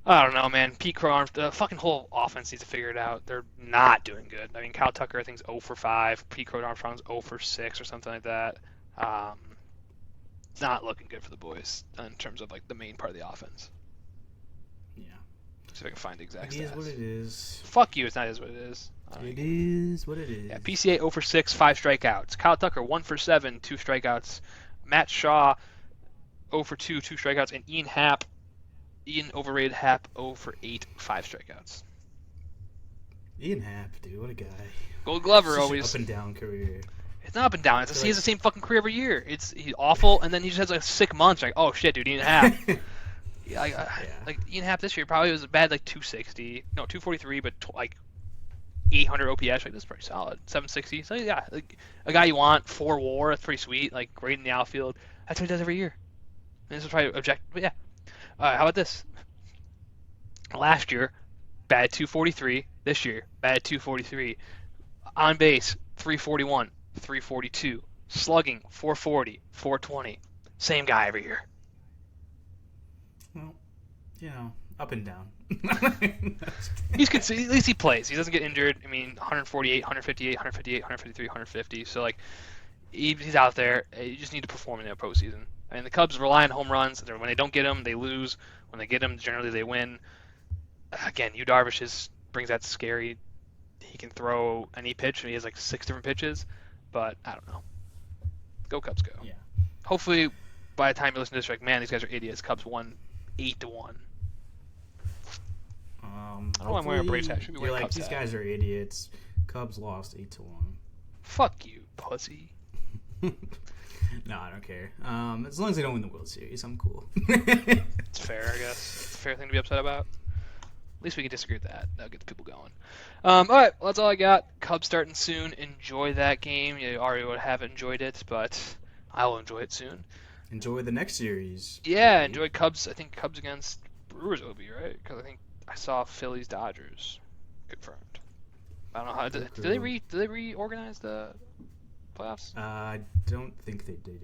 I don't know, man. Pete Crow, the fucking whole offense needs to figure it out. They're not doing good. I mean, Kyle Tucker, I think, is 0 for 5. Pete Crow Armstrong's 0 for 6 or something like that. It's not looking good for the boys in terms of like the main part of the offense. Yeah. See if I can find the exact stats. It is what it is. Fuck you, it's not what it is. It is what it is. Yeah, PCA 0 for 6, 5 strikeouts. Kyle Tucker 1 for 7, 2 strikeouts. Matt Shaw 0 for 2, 2 strikeouts. And Ian overrated Happ 0 for 8, 5 strikeouts. Ian Happ, dude, what a guy. Gold Glover Such always. An up and down career. It's not up and down. He has the same fucking career every year. He's awful, and then he just has like 6 months. Like, oh shit, dude, Ian Happ. Like Ian Happ this year probably was a bad like 243, but like 800 OPS. Like this is pretty solid. 760. So yeah, like a guy you want, 4 WAR. That's pretty sweet. Like great in the outfield. That's what he does every year. And this is probably objective, but yeah. How about this? Last year, bad 243. This year, bad 243. On base, 341. 342, slugging 440, 420. Same guy every year. Well, up and down. He's at least he plays. He doesn't get injured. I mean, 148, 158, 158, 153, 150. So like, he's out there. You just need to perform in the postseason. I mean, the Cubs rely on home runs. When they don't get them, they lose. When they get them, generally they win. Again, Yu Darvish brings that scary. He can throw any pitch. He has like 6 different pitches. But I don't know. Go Cubs, go. Yeah. Hopefully, by the time you listen to this, you're like, man, these guys are idiots. Cubs won 8-1. I don't know why I'm wearing a Braves hat. Should be wearing Cubs these hat. Guys are idiots. Cubs lost 8-1. Fuck you, pussy. No, I don't care. As long as they don't win the World Series, I'm cool. It's fair, I guess. It's a fair thing to be upset about. At least we can disagree with that. That'll get the people going. All right, well, that's all I got. Cubs starting soon. Enjoy that game. You already would have enjoyed it, but I will enjoy it soon. Enjoy the next series. Yeah, enjoy Cubs. I think Cubs against Brewers will be, right? Because I think I saw Phillies Dodgers confirmed. I don't know how. Did they reorganize the playoffs? I don't think they do.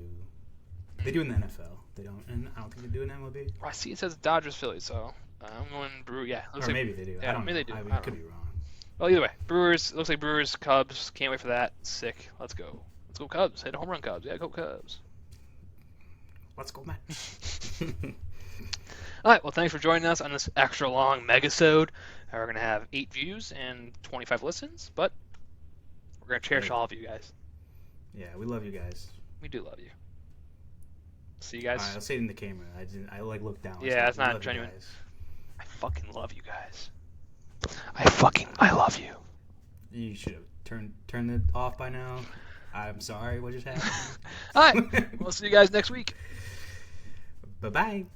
They do in the NFL. They don't, and I don't think they do in MLB. I see it says Dodgers Phillies, so I'm going Brew. Yeah, Or maybe they do. Yeah, I don't maybe know. they do. I could be wrong. Well, either way, Brewers. Looks like Brewers, Cubs. Can't wait for that. Sick. Let's go. Let's go Cubs. Hit a home run, Cubs. Yeah, go Cubs. Let's go, man. All right. Well, thanks for joining us on this extra long Megasode. We're gonna have 8 views and 25 listens, but we're gonna cherish all of you guys. Yeah, we love you guys. We do love you. See you guys. All right, I'll say it in the camera. I like look down. Yeah, it's not genuine. I fucking love you guys. I love you. You should have turned it off by now. I'm sorry. What just happened? All right. We'll see you guys next week. Bye-bye.